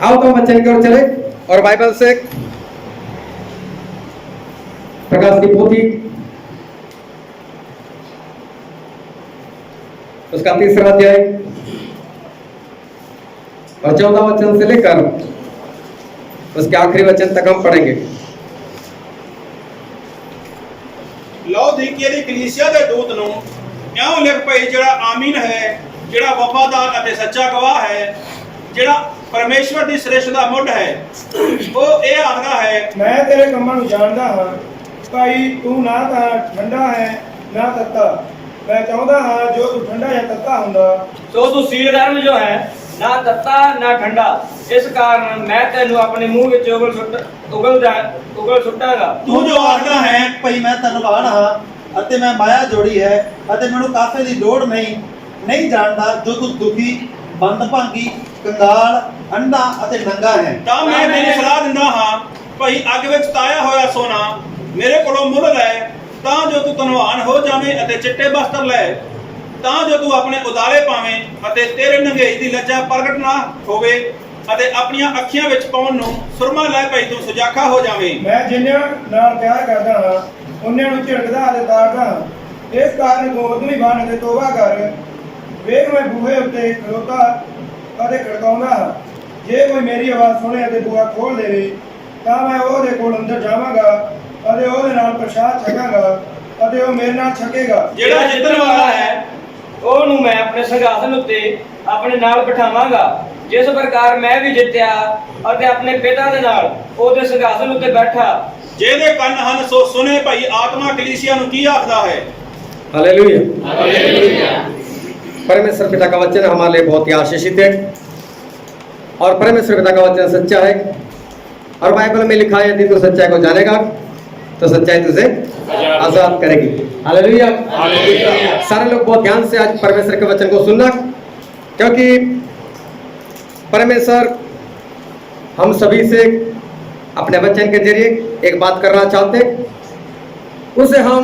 आओ तो वचन की ओर चले और बाइबल से प्रकाश की पोथी उसका 3रा अध्याय और 14 वचन से लेकर उसके आखिरी वचन तक हम पढ़ेंगे। लौदीकिया दी कलीसिया दे दूत ਨੂੰ ਇਉਂ ਲਿਖ ਪਈ ਜਿਹੜਾ ਆਮੀਨ ਹੈ, ਜਿਹੜਾ ਵਫਾਦਾਰ ਅਤੇ ਸੱਚਾ ਗਵਾਹ ਹੈ, ਜਿਹੜਾ ਪਰਮੇਸ਼ਵਰ ਦੀ ਸ੍ਰਿਸ਼ਟ ਦਾ ਮੁੱਢ ਹੈ। ਉਹ ਇਹ ਆਖਦਾ ਹੈ, ਮੈਂ ਤੇਰੇ ਕੰਮਾਂ ਨੂੰ ਜਾਣਦਾ ਹਾਂ ਭਾਈ, ਤੂੰ ਨਾ ਤਾਂ ਠੰਡਾ ਹੈ ਨਾ ਤੱਤਾ। ਮੈਂ ਚਾਹੁੰਦਾ ਹਾਂ ਜੋ ਤੂੰ ਠੰਡਾ ਜਾਂ ਤੱਤਾ ਹੁੰਦਾ तो तू सीलगर्म जो है ना तत्ता ना ठंडा, इस कारण मैं तेन अपने मुंह विच उगल सुट्टांगा। ਤੂੰ ਜੋ ਆਖਦਾ ਹੈ ਭਈ ਮੈਂ ਧਨਵਾਨ ਹਾਂ ਅਤੇ ਮੈਂ ਮਾਇਆ ਜੋੜੀ ਹੈ ਅਤੇ ਮੈਨੂੰ ਕਾਸੇ ਦੀ ਲੋੜ ਨਹੀਂ ਜਾਣਦਾ ਜੋ ਤੂੰ ਦੁਖੀ, ਬੰਦਭਾਗੀ, ਕੰਗਾਲ, ਅੰਨਾ ਅਤੇ ਨੰਗਾ ਹੈ। ਤਾਂ ਮੈਂ ਤੈਨੂੰ ਸਲਾਹ ਦਿੰਦਾ ਹਾਂ ਭਈ ਅੱਗ ਵਿੱਚ ਤਾਇਆ ਹੋਇਆ ਸੋਨਾ ਮੇਰੇ ਕੋਲੋਂ ਮੁੱਲ ਲੈ, ਤਾਂ ਜੋ ਤੂੰ ਧਨਵਾਨ ਹੋ ਜਾਵੇਂ ਅਤੇ ਚਿੱਟੇ ਬਸਤਰ ਲੈ, ਤਾਂ ਜੋ ਤੂੰ ਆਪਣੇ ਉਦਾਲੇ ਪਾਵੇਂ ਅਤੇ ਤੇਰੇ ਨੰਗੇਈ ਦੀ ਲੱਜਾ ਪ੍ਰਗਟ ਨਾ ਹੋਵੇ ਅਤੇ ਆਪਣੀਆਂ ਅੱਖੀਆਂ ਵਿੱਚ ਪਾਉਣ ਨੂੰ ਸੁਰਮਾ ਲੈ ਭਈ ਤੂੰ ਸੁਜਾਖਾ ਹੋ ਜਾਵੇਂ। ਮੈਂ ਜਿੰਨਿਆਂ ਨਾਲ ਪਿਆਰ ਕਰਦਾ ਹਾਂ ਉਹਨਾਂ ਨੂੰ ਝਿੜਕਦਾ ਅਤੇ ਤਾੜਦਾ ਹਾਂ। ਇਸ ਕਾਰਨ ਤੂੰ ਉਦਮੀ ਬਣ ਅਤੇ ਤੋਬਾ ਕਰ। ਵੇਖ ਮੈਂ ਬੂਹੇ ਉੱਤੇ ਖਲੋਤਾ ਅਤੇ ਖੜਕਾਉਂਦਾ ਹਾਂ। ਜੇ ਕੋਈ ਮੇਰੀ ਆਵਾਜ਼ ਸੁਣੇ ਅਤੇ ਬੂਹਾ ਖੋਲ੍ਹ ਦੇਵੇ ਤਾਂ ਮੈਂ ਉਹਦੇ ਕੋਲ ਅੰਦਰ ਜਾਵਾਂਗਾ ਅਤੇ ਉਹਦੇ ਨਾਲ ਪ੍ਰਸ਼ਾਦ ਛਕਾਂਗਾ ਅਤੇ ਉਹ ਮੇਰੇ ਨਾਲ ਛਕੇਗਾ। ਜਿਹੜਾ ਜਿੱਤਣ ਵਾਲਾ ਹੈ ਉਹਨੂੰ ਮੈਂ ਆਪਣੇ ਸਿੰਘਾਸਨ ਉੱਤੇ ਆਪਣੇ ਨਾਲ ਬਿਠਾਵਾਂਗਾ, ਜਿਸ ਪ੍ਰਕਾਰ ਮੈਂ ਵੀ ਜਿੱਤਿਆ ਅਤੇ ਆਪਣੇ ਪਿਤਾ ਦੇ ਨਾਲ ਉਹਦੇ ਸਿੰਘਾਸਨ ਉੱਤੇ ਬੈਠਾ। ਜਿਹਦੇ ਕੰਨ ਹਨ ਸੋ ਸੁਨੇ ਭਈ ਆਤਮਾ ਕਲੀਸਿया ਨੂੰ ਕੀ ਆਖਦਾ है। Hallelujah, hallelujah. परमेश्वर पिता का वचन हमारे लिए बहुत ही आशीषित है और परमेश्वर पिता का वचन सच्चा है और बाइबल में लिखा है यदि तू सच्चाई को जानेगा तो सच्चाई तुझे आजाद करेगी। Hallelujah, hallelujah. सारे लोग बहुत ध्यान से आज परमेश्वर के वचन को सुनना, क्योंकि परमेश्वर हम सभी से अपने वचन के जरिए एक बात करना चाहते, उसे हम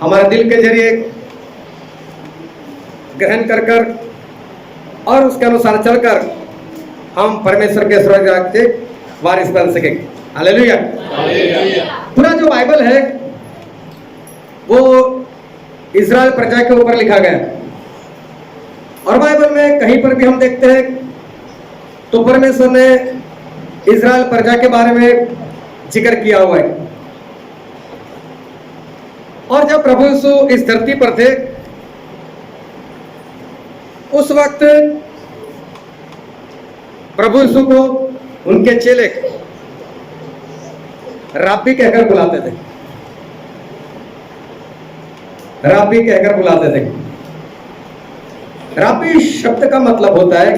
हमारे दिल के जरिए ग्रहण कर और उसके अनुसार चलकर हम परमेश्वर के स्वर्ग राज्य के वारिस बन सकेंगे। Hallelujah, hallelujah. पूरा जो बाइबल है वो इज़राइल प्रजा के ऊपर लिखा गया और बाइबल में कहीं पर भी हम देखते हैं तो परमेश्वर ने इज़राइल प्रजा के बारे में जिक्र किया हुआ है। और जब प्रभु यीशु इस धरती पर थे उस वक्त प्रभु यीशु को उनके चेले राब्बी कहकर बुलाते थे, राब्बी कहकर बुलाते थे। राब्बी शब्द का मतलब होता है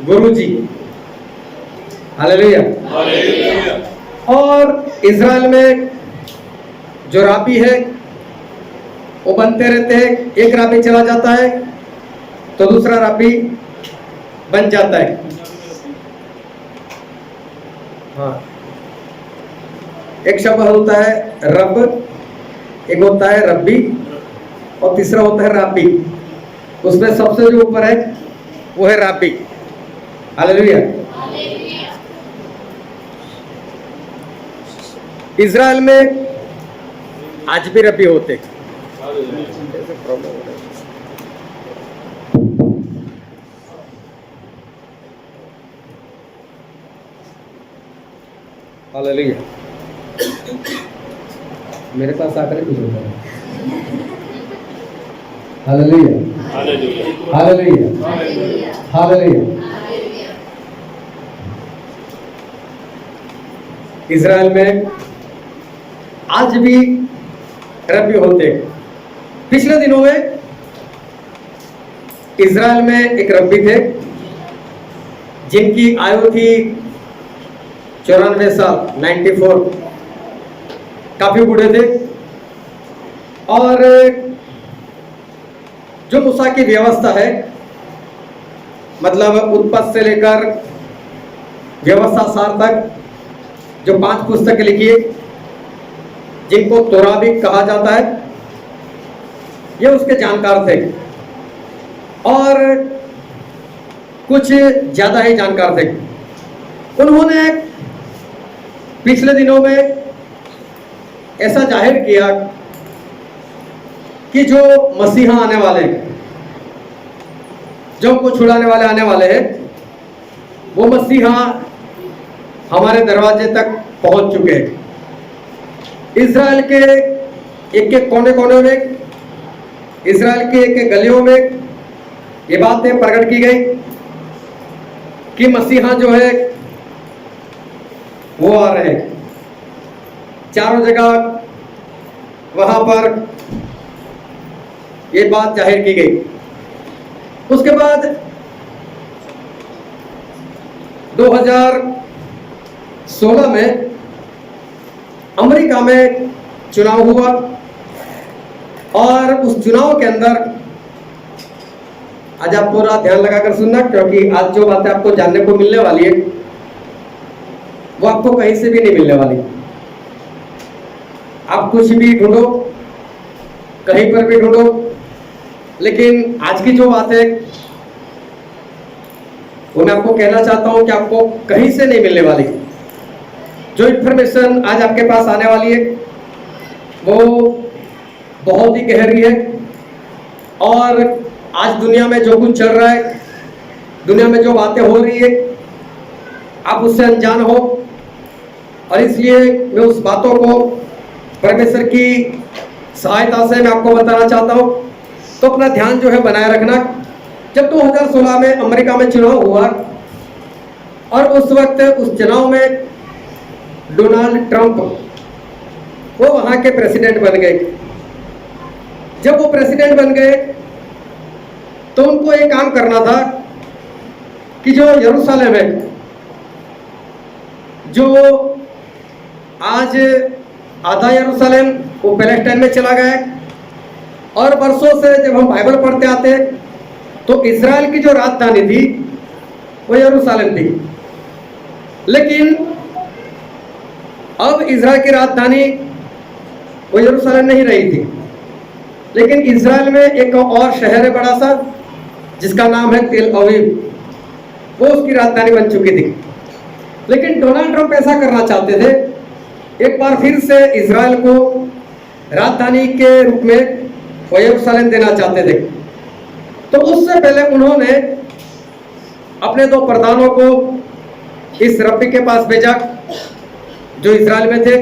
गुरुजी। Hallelujah, hallelujah. और इज़राइल में जो राबी है वो बनते रहते हैं, एक राबी चला जाता है तो दूसरा राबी बन जाता है। हाँ, एक शब्द होता है रब, एक होता है रब्बी और तीसरा होता है राबी। उसमें सबसे जो ऊपर है वो है राबी। हालेलुया। इज़राइल में आज भी रब्बी होते। हालेलुया। मेरे पास आकर कुछ होता है। Hallelujah, hallelujah, hallelujah. इज़राइल में आज भी रब्बी होते। पिछले दिनों में इज़राइल में एक रब्बी थे जिनकी आयु थी 94 साल, 94। काफी बूढ़े थे और जो मूसा की व्यवस्था है, मतलब उत्पत्ति से लेकर व्यवस्था सार तक जो 5 पुस्तक लिखी है जिनको तोरा भी कहा जाता है, ये उसके जानकार थे। और कुछ ज़्यादा ही जानकार थे। उन्होंने पिछले दिनों में ऐसा जाहिर किया कि जो मसीहा आने वाले, जो हमको छुड़ाने वाले आने वाले हैं, वो मसीहा हमारे दरवाजे तक पहुंच चुके हैं। इज़राइल के एक एक कोने कोने में, इज़राइल के एक एक गलियों में ये बातें प्रकट की गई कि मसीहा जो है वो आ रहे हैं। चारों जगह वहां पर ये बात जाहिर की गई। उसके बाद 2016 में अमेरिका में चुनाव हुआ और उस चुनाव के अंदर, आज आप पूरा ध्यान लगाकर सुनना, क्योंकि आज जो बातें आपको जानने को मिलने वाली है वो आपको कहीं से भी नहीं मिलने वाली। आप कुछ भी ढूंढो, कहीं पर भी ढूंढो, लेकिन आज की जो बात है वो मैं आपको कहना चाहता हूं कि आपको कहीं से नहीं मिलने वाली। जो इंफॉर्मेशन आज आपके पास आने वाली है वो बहुत ही गहरी है, और आज दुनिया में जो कुछ चल रहा है, दुनिया में जो बातें हो रही है, आप उससे अनजान हो, और इसलिए मैं उस बातों को परमेश्वर की सहायता से मैं आपको बताना चाहता हूं। तो अपना ध्यान जो है बनाए रखना। जब 2016 में अमेरिका में चुनाव हुआ और उस वक्त उस चुनाव में डोनाल्ड ट्रंप वो वहां के प्रेसिडेंट बन गए। जब वो प्रेसिडेंट बन गए तो उनको एक काम करना था कि जो यरूशलेम है, जो आज आधा यरूशलेम वो पैलेस्टाइन में चला गया है, और वर्षों से जब हम बाइबल पढ़ते आते हैं तो इज़राइल की जो राजधानी थी वो यरूशलेम थी। लेकिन अब इज़राइल की राजधानी वो यरूशलेम नहीं रही थी, लेकिन इज़राइल में एक और शहर है बड़ा सा जिसका नाम है तेल अवीव, वो उसकी राजधानी बन चुकी थी। लेकिन डोनाल्ड ट्रंप ऐसा करना चाहते थे, एक बार फिर से इज़राइल को राजधानी के रूप में वो यरूशलेम देना चाहते थे। तो उससे पहले उन्होंने अपने दो प्रधानों को इस रब्बी के पास भेजा जो इज़राइल में थे,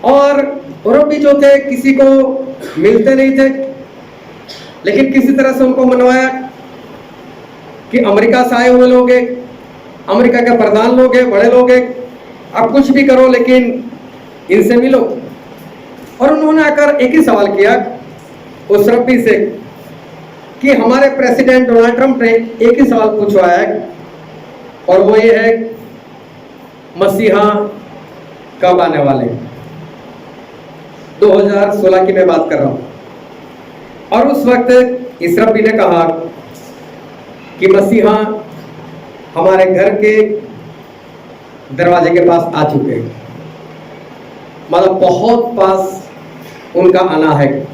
और रब्बी जो थे किसी को मिलते नहीं थे, लेकिन किसी तरह से उनको मनवाया कि अमेरिका से आए हुए लोग हैं, अमेरिका के प्रधान लोग हैं, बड़े लोग हैं, आप कुछ भी करो लेकिन इनसे मिलो। और उन्होंने आकर एक ही सवाल किया उस रब्बी से कि हमारे प्रेसिडेंट डोनाल्ड ट्रंप ने एक ही सवाल पूछवाया है, और वो ये है मसीहा कब आने वाले। 2016 की मैं बात कर रहा हूं, और उस वक्त इस रब्बी ने कहा कि मसीहा हमारे घर के दरवाजे के पास आ चुके हैं, मतलब बहुत पास उनका आना है।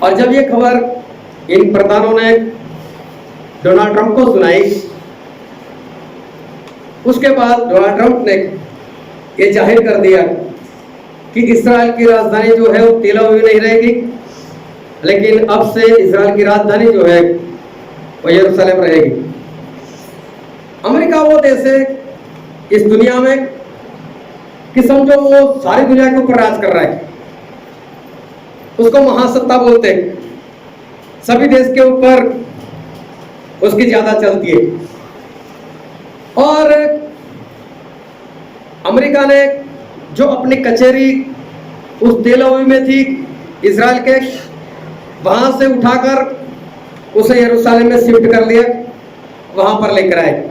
और जब ये खबर इन प्रधानों ने डोनाल्ड ट्रंप को सुनाई, उसके बाद डोनाल्ड ट्रंप ने ये जाहिर कर दिया कि इज़राइल की राजधानी जो है वो तेल अवीव नहीं रहेगी, लेकिन अब से इज़राइल की राजधानी जो है वो यरूशलेम रहेगी। अमेरिका वो देश है इस दुनिया में कि समझो वो सारी दुनिया के ऊपर राज कर रहा है, उसको महासत्ता बोलते हैं, सभी देश के ऊपर उसकी ज्यादा चलती है। और अमेरिका ने जो अपनी कचहरी उस तेल अवीव में थी इज़राइल के, वहां से उठाकर उसे यरूशलेम में शिफ्ट कर लिया, वहां पर लेकर आए।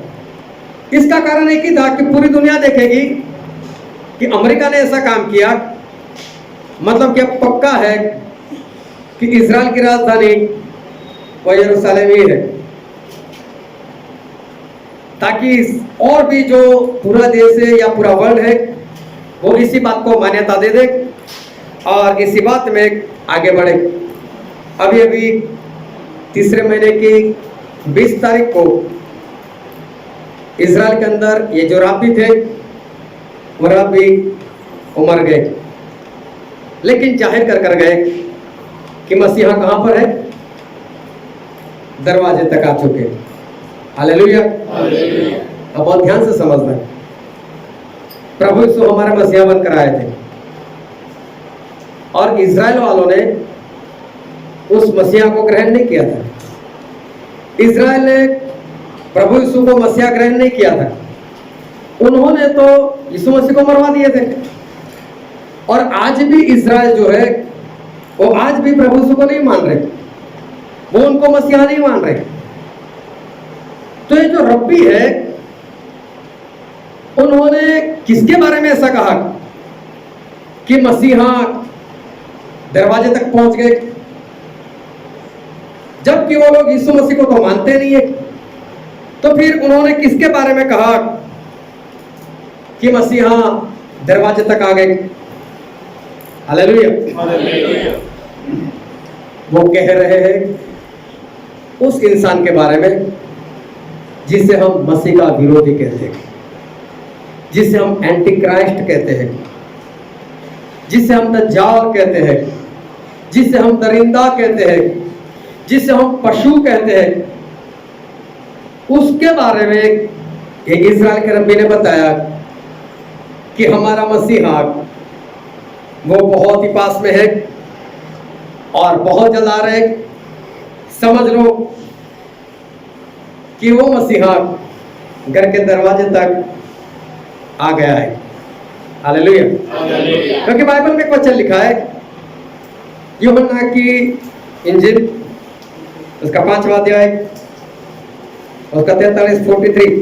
इसका कारण एक ही था कि पूरी दुनिया देखेगी कि अमेरिका ने ऐसा काम किया, मतलब कि अब पक्का है कि इज़राइल की राजधानी वो यरूशलेम ही है, ताकि और भी जो पूरा देश है या पूरा वर्ल्ड है वो इसी बात को मान्यता दे दे और इसी बात में आगे बढ़े। अभी अभी तीसरे महीने की 20 तारीख को इजराइल के अंदर ये जो राबी थे वो राबी वो मर गए, लेकिन जाहिर कर गए कि मसीहा कहां पर है, दरवाजे तक आ चुके। हालेलुया। अब बहुत ध्यान से समझना है, प्रभु यीशु हमारे मसीहा बनकर आए थे और इजराइल वालों ने उस मसीहा को ग्रहण नहीं किया था। इजराइल ने प्रभु यीशु को मसीहा ग्रहण नहीं किया था, उन्होंने तो यीशु मसीह को मरवा दिए थे। और आज भी इजराइल जो है वो आज भी प्रभु यीशु को नहीं मान रहे, वो उनको मसीहा नहीं मान रहे। तो ये जो रब्बी है, उन्होंने किसके बारे में ऐसा कहा कि मसीहा दरवाजे तक पहुंच गए, जबकि वो लोग यीशु मसीह को तो मानते नहीं है। तो फिर उन्होंने किसके बारे में कहा कि मसीहा दरवाजे तक आ गए? हालेलुया। वो कह रहे हैं उस इंसान के बारे में जिसे हम मसीह का विरोधी कहते हैं, जिसे हम एंटी क्राइस्ट कहते हैं, जिसे हम दज्जाल कहते हैं, जिसे हम दरिंदा कहते हैं, जिसे हम पशु कहते हैं, उसके बारे में एक इजराइल के रब्बी ने बताया कि हमारा मसीहा वो बहुत ही पास में है और बहुत जल्द आ रहे। समझ लो कि वो मसीहा घर के दरवाजे तक आ गया है। हालेलुया। क्योंकि बाइबल में एक वचन लिखा है, यूहन्ना की इंजिल उसका 5वां अध्याय उसका 43-43,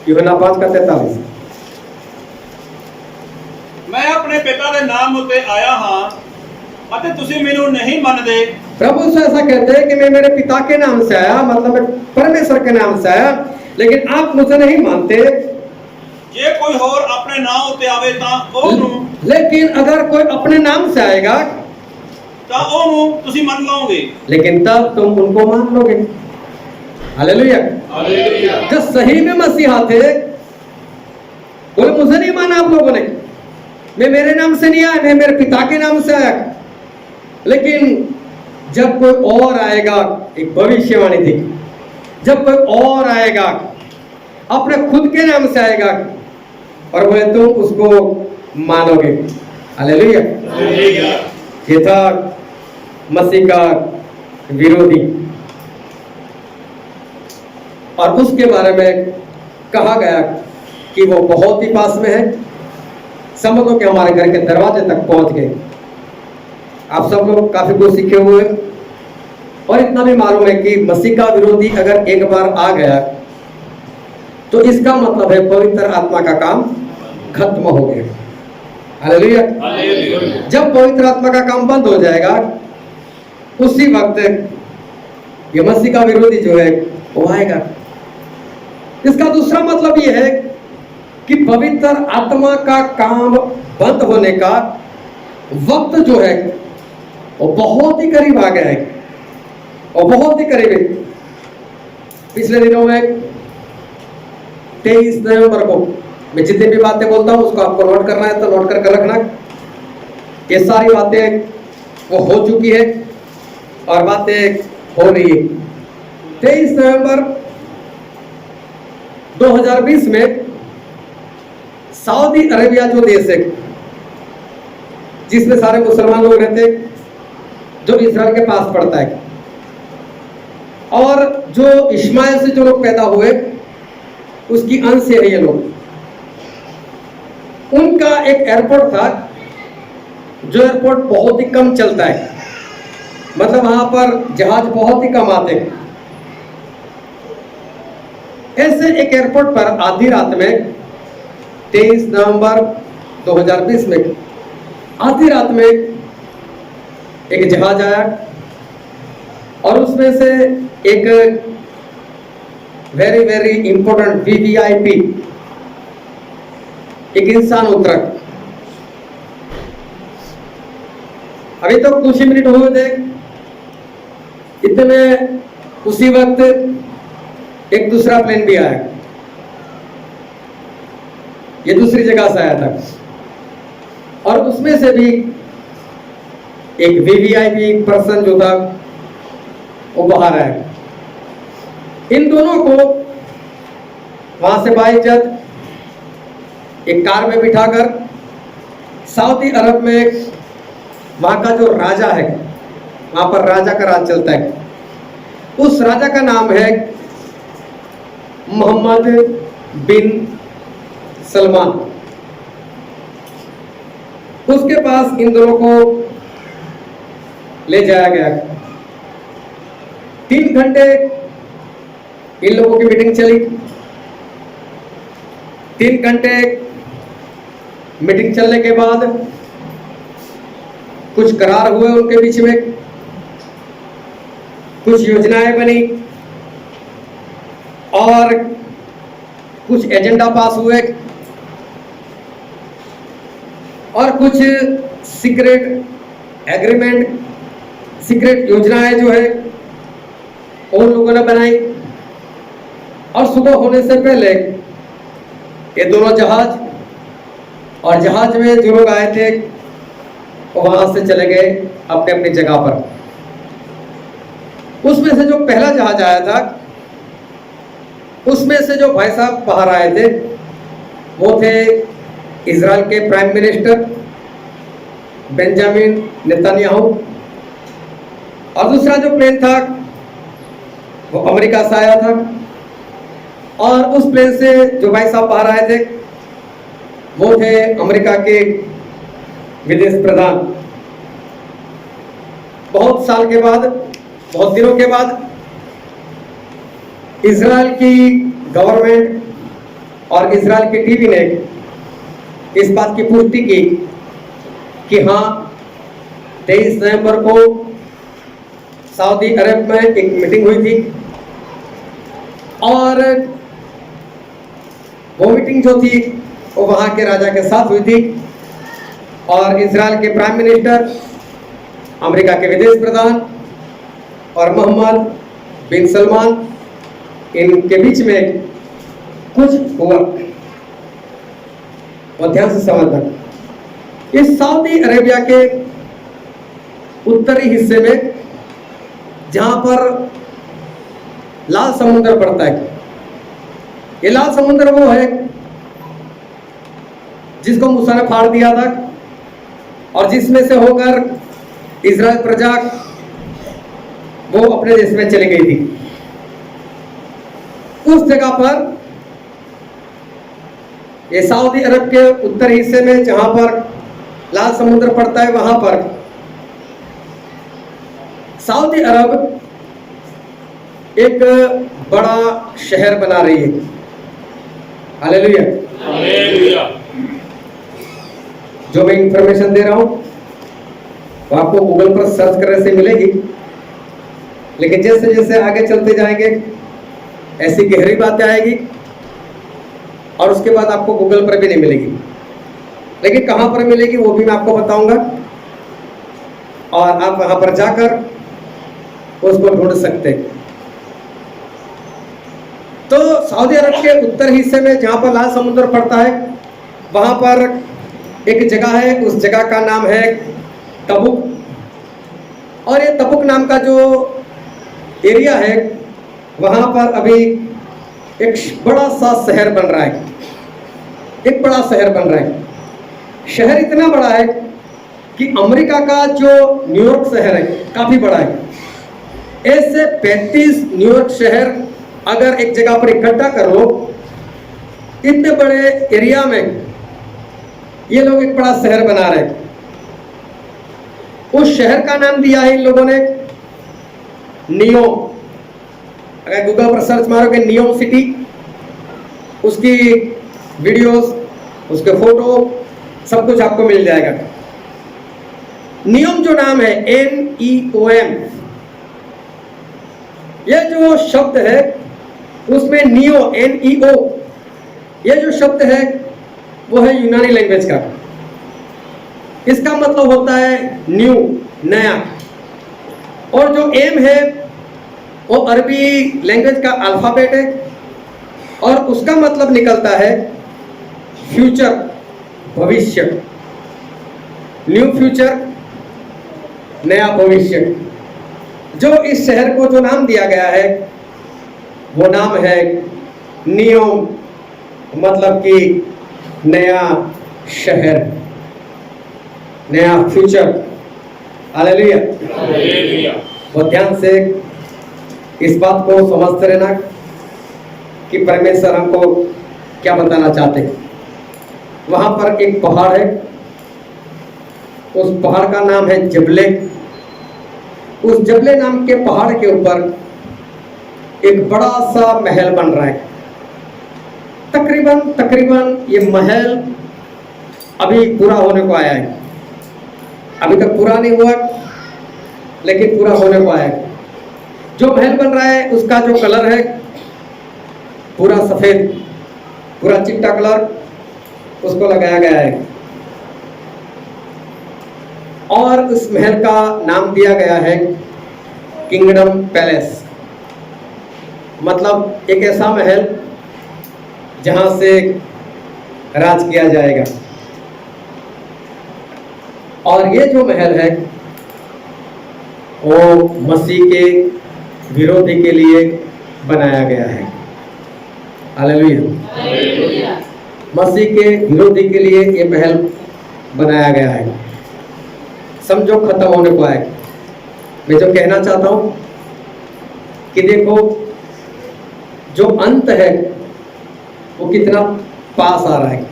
यूहन्ना 5 का 43। मैं अपने पिता के नाम उते आया हाँ अते तुसी मेनू नहीं मनदे। प्रभु से ऐसा कहते हैं कि मैं मेरे पिता के नाम से आया, मतलब मैं परमेश्वर के नाम से आया, लेकिन आप मुझे नहीं मानते। जे कोई और अपने नाम उते आवे तां ओनू, लेकिन अगर कोई अपने नाम से आएगा तां ओनू तुसी मन लोगे, लेकिन तब तुम उनको मान लोगे। हालेलुया। जो सही में मसीहा थे बोले मुझे नहीं माना आप लोगों ने, मैं मेरे नाम से नहीं आया, मैं मेरे पिता के नाम से आया। लेकिन जब कोई और आएगा, एक भविष्यवाणी थी, जब कोई और आएगा अपने खुद के नाम से आएगा और बोले तुम उसको मानोगे। हालेलुया। ये था मसीह का विरोधी, और उसके बारे में कहा गया कि वो बहुत ही पास में है। समझो कि हमारे घर के दरवाजे तक पहुंच गए। आप सब लोग काफी कुछ सीखे हुए, और इतना भी मालूम है कि मसीह का विरोधी अगर एक बार आ गया तो इसका मतलब है पवित्र आत्मा का काम खत्म हो गया। हालेलुया। जब पवित्र आत्मा का काम बंद हो जाएगा उसी वक्त ये मसीह का विरोधी जो है वो आएगा। इसका दूसरा मतलब ये है कि पवित्र आत्मा का काम बंद होने का वक्त जो है वो बहुत ही करीब आ गया है, और बहुत ही करीब है। पिछले दिनों में 23 नवंबर को मैं जितनी भी बातें बोलता हूं उसको आपको नोट करना है तो नोट करके रखना। ये सारी बातें वो हो चुकी है और बातें हो रही है। 23 नवंबर 2020 में सऊदी अरेबिया जो देश है जिसमें सारे मुसलमान लोग रहते, जो इजराइल के पास पड़ता है, और जो इस्माइल से जो लोग पैदा हुए उसकी अंश से है ये लोग, उनका एक एयरपोर्ट था जो एयरपोर्ट बहुत ही कम चलता है, मतलब वहां पर जहाज बहुत ही कम आते हैं। ऐसे एक एयरपोर्ट पर आधी रात में 23 नवंबर 2020 में आधी रात में एक जहाज आया और उसमें से एक वेरी वेरी इंपॉर्टेंट VVIP एक इंसान उतरा। अभी तो कुछ ही मिनट हुए थे इतने में उसी वक्त एक दूसरा प्लेन भी आया। ये दूसरी जगह से आया था और उसमें से भी एक वीवीआईपी पर्सन जो था वो बाहर आया। इन दोनों को वहां से बाइज्जत एक कार में बिठाकर सऊदी अरब में वहां का जो राजा है, वहां पर राजा का राज चलता है, उस राजा का नाम है मोहम्मद बिन सलमान। उसके पास इन दोनों को ले जाया गया। 3 घंटे इन लोगों की मीटिंग चली। 3 घंटे मीटिंग चलने के बाद कुछ करार हुए उनके बीच में, कुछ योजनाएं बनी और कुछ एजेंडा पास हुए और कुछ सीक्रेट एग्रीमेंट, सीक्रेट योजनाएं जो है उन लोगों ने बनाई। और सुबह होने से पहले ये दोनों जहाज और जहाज में जो लोग आए थे वो वहां से चले गए अपने अपनी जगह पर। उसमें से जो पहला जहाज आया था उसमें से जो भाई साहब बाहर आए थे वो थे इजराइल के प्राइम मिनिस्टर बेंजामिन नेतन्याहू। और दूसरा जो प्लेन था वो अमेरिका से आया था और उस प्लेन से जो भाई साहब बाहर आए थे वो थे अमेरिका के विदेश प्रधान। बहुत साल के बाद, बहुत दिनों के बाद इजराइल की गवर्नमेंट और इजराइल की टीवी ने इस बात की पुष्टि की कि हाँ 23 नवंबर को सऊदी अरब में एक मीटिंग हुई थी और वो मीटिंग जो थी वो वहां के राजा के साथ हुई थी और इजराइल के प्राइम मिनिस्टर, अमेरिका के विदेश प्रधान और मोहम्मद बिन सलमान, इनके बीच में कुछ हुआ। और ध्यान से समझना, इस सऊदी अरेबिया के उत्तरी हिस्से में जहां पर लाल समुद्र पड़ता है, ये लाल समुद्र वो है जिसको मूसा ने फाड़ दिया था और जिसमें से होकर इजराइल प्रजा वो अपने देश में चली गई थी। उस जगह पर ये सऊदी अरब के उत्तरी हिस्से में जहां पर लाल समुद्र पड़ता है वहां पर सऊदी अरब एक बड़ा शहर बना रही है। हालेलुया। हालेलुया। जो मैं इंफॉर्मेशन दे रहा हूं वो आपको गूगल पर सर्च करने से मिलेगी, लेकिन जैसे जैसे आगे चलते जाएंगे ऐसी गहरी बातें आएगी और उसके बाद आपको गूगल पर भी नहीं मिलेगी। लेकिन कहां पर मिलेगी वो भी मैं आपको बताऊंगा और आप वहां पर जाकर उसको ढूंढ सकते हैं। तो सऊदी अरब के उत्तर हिस्से में जहां पर लाल समुद्र पड़ता है वहां पर एक जगह है, उस जगह का नाम है तबुक। और ये तबुक नाम का जो एरिया है वहां पर अभी एक बड़ा सा शहर बन रहा है, एक बड़ा शहर बन रहा है। शहर इतना बड़ा है कि अमेरिका का जो न्यूयॉर्क शहर है काफी बड़ा है। ऐसे 35 न्यूयॉर्क शहर अगर एक जगह पर इकट्ठा कर लो, इतने बड़े एरिया में ये लोग एक बड़ा शहर बना रहे हैं। उस शहर का नाम दिया है इन लोगों ने नियोम। अगर गूगल पर सर्च मारोगे नियोम सिटी, उसकी वीडियोस, उसके फोटो, सब कुछ आपको मिल जाएगा। नियोम जो नाम है NEOM, यह जो शब्द है उसमें नियो NEO, यह जो शब्द है वो है यूनानी लैंग्वेज का। इसका मतलब होता है न्यू, नया। और जो एम है वो अरबी लैंग्वेज का अल्फाबेट है और उसका मतलब निकलता है फ्यूचर, भविष्य, न्यू फ्यूचर, नया भविष्य। जो इस शहर को जो नाम दिया गया है वो नाम है नियो, मतलब कि नया शहर, नया फ्यूचर। हालेलुया। बहुत ध्यान से इस बात को समझते रहना कि परमेश्वर हमको क्या बताना चाहते हैं। वहां पर एक पहाड़ है, उस पहाड़ का नाम है जबले। उस जबले नाम के पहाड़ के ऊपर एक बड़ा सा महल बन रहा है। तकरीबन ये महल अभी पूरा होने को आया है। अभी तक पूरा नहीं हुआ, लेकिन पूरा होने को आया है। जो महल बन रहा है उसका जो कलर है पूरा सफेद, पूरा चिट्टा कलर उसको लगाया गया है और उस महल का नाम दिया गया है किंगडम पैलेस। मतलब एक ऐसा महल जहां से राज किया जाएगा। और ये जो महल है वो मसीह के विरोधी के लिए बनाया गया है। हालेलुया। मसीह के विरोधी के लिए ये महल बनाया गया है। समझो खत्म होने को आए। मैं जो कहना चाहता हूं कि देखो जो अंत है वो कितना पास आ रहा है।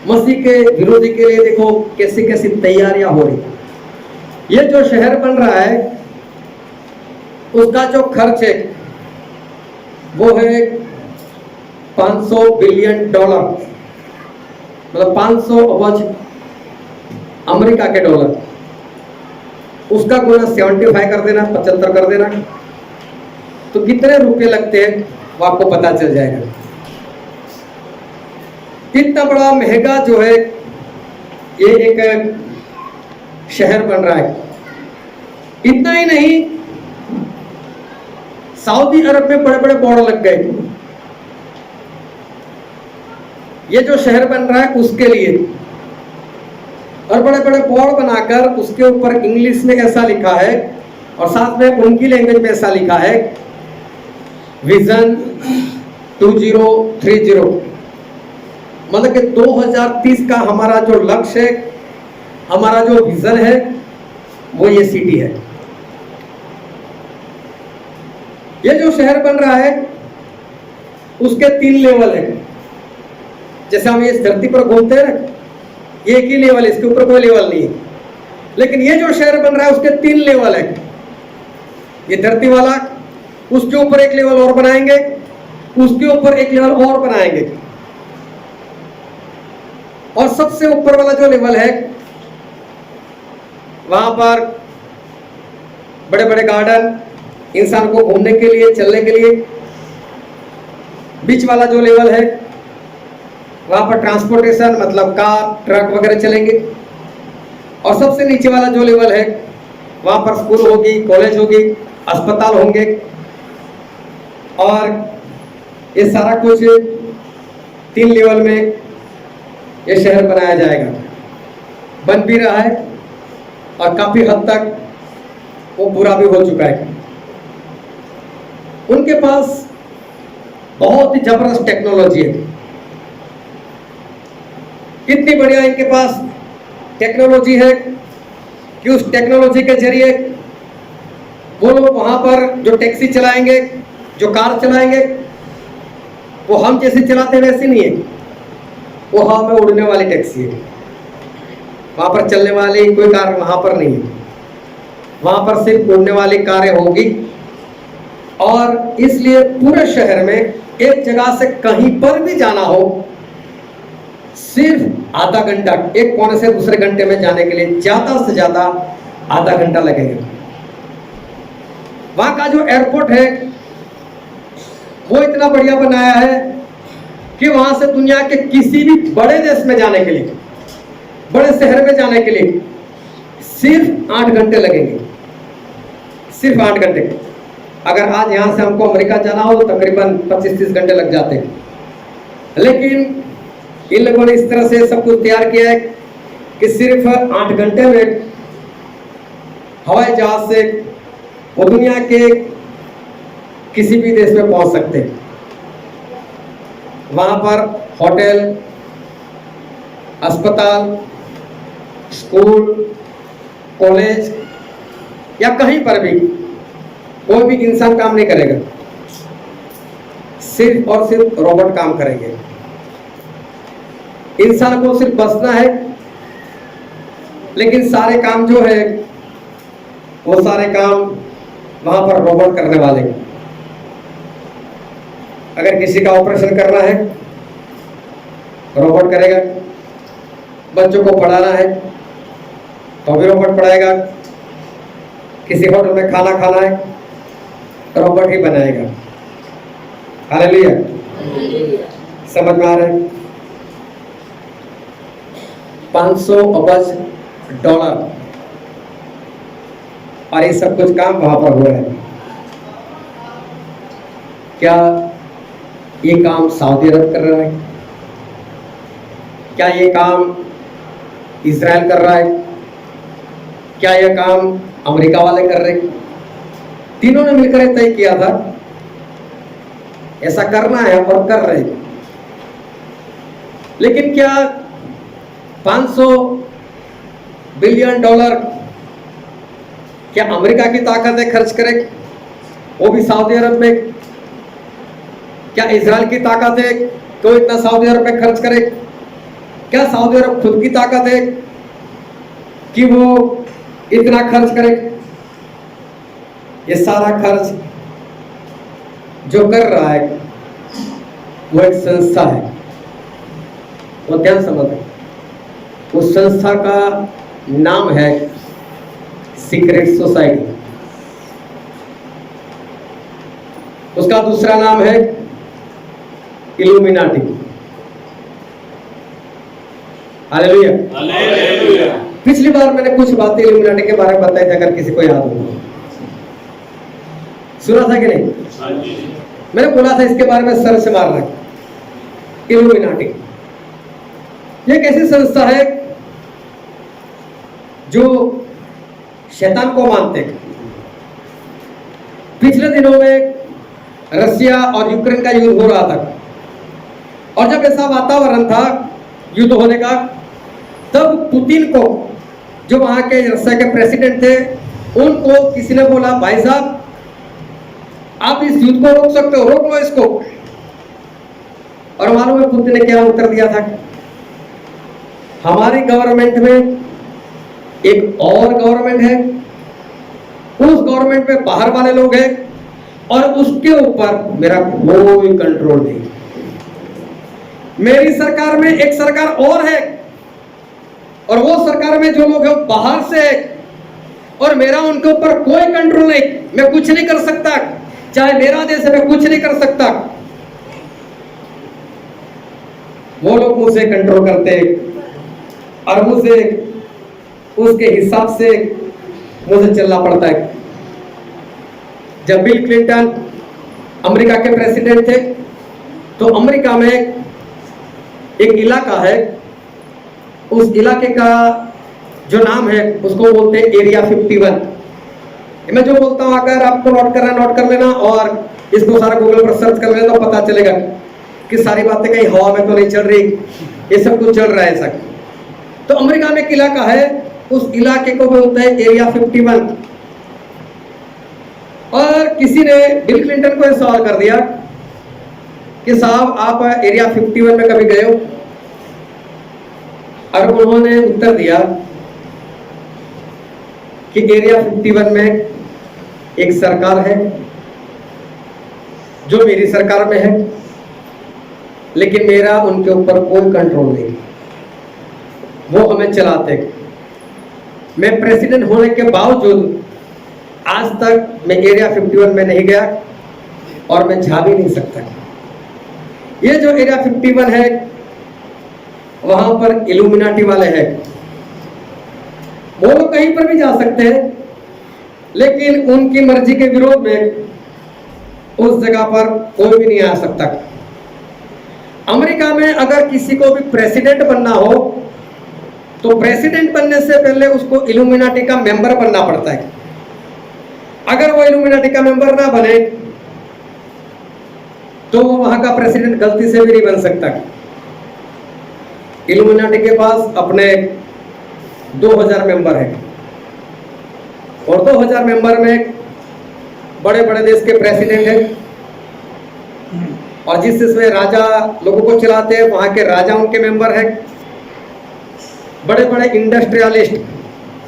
मसीह के विरोधी के लिए देखो कैसी कैसी तैयारियां हो रही। ये जो शहर बन रहा है उसका जो खर्च है वो है $500 बिलियन, मतलब 500 अरब अमेरिका के डॉलर। उसका गुना 75 कर देना, 75 कर देना, तो कितने रुपए लगते हैं वो आपको पता चल जाएगा। इतना बड़ा महंगा जो है ये एक शहर बन रहा है। इतना ही नहीं, सऊदी अरब में बड़े बड़े बोर्ड लग गए ये जो शहर बन रहा है उसके लिए, और बड़े बड़े बोर्ड बनाकर उसके ऊपर इंग्लिश में ऐसा लिखा है और साथ में उनकी लैंग्वेज में ऐसा लिखा है विजन 2030। मतलब कि 2030 का हमारा जो लक्ष्य है, हमारा जो विजन है वो ये सिटी है। ये जो शहर बन रहा है उसके 3 लेवल है। जैसे हम इस धरती पर घूमते हैं ना, ये एक ही लेवल है, इसके ऊपर कोई लेवल नहीं है। लेकिन ये जो शहर बन रहा है उसके 3 लेवल है। ये धरती वाला, उसके ऊपर एक लेवल और बनाएंगे, उसके ऊपर एक लेवल और बनाएंगे, और सबसे ऊपर वाला जो लेवल है वहां पर बड़े बड़े गार्डन, इंसान को घूमने के लिए, चलने के लिए। बीच वाला जो लेवल है वहां पर ट्रांसपोर्टेशन, मतलब कार, ट्रक वगैरह चलेंगे। और सबसे नीचे वाला जो लेवल है वहां पर स्कूल होगी, कॉलेज होगी, अस्पताल होंगे, और ये सारा कुछ 3 लेवल में ये शहर बनाया जाएगा। बन भी रहा है और काफी हद तक वो पूरा भी हो चुका है। उनके पास बहुत ही जबरदस्त टेक्नोलॉजी है। इतनी बढ़िया इनके पास टेक्नोलॉजी है कि उस टेक्नोलॉजी के जरिए वो लोग वहां पर जो टैक्सी चलाएंगे, जो कार चलाएंगे, वो हम जैसे चलाते हैं वैसे नहीं है। वो हवा में उड़ने वाली टैक्सी है। वहां पर चलने वाली कोई कार वहां पर नहीं है। वहां पर सिर्फ उड़ने वाली कारें होंगी। और इसलिए पूरे शहर में एक जगह से कहीं पर भी जाना हो सिर्फ आधा घंटा, एक कोने से दूसरे घंटे में जाने के लिए ज्यादा से ज्यादा आधा घंटा लगेगा। वहां का जो एयरपोर्ट है वो इतना बढ़िया बनाया है कि वहां से दुनिया के किसी भी बड़े देश में जाने के लिए, बड़े शहर में जाने के लिए सिर्फ 8 घंटे लगेंगे। सिर्फ 8 घंटे। अगर आज यहाँ से हमको अमेरिका जाना हो तो तकरीबन 25-30 घंटे लग जाते हैं, लेकिन इन लोगों ने इस तरह से सब कुछ तैयार किया है कि सिर्फ 8 घंटे में हवाई जहाज से वो दुनिया के किसी भी देश में पहुंच सकते हैं। वहां पर होटल, अस्पताल, स्कूल, कॉलेज या कहीं पर भी कोई भी इंसान काम नहीं करेगा, सिर्फ और सिर्फ रोबोट काम करेंगे। इंसान को सिर्फ बसना है, लेकिन सारे काम जो है वो सारे काम वहां पर रोबोट करने वाले हैं। अगर किसी का ऑपरेशन करना है रोबोट करेगा, बच्चों को पढ़ाना है तो भी रोबोट पढ़ाएगा, किसी होटल में खाना खाना है रोबोट ही बनाएगा। हालेलुया, समझ में आ रहा है? 500 अरब डॉलर और ये सब कुछ काम वहां पर हो रहा है। क्या ये काम सऊदी अरब कर रहा है? क्या ये काम इजराइल कर रहा है? क्या ये काम अमेरिका वाले कर रहे हैं? तीनों ने मिलकर तय किया था ऐसा करना है और कर रहे हैं। लेकिन क्या 500 बिलियन डॉलर क्या अमेरिका की ताकत है खर्च करे, वो भी सऊदी अरब में? क्या इजराइल की ताकत है तो इतना सऊदी अरब में खर्च करे? क्या सऊदी अरब खुद की ताकत है कि वो इतना खर्च करे? ये सारा खर्च जो कर रहा है वो एक संस्था है, वो ध्यान समझ। उस संस्था का नाम है सीक्रेट सोसाइटी, उसका दूसरा नाम है इल्यूमिनाटी। हालेलुया। हालेलुया। पिछली बार मैंने कुछ बातें इल्यूमिनाटी के बारे में बताई थी, अगर किसी को याद हो। सुना था कि नहीं? हाँ जी। मैंने बोला था इसके बारे में सर्च मारना। इल्यूमिनाटी ये एक ऐसी संस्था है जो शैतान को मानते हैं। पिछले दिनों में रसिया और यूक्रेन का युद्ध हो रहा था, और जब ऐसा वातावरण था युद्ध होने का, तब पुतिन को, जो वहां के रसिया के प्रेसिडेंट थे, उनको किसी ने बोला, भाई साहब आप इस युद्ध को रोक सकते हो, रोक लो इसको। और मालूम है पुतिन ने क्या उत्तर दिया था? हमारी गवर्नमेंट में एक और गवर्नमेंट है, उस गवर्नमेंट में बाहर वाले लोग हैं और उसके ऊपर मेरा कोई कंट्रोल नहीं। मेरी सरकार में एक सरकार और है और वो सरकार में जो लोग हैं बाहर से है और मेरा उनके ऊपर कोई कंट्रोल नहीं। मैं कुछ नहीं कर सकता, चाहे मेरा देश है, मैं कुछ नहीं कर सकता। वो लोग मुझे कंट्रोल करते हैं और मुझे उसके हिसाब से मुझे चलना पड़ता है। जब बिल क्लिंटन अमेरिका के प्रेसिडेंट थे तो अमेरिका में एक इलाका है, उस इलाके का जो नाम है उसको बोलते हैं एरिया 51। मैं जो बोलता हूं अगर आपको नोट करना नोट कर लेना और इसको सारा गूगल पर सर्च कर लेना तो पता चलेगा कि सारी बातें कहीं हवा में तो नहीं चल रही, ये सब कुछ चल रहा है सब। तो अमेरिका में एक इलाका है, उस इलाके को बोलते हैं एरिया 51। और किसी ने बिल क्लिंटन को यह सवाल कर दिया कि साहब आप एरिया 51 में कभी गए हो? और उन्होंने उत्तर दिया कि एरिया 51 में एक सरकार है जो मेरी सरकार में है, लेकिन मेरा उनके ऊपर कोई कंट्रोल नहीं, वो हमें चलाते। मैं प्रेसिडेंट होने के बावजूद आज तक मैं एरिया 51 में नहीं गया और मैं जा भी नहीं सकता। ये जो एरिया 51 है वहां पर इल्यूमिनाटी वाले हैं, वो लोग कहीं पर भी जा सकते हैं, लेकिन उनकी मर्जी के विरोध में उस जगह पर कोई भी नहीं आ सकता। अमेरिका में अगर किसी को भी प्रेसिडेंट बनना हो तो प्रेसिडेंट बनने से पहले उसको इल्यूमिनाटी का मेंबर बनना पड़ता है। अगर वो इल्यूमिनाटी का मेंबर ना बने तो वो वहां का प्रेसिडेंट गलती से भी नहीं बन सकता। इल्यूमिनाटी के पास अपने 2000 मेंबर हैं और 2000 मेंबर में बड़े बड़े देश के प्रेसिडेंट हैं और जिस देश में राजा लोगों को चलाते हैं वहां के राजा उनके मेंबर हैं। बड़े बड़े इंडस्ट्रियलिस्ट,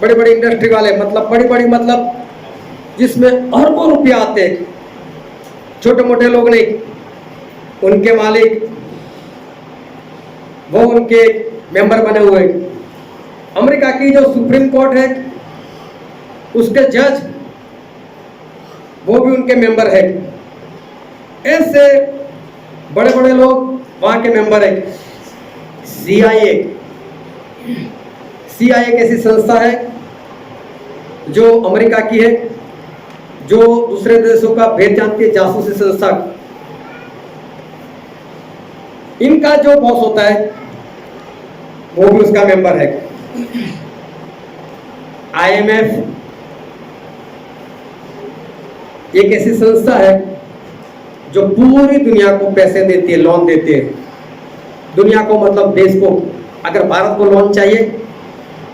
बड़े बड़े इंडस्ट्री वाले, मतलब बड़ी बड़ी, मतलब जिसमें अरबों रुपया आते हैं, छोटे मोटे लोग नहीं, उनके मालिक वो उनके मेंबर बने हुए। अमेरिका की जो सुप्रीम कोर्ट है उसके जज वो भी उनके मेंबर है। ऐसे बड़े बड़े लोग वहां के मेंबर है। CIA एक ऐसी संस्था है जो अमेरिका की है, जो दूसरे देशों का भेद जानती है, जासूसी संस्था। इनका जो बॉस होता है वो भी उसका मेंबर है। IMF एक ऐसी संस्था है जो पूरी दुनिया को पैसे देती है, लोन देती है। दुनिया को मतलब देश को, अगर भारत को लोन चाहिए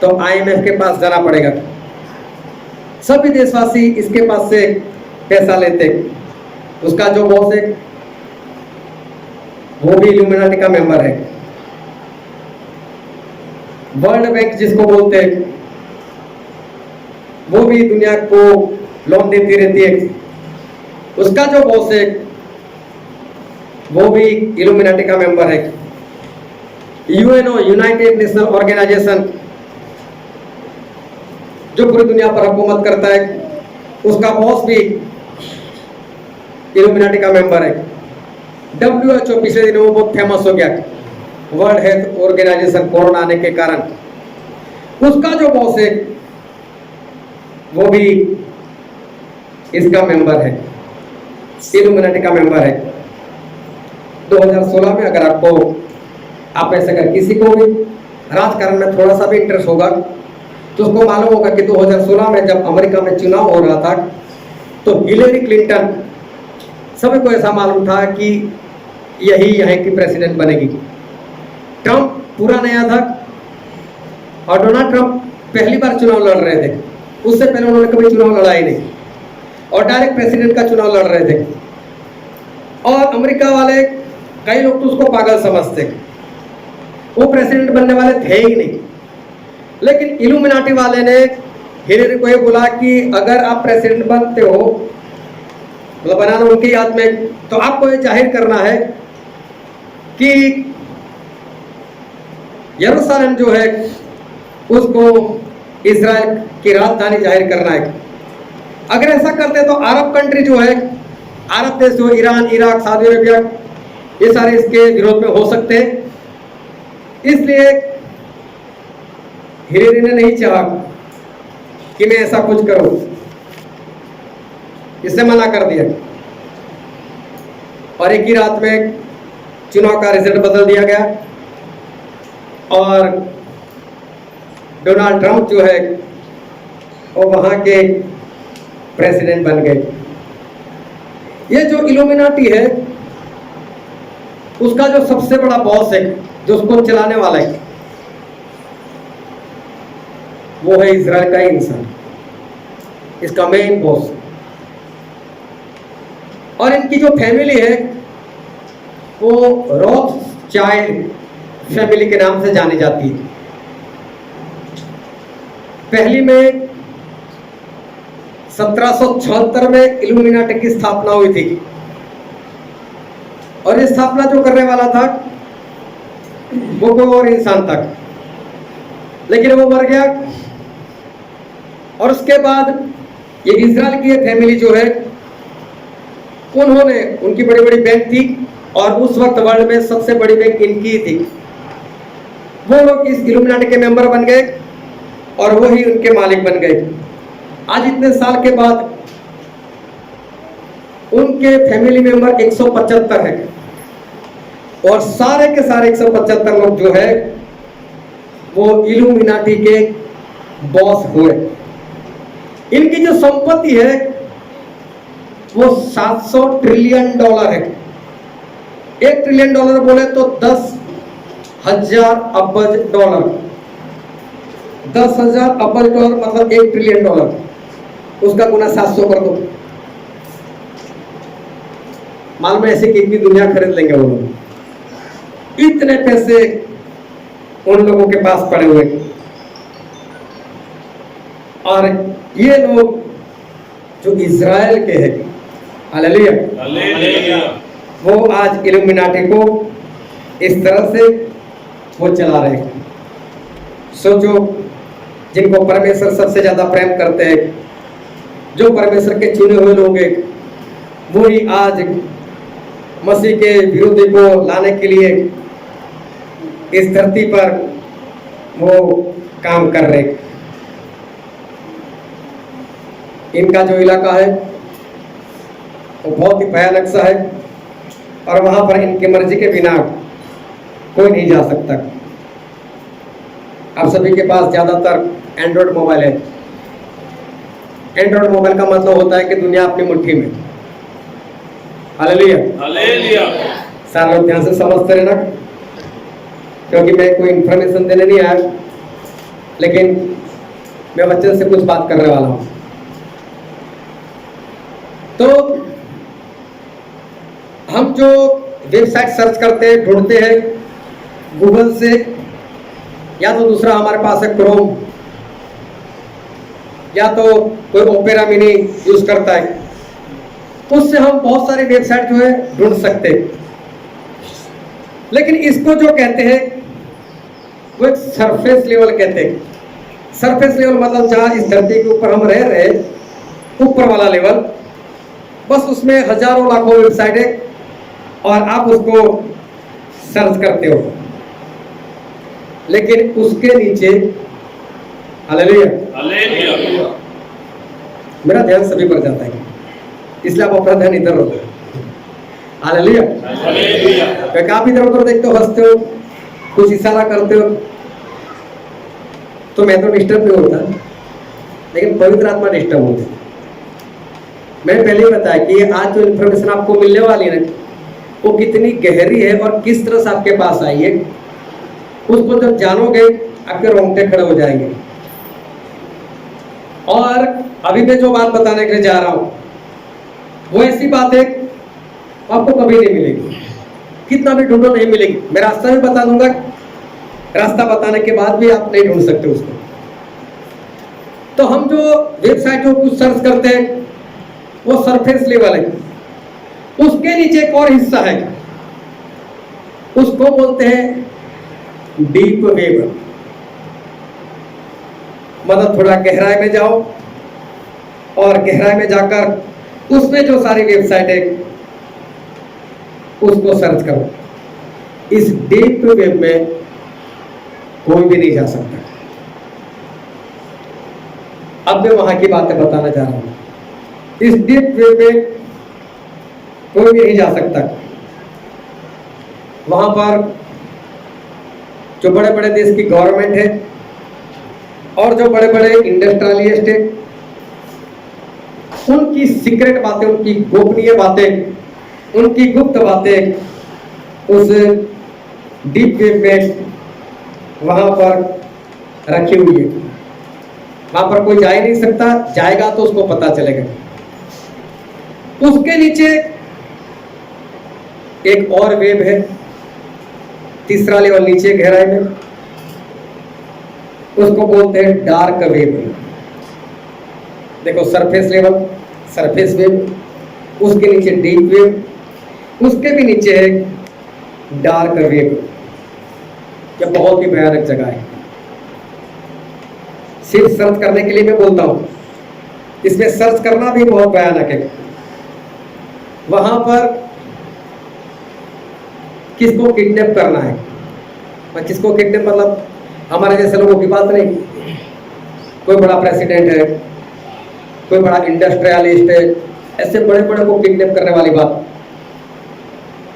तो IMF के पास जाना पड़ेगा। सभी देशवासी इसके पास से पैसा लेते। उसका जो बॉस है वो भी इल्यूमिनाटी का मेंबर है। वर्ल्ड बैंक जिसको बोलते हैं वो भी दुनिया को लोन देती रहती है। उसका जो बॉस है वो भी इल्यूमिनाटी का मेंबर है। UNO, यूनाइटेड नेशनल ऑर्गेनाइजेशन, जो पूरी दुनिया पर हुकूमत करता है, उसका बॉस भी इल्यूमिनाटी का मेंबर है। WHO पिछले दिनों में बहुत फेमस हो गया, वर्ल्ड हेल्थ ऑर्गेनाइजेशन, कोरोना आने के कारण। उसका जो बॉस है वो भी इसका मेंबर है, इल्यूमिनाटी का मेंबर है। 2016 में अगर आप ऐसे अगर किसी को भी राजकारण में थोड़ा सा भी इंटरेस्ट होगा तो उसको मालूम होगा कि 2016 में जब अमेरिका में चुनाव हो रहा था तो हिलेरी क्लिंटन, सभी को ऐसा मालूम था कि यही यहाँ की प्रेसिडेंट बनेगी। ट्रंप पूरा नया था और डोनाल्ड ट्रंप पहली बार चुनाव लड़ रहे थे। उससे पहले उन्होंने कभी चुनाव लड़ा ही नहीं और डायरेक्ट प्रेसिडेंट का चुनाव लड़ रहे थे। और अमेरिका वाले कई लोग तो उसको पागल समझते, वो प्रेसिडेंट बनने वाले थे ही नहीं। लेकिन इल्यूमिनाटी वाले ने हिलेरी को ये बोला कि अगर आप प्रेसिडेंट बनते हो, मतलब बनाना उनकी याद में, तो आपको ये जाहिर करना है कि यरूशलेम जो है उसको इजराइल की राजधानी जाहिर करना है। अगर ऐसा करते तो अरब कंट्री जो है, अरब देश जो ईरान, इराक, सऊदी अरेबिया, ये सारे इसके विरोध में हो सकते हैं। इसलिए हिलेरी ने नहीं चाहा कि मैं ऐसा कुछ करूं, इससे मना कर दिया और एक ही रात में चुनाव का रिजल्ट बदल दिया गया और डोनाल्ड ट्रंप जो है वो वहां के प्रेसिडेंट बन गए। ये जो इल्यूमिनाटी है उसका जो सबसे बड़ा बॉस है, जो उसको चलाने वाला है, वो है इजराइल का ही इंसान, इसका मेन बॉस। और इनकी जो फैमिली है वो रॉथस्चाइल्ड फैमिली के नाम से जानी जाती है। पहली में 1776 में इल्यूमिनाटी की स्थापना हुई थी और ये स्थापना जो करने वाला था वो कोई और इंसान था, लेकिन वो मर गया। और उसके बाद ये इजराइल की फैमिली जो है उन्होंने, उनकी बड़ी बड़ी बैंक थी और उस वक्त वर्ल्ड में सबसे बड़ी बैंक इनकी थी। वो लोग इस इल्यूमिनाटी के मेंबर बन गए और वो ही उनके मालिक बन गए। आज इतने साल के बाद उनके फैमिली मेंबर 175 है और सारे के सारे 175 लोग जो है वो इल्यूमिनाटी के बॉस हुए। इनकी जो संपत्ति है वो $700 ट्रिलियन है। $1 ट्रिलियन बोले तो 10,000 अरब डॉलर। 10,000 अरब डॉलर मतलब $1 ट्रिलियन। उसका गुना 700 कर दो, मालूम है ऐसे कितनी दुनिया खरीद लेंगे वो लोग। इतने पैसे उन लोगों के पास पड़े हुए। और ये लोग जो इज़राइल के हैं, हालेलुया, वो आज इल्यूमिनाटी को इस तरह से वो चला रहे हैं। सोचो, जिनको परमेश्वर सबसे ज्यादा प्रेम करते हैं, जो परमेश्वर के चुने हुए लोग हैं, वो ही आज मसीह के विरोधी को लाने के लिए इस धरती पर वो काम कर रहे हैं। इनका जो इलाका है वो बहुत ही भयानक सा है और वहां पर इनकी मर्जी के बिना कोई नहीं जा सकता। आप सभी के पास ज्यादातर एंड्रॉयड मोबाइल है। एंड्रॉयड मोबाइल का मतलब होता है कि दुनिया अपनी मुट्ठी में। हालेलुया। सारे लोग ध्यान से समझते रहना, क्योंकि मैं कोई इंफॉर्मेशन देने नहीं आया, लेकिन मैं बच्चे से कुछ बात करने वाला हूं। तो हम जो वेबसाइट सर्च करते हैं, ढूंढते हैं गूगल से, या तो दूसरा हमारे पास है क्रोम, या तो कोई ओपेरा मिनी यूज करता है, उससे हम बहुत सारी वेबसाइट जो है ढूंढ सकते हैं। लेकिन इसको जो कहते हैं वो एक सरफेस लेवल कहते हैं। सरफेस लेवल मतलब जहां इस धरती के ऊपर हम रह रहे, ऊपर वाला लेवल, बस उसमें हजारों लाखों वेबसाइट है और आप उसको सर्च करते हो। लेकिन उसके नीचे, हालेलुया, मेरा ध्यान सभी पर जाता है, इसलिए आप अपना ध्यान इधर होता है। हालेलुया। आप इधर उधर देखते हो, हंसते हो, कुछ इशारा करते हो, तो मैं तो डिस्टर्ब नहीं होता, लेकिन पवित्र आत्मा डिस्टर्ब होती है। मैंने पहले ही बताया कि आज जो इन्फॉर्मेशन आपको मिलने वाली है वो कितनी गहरी है और किस तरह से आपके पास आई है, उसको जब जानोगे आपके रोंगटे खड़े हो जाएंगे। और अभी मैं जो बात बताने के लिए जा रहा हूं वो ऐसी बात है आपको कभी नहीं मिलेगी, कितना भी ढूंढो नहीं मिलेगी। मैं रास्ता भी बता दूंगा, रास्ता बताने के बाद भी आप नहीं ढूंढ सकते उसको। तो हम जो वेबसाइट को कुछ सर्च करते हैं वो सरफेस लेवल है। उसके नीचे एक और हिस्सा है, उसको बोलते हैं डीप वेब। मतलब थोड़ा गहराई में जाओ और गहराई में जाकर उसमें जो सारी वेबसाइट है उसको सर्च करो। इस डीप वेब में कोई भी नहीं जा सकता। अब मैं वहां की बातें बताना चाह रहा हूं। इस डीप वेब में कोई भी नहीं जा सकता। वहां पर जो बड़े बड़े देश की गवर्नमेंट है और जो बड़े बड़े इंडस्ट्रियलिस्ट है, उनकी सीक्रेट बातें, उनकी गोपनीय बातें, उनकी गुप्त बातें उस डीप वेब में वहां पर रखी हुई है। वहां पर कोई जा ही नहीं सकता, जाएगा तो उसको पता चलेगा। उसके नीचे एक और वेब है, तीसरा लेवल नीचे गहराई में, उसको बोलते हैं डार्क वेब। देखो, सरफेस लेवल, सरफेस वेब, उसके नीचे डीप वेब, उसके भी नीचे है डार्क वेब। यह बहुत ही भयानक जगह है। सिर्फ सर्च करने के लिए मैं बोलता हूं, इसमें सर्च करना भी बहुत भयानक है। वहां पर किसको किडनैप करना है, और किसको किडनैप मतलब हमारे जैसे लोगों की बात नहीं। कोई बड़ा प्रेसिडेंट है, कोई बड़ा इंडस्ट्रियलिस्ट है, ऐसे बड़े बड़े को किडनैप करने वाली बात,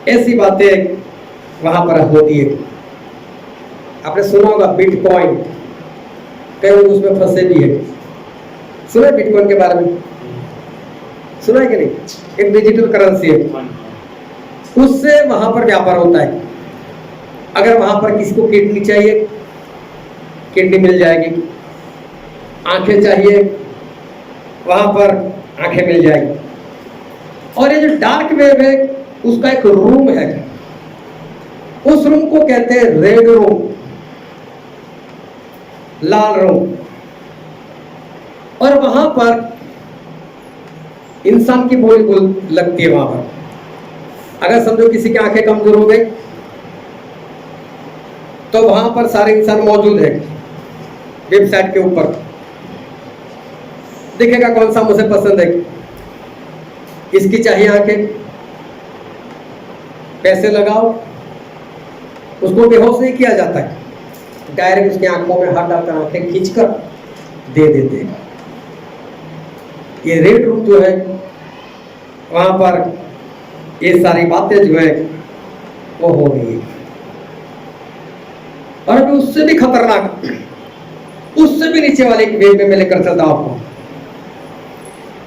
ऐसी बातें वहां पर होती है। आपने सुना होगा बिटकॉइन, कई लोग उसमें फंसे भी है। सुना है बिटकॉइन के बारे में? सुना है कि नहीं? एक डिजिटल करेंसी है, उससे वहां पर व्यापार होता है। अगर वहां पर किसी को किडनी चाहिए, किडनी मिल जाएगी। आंखें चाहिए, वहां पर आंखें मिल जाएगी। और ये जो डार्क वेब है, उसका एक रूम है, उस रूम को कहते हैं रेड रूम, लाल रूम। और वहां पर इंसान की बोली बोल लगती है। वहां पर अगर समझो किसी की आंखें कमजोर हो गई, तो वहां पर सारे इंसान मौजूद है। वेबसाइट के ऊपर दिखेगा कौन सा मुझे पसंद है, इसकी चाहिए आंखें, पैसे लगाओ। उसको बेहोश नहीं किया जाता है, डायरेक्ट उसकी आंखों में हाथ डालकर आंखें खींचकर दे देते हैं। ये रेड रूम जो है, वहां पर ये सारी बातें जो है वो हो रही है। और अभी उससे भी खतरनाक, उससे भी नीचे वाले एक वेब में मैं लेकर चलता हूं आपको,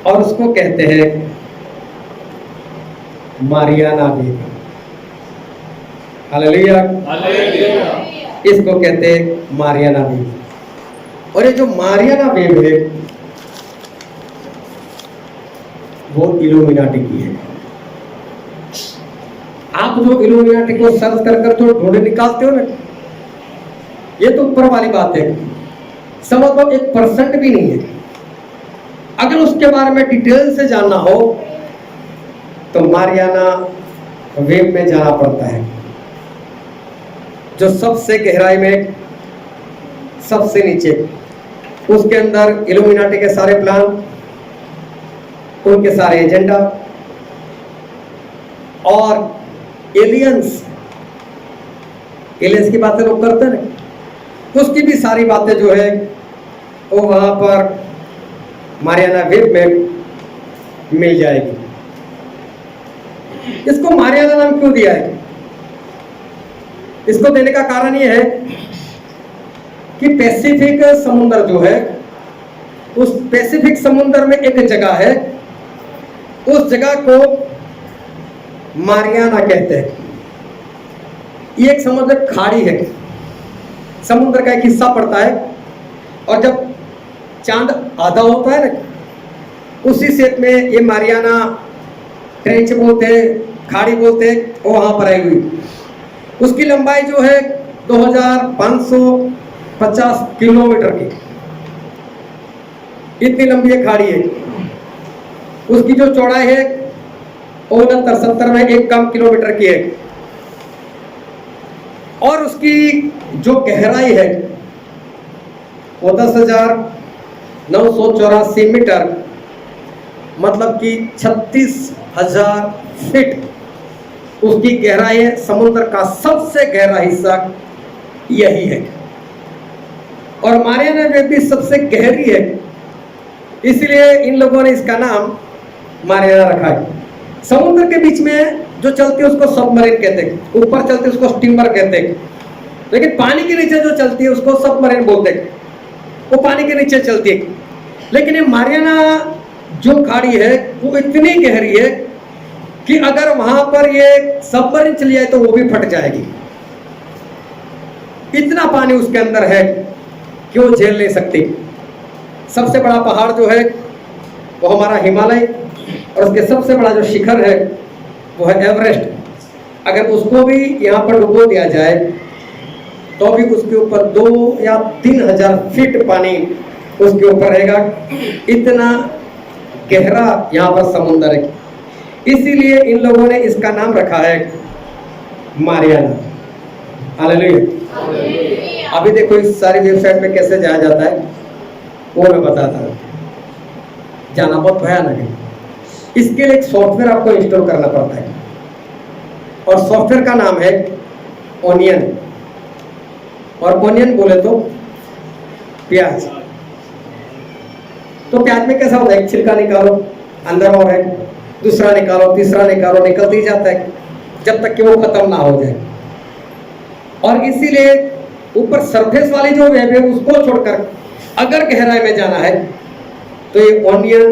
और उसको कहते हैं मारियाना वेब। हालेलुया। इसको कहते हैं मारियाना वेब। और ये जो मारियाना वेब है, वो इल्यूमिनाटी की है। आप जो इल्यूमिनाटी को सर्च कर कर जो ढूंढे निकालते हो ना, ये तो ऊपर वाली बात है, समझ लो 1% भी नहीं है। अगर उसके बारे में डिटेल से जानना हो तो मारियाना वेब में जाना पड़ता है, जो सबसे गहराई में, सबसे नीचे। उसके अंदर इल्यूमिनाटी के सारे प्लान, उनके सारे एजेंडा और एलियंस की बातें लोग करते हैं, उसकी भी सारी बातें जो है वो वहां पर मारियाना वेब में मिल जाएगी। इसको मारियाना नाम क्यों दिया है? इसको देने का कारण ये है कि पैसिफिक समुद्र जो है, उस पैसिफिक समुद्र में एक जगह है, उस जगह को मारियाना कहते हैं। ये एक समुद्र खाड़ी है, समुद्र का एक हिस्सा पड़ता है। और जब चांद आधा होता है ना, उसी सेट में ये मारियाना ट्रेंच बोलते हैं, खाड़ी बोलते हैं, वो वहां पर आई हुई। उसकी लंबाई जो है 2550 किलोमीटर की, इतनी लंबी ये खाड़ी है। उसकी जो चौड़ाई है 69-70 में 1 कम किलोमीटर की है। और उसकी जो गहराई है वो 10,984 मीटर, मतलब कि 36,000 फीट उसकी गहराई है। समुद्र का सबसे गहरा हिस्सा यही है। और मारियाना वेब भी सबसे गहरी है, इसलिए इन लोगों ने इसका नाम मारियाना रखा है। समुद्र के बीच में जो चलती है उसको सबमरीन कहते हैं, ऊपर चलती है उसको स्टीमर कहते हैं, लेकिन पानी के नीचे जो चलती है उसको सबमरीन बोलते हैं, वो पानी के नीचे चलती है। लेकिन ये मारियाना जो खाड़ी है वो इतनी गहरी है कि अगर वहां पर ये सबमरीन चली जाए तो वो भी फट जाएगी। इतना पानी उसके अंदर है कि वो झेल नहीं सकती। सबसे बड़ा पहाड़ जो है वो हमारा हिमालय, और उसके सबसे बड़ा जो शिखर है वो है एवरेस्ट। अगर उसको भी यहाँ पर डुबो दिया जाए तो भी उसके ऊपर 2 या 3,000 फीट पानी उसके ऊपर रहेगा। इतना गहरा यहाँ पर समुद्र है, इसीलिए इन लोगों ने इसका नाम रखा है मारियाना। हालेलुया। अभी देखो इस सारी वेबसाइट में कैसे जाया जाता है वो मैं बताता हूँ। जाना बहुत भयानक है। इसके लिए एक सॉफ्टवेयर आपको इंस्टॉल करना पड़ता है, और सॉफ्टवेयर का नाम है ओनियन। और ओनियन बोले तो प्याज। तो प्याज में कैसा होता है, एक छिलका निकालो, अंदर और है, दूसरा निकालो, तीसरा निकालो, निकलते ही जाता है जब तक कि वो खत्म ना हो जाए। और इसीलिए ऊपर सरफेस वाली जो वेब है उसको छोड़कर अगर गहराई में जाना है तो ये ओनियन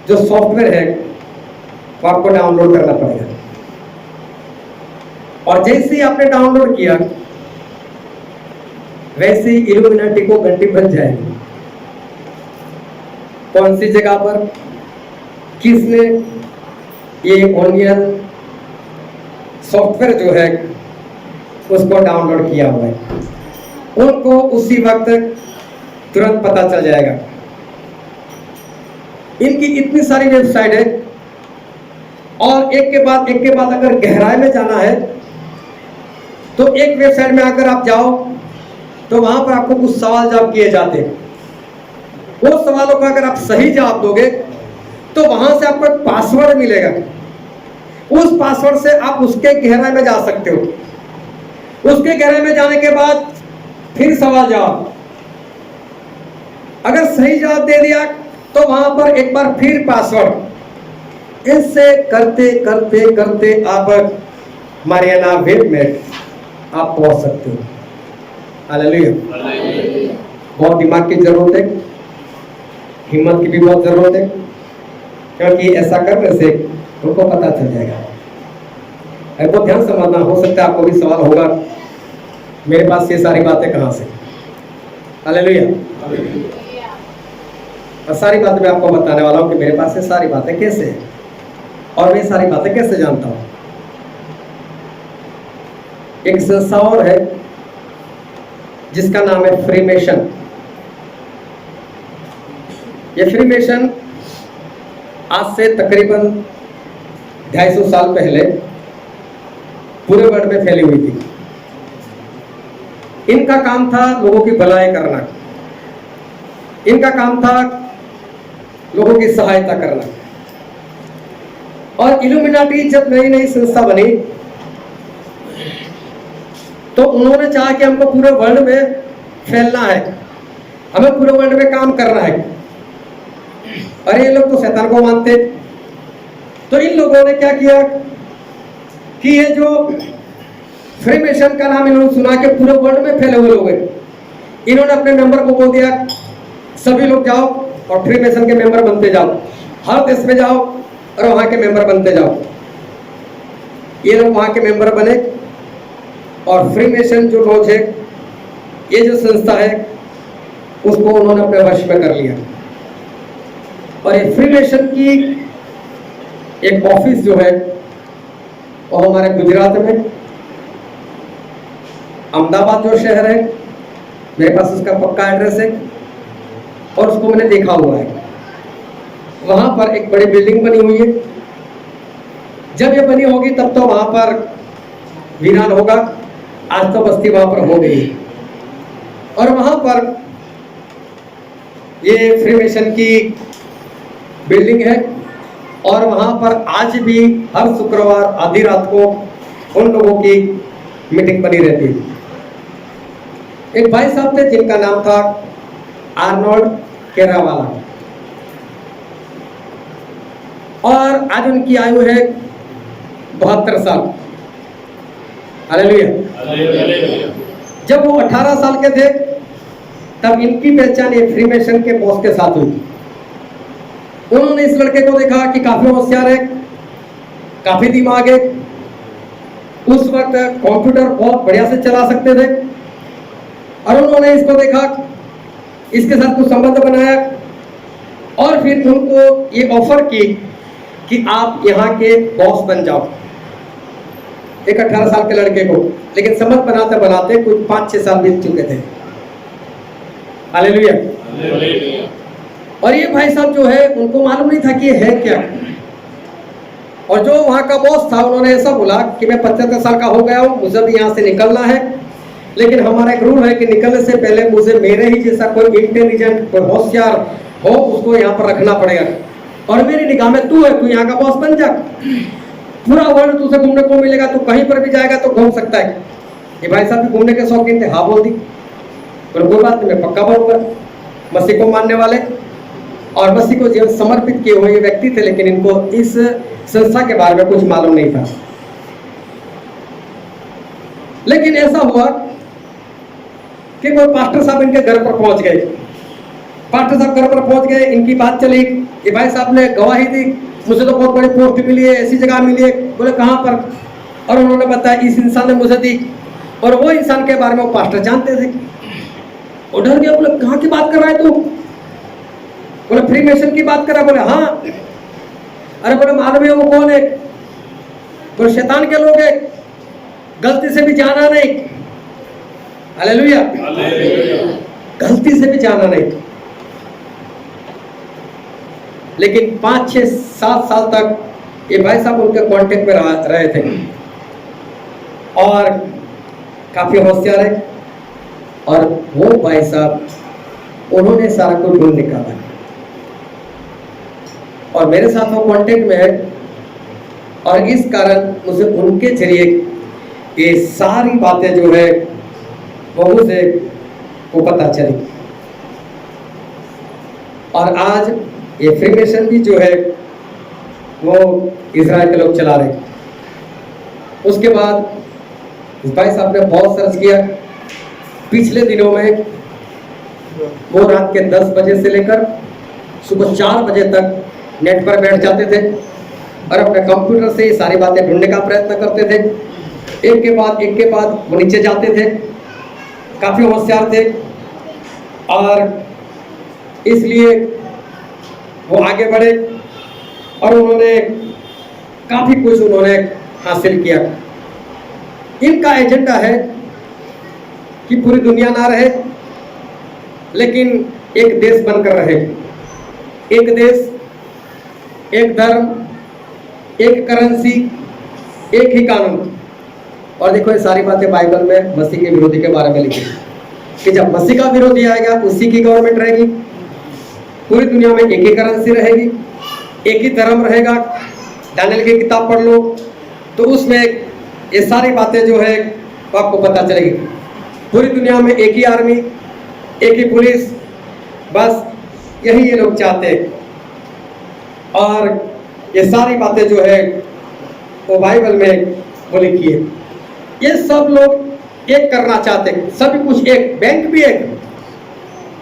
जो सॉफ्टवेयर है वो आपको डाउनलोड करना पड़ेगा। और जैसे ही आपने डाउनलोड किया वैसे ही इल्यूमिनाटी को घंटी बज जाएगी। कौन सी जगह पर किसने ये ओनियन सॉफ्टवेयर जो है उसको डाउनलोड किया हुआ है, उनको उसी वक्त तुरंत पता चल जाएगा। इनकी इतनी सारी वेबसाइट है और एक के बाद अगर गहराई में जाना है तो एक वेबसाइट में अगर आप जाओ तो वहां पर आपको कुछ सवाल जवाब किए जाते हैं। वो सवालों का अगर आप सही जवाब दोगे तो वहां से आपको एक पासवर्ड मिलेगा। उस पासवर्ड से आप उसके गहराई में जा सकते हो। उसके गहराई में जाने के बाद फिर सवाल जवाब, अगर सही जवाब दे दिया तो वहां पर एक बार फिर पासवर्ड। इससे करते करते करते आप मारियाना वेब में आप पहुंच सकते हो। हालेलुया। बहुत दिमाग की जरूरत है, हिम्मत की भी बहुत जरूरत है, क्योंकि ऐसा करने से उनको पता चल जाएगा। बहुत ध्यान समझना, हो सकता है आपको भी सवाल होगा मेरे पास ये सारी बातें कहां से। हालेलुया। और सारी बातें मैं आपको बताने वाला हूं कि मेरे पास ये सारी बातें कैसे हैं और मैं सारी बातें कैसे जानता हूं। एक संस्था और है जिसका नाम है फ्रीमेशन। ये फ्रीमेशन आज से तकरीबन 250 साल पहले पूरे वर्ल्ड में फैली हुई थी। इनका काम था लोगों की भलाई करना, इनका काम था लोगों की सहायता करना। और इल्यूमिनाटी जब नई नई संस्था बनी तो उन्होंने चाहा कि हमको पूरे वर्ल्ड में फैलना है, हमें पूरे वर्ल्ड में काम करना है। और ये लोग तो शैतान को मानते, तो इन लोगों ने क्या किया कि ये जो फ्रीमेशन का नाम इन्होंने सुना के पूरे वर्ल्ड में फैले हुए लोग हैं, इन्होंने अपने मेंबर को बोल दिया सभी लोग जाओ और फ्रीमेशन के मेंबर बनते जाओ, हर देश में जाओ और वहां के मेंबर बनते जाओ। ये लोग वहां के मेंबर बने और फ्रीमेशन जो लॉज है, ये जो संस्था है, उसको उन्होंने अपने वश में कर लिया। और ये फ्रीमेशन की एक ऑफिस जो है वो हमारे गुजरात में, अहमदाबाद जो शहर है, मेरे पास उसका पक्का एड्रेस है और उसको मैंने देखा हुआ है। वहां पर एक बड़ी बिल्डिंग बनी हुई है। जब ये बनी होगी तब तो वहां पर वीरान होगा, आज तो बस्ती वहां पर हो गई। और वहां पर ये फ्रीमेशन की बिल्डिंग है और वहां पर आज भी हर शुक्रवार आधी रात को उन लोगों की मीटिंग बनी रहती है। एक भाई साहब थे जिनका नाम था आर्नोल्ड केरावाला और आज उनकी आयु है 72 साल। हालेलुया। जब वो 18 साल के थे तब इनकी पहचान ये फ्रीमेशन के बॉस के साथ हुई। उन्होंने इस लड़के को देखा कि काफी होशियार है, काफी दिमाग है, उस वक्त कंप्यूटर बहुत बढ़िया से चला सकते थे। और उन्होंने इसको देखा, इसके साथ कुछ संबंध बनाया और फिर उनको ये ऑफर की कि आप यहाँ के बॉस बन जाओ। एक 18 साल के लड़के को, लेकिन संबंध बनाते बनाते कुछ 5-6 साल बीत चुके थे। हालेलुया। और ये भाई साहब जो है उनको मालूम नहीं था कि ये है क्या। और जो वहाँ का बॉस था उन्होंने ऐसा बोला कि मैं 75 साल का हो गया हूँ, मुझे भी यहाँ से निकलना है, लेकिन हमारा एक रूल है कि निकलने से पहले मुझे मेरे ही जैसा कोई इंटेलिजेंट, कोई होशियार हो, उसको यहाँ पर रखना पड़ेगा। और मेरी निगाह में तू है, तू यहाँ का बॉस बन जा, पूरा वर्ल्ड तुझे घूमने को मिलेगा, तू कहीं पर भी जाएगा तो घूम सकता है। ये भाई साहब भी घूमने के शौकीन थे, हाँ बोल दी, पर कोई बात नहीं, मैं पक्का बनूंगा। मसीह को मानने वाले और मसीह को जीवन समर्पित किए हुए ये व्यक्ति थे, लेकिन इनको इस संस्था के बारे में कुछ मालूम नहीं था। लेकिन ऐसा हुआ कि कोई पास्टर साहब इनके घर पर पहुंच गए। पास्टर साहब घर पर पहुंच गए, इनकी बात चली कि भाई साहब ने गवाही दी, मुझे तो बहुत बड़ी पोस्ट मिली है, ऐसी जगह मिली है। बोले कहाँ पर? और उन्होंने बताया इस इंसान ने मुझे दी, और वो इंसान के बारे में वो पास्टर जानते थे। वो डर गया, बोले कहाँ की बात कर रहा है तू? बोले फ्रीमेसन की बात कर रहा है। बोले हाँ। अरे बोले मालूम है वो कौन है? बोले शैतान के लोग हैं, गलती से भी जाना नहीं। हालेलुया, गलती से भी जाना नहीं। लेकिन 5, 6, 7 साल तक ये भाई साहब उनके कांटेक्ट में रहे थे, और काफी होशियार है। और वो भाई साहब उन्होंने सारा कुछ ढूंढ निकाला, और मेरे साथ वो कांटेक्ट में है, और इस कारण मुझे उनके जरिए ये सारी बातें जो है वो मुझे वो पता चली। और आज ये फ्रीमेसन भी जो है वो इजराइल के लोग चला रहे। उसके बाद इस भाई साहब ने बहुत सर्च किया। पिछले दिनों में वो रात के 10 बजे से लेकर सुबह 4 बजे तक नेट पर बैठ जाते थे और अपने कंप्यूटर से ये सारी बातें ढूंढने का प्रयत्न करते थे। एक के बाद वो नीचे जाते थे। काफी होशियार थे, और इसलिए वो आगे बढ़े, और उन्होंने काफी कुछ उन्होंने हासिल किया। इनका एजेंडा है कि पूरी दुनिया ना रहे, लेकिन एक देश बनकर रहे। एक देश, एक धर्म, एक करेंसी, एक ही कानून। और देखो ये सारी बातें बाइबल में मसीह के विरोधी के बारे में लिखी कि जब मसीह का विरोधी आएगा उसी की गवर्नमेंट रहेगी, पूरी दुनिया में एक ही करेंसी रहेगी, एक ही धर्म रहेगा। दानियल की किताब पढ़ लो तो उसमें ये सारी बातें जो है वो आपको पता चलेगी। पूरी दुनिया में एक ही आर्मी, एक ही पुलिस, बस यही ये लोग चाहते हैं। और ये सारी बातें जो है वो बाइबल में वो लिखी है। ये सब लोग एक करना चाहते हैं, सभी कुछ एक। बैंक भी एक।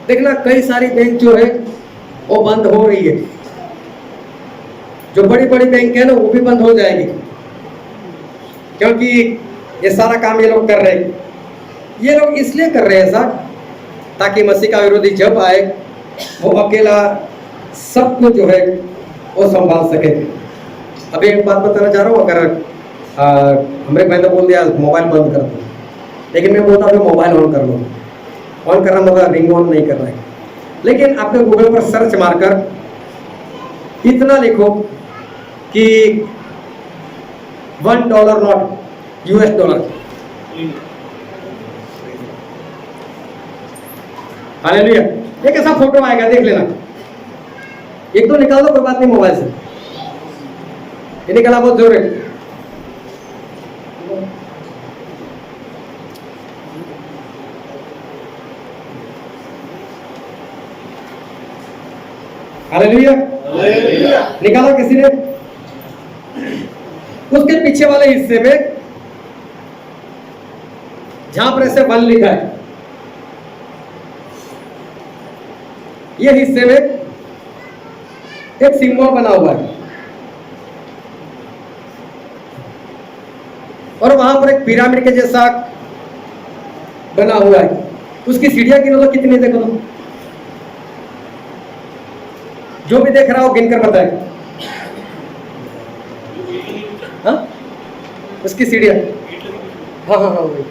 देखना कई सारी बैंक जो है वो बंद हो रही है। जो बड़ी बड़ी बैंक है ना वो भी बंद हो जाएगी, क्योंकि ये सारा काम ये लोग कर रहे हैं। ये लोग इसलिए कर रहे हैं ऐसा ताकि मसीह का विरोधी जब आए वो अकेला सब कुछ जो है वो संभाल सके। अभी एक बात बताना चाह रहा हूँ, अगर हमरे भाई ने बोल दिया मोबाइल बंद कर दो, लेकिन मैं बोलता हूँ मोबाइल ऑन कर लो। ऑन करना मतलब रिंग ऑन नहीं करना है। लेकिन आपने गूगल पर सर्च मारकर इतना लिखो कि $1 नोट, $, हालेलुया। एक ऐसा फोटो आएगा, देख लेना। एक तो निकाल दो, कोई बात नहीं, मोबाइल से ये निकाला बहुत जरूरी है। हालेलुया, निकाला किसी ने? उसके पीछे वाले हिस्से में जहां पर ऐसे 1 लिखा है, ये हिस्से में एक सिंबल बना हुआ है, और वहां पर एक पिरामिड के जैसा बना हुआ है। उसकी सीढ़ियां गिनो तो कितनी, देखो तो जो भी देख रहा हो गिनकर बताए। हाँ, उसकी सीढ़ियां, हाँ हाँ हाँ वही।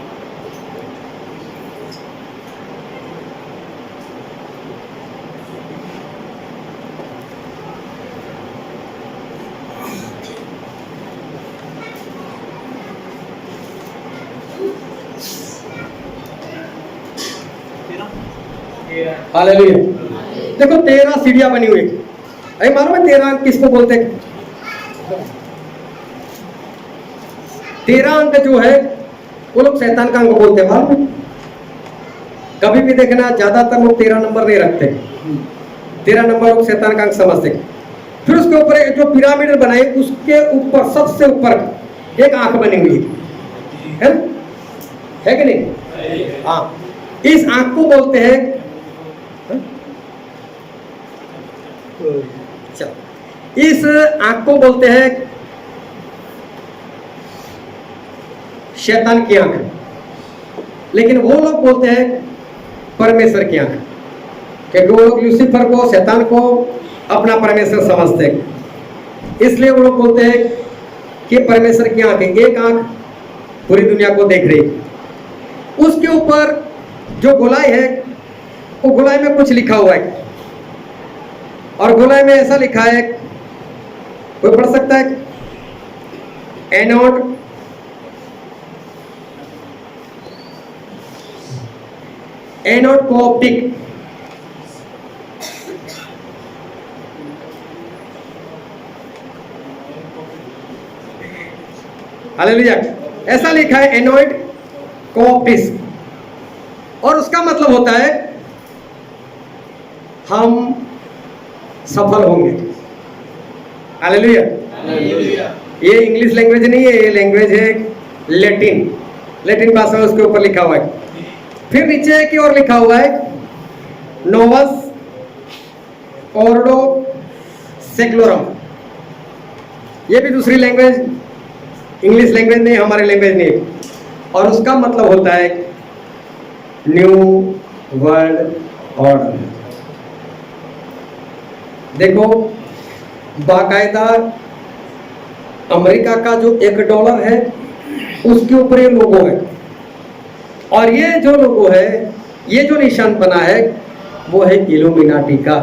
हालेलुया। देखो 13 सीढ़ियां बनी हुई। अरे मालूम है 13 अंक किसको बोलते हैं? 13 अंक जो है वो लोग शैतान का अंक बोलते हैं, मालूम है? कभी भी देखना ज्यादातर लोग 13 नंबर नहीं रखते। 13 नंबर लोग शैतान का अंक समझते हैं। फिर उसके ऊपर एक जो पिरामिड बनाई, उसके ऊपर सबसे ऊपर एक आंख बनी हुई है ना? है कि नहीं? हाँ, इस आंख को बोलते हैं, चलो, इस आंख को बोलते हैं शैतान की आंख, लेकिन वो लोग बोलते हैं परमेश्वर की आंख, क्योंकि वो लोग ल्यूसीफर को, शैतान को अपना परमेश्वर समझते हैं। इसलिए वो लोग बोलते हैं कि परमेश्वर की आंख है, एक आंख पूरी दुनिया को देख रही। उसके ऊपर जो गोलाई है, वो गोलाई में कुछ लिखा हुआ है, और गोलाई में ऐसा लिखा है, कोई पढ़ सकता है? एनोड एनोड कोऑप्टिक, हालेलुया, ऐसा लिखा है एनोड कोऑप्टिस, और उसका मतलब होता है हम सफल होंगे। हालेलुया। ये इंग्लिश लैंग्वेज नहीं है, ये लैंग्वेज है लैटिन, लैटिन भाषा में उसके ऊपर लिखा हुआ है। फिर नीचे की ओर लिखा हुआ है नोवस ऑर्डो सेक्लोरम, ये भी दूसरी लैंग्वेज, इंग्लिश लैंग्वेज नहीं, हमारी लैंग्वेज नहीं, और उसका मतलब होता है न्यू वर्ल्ड ऑर्डर। देखो, बाकायदा अमेरिका का जो $1 है उसके ऊपर ये लोगो है, और ये जो लोगो है, ये जो निशान बना है, वो है इल्यूमिनाटी का,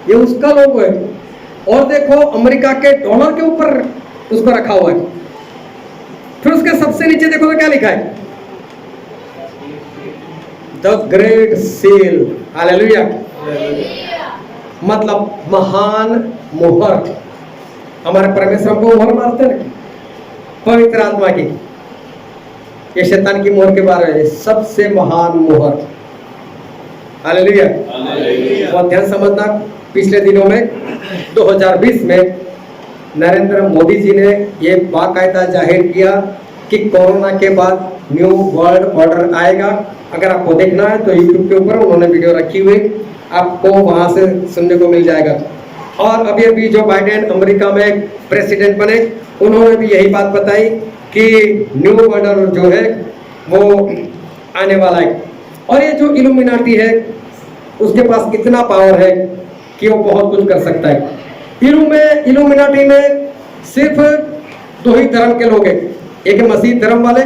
ये उसका लोगो है। और देखो, अमेरिका के डॉलर के ऊपर उसको रखा हुआ है। फिर उसके सबसे नीचे देखो तो क्या लिखा है? The great seal. हालेलुया, मतलब महान मोहर। हमारे परमेश्वर को मोहर मारते हैं पवित्र आत्मा की, ये शैतान की मोहर के बारे में सबसे महान मोहर। हालेलुया। बहुत ध्यान समझना, पिछले दिनों में 2020 में नरेंद्र मोदी जी ने ये बाकायदा जाहिर किया कि कोरोना के बाद न्यू वर्ल्ड ऑर्डर आएगा। अगर आपको देखना है तो यूट्यूब के ऊपर उन्होंने वीडियो रखी हुई, आपको वहां से सुनने को मिल जाएगा। और अभी जो बाइडेन अमेरिका में प्रेसिडेंट बने, उन्होंने भी यही बात बताई कि न्यू ऑर्डर जो है वो आने वाला है। और ये जो इल्यूमिनाटी है, उसके पास इतना पावर है कि वो बहुत कुछ कर सकता है। इल्यूमिनाटी में सिर्फ 2 ही धर्म के लोग हैं, एक है मसीह धर्म वाले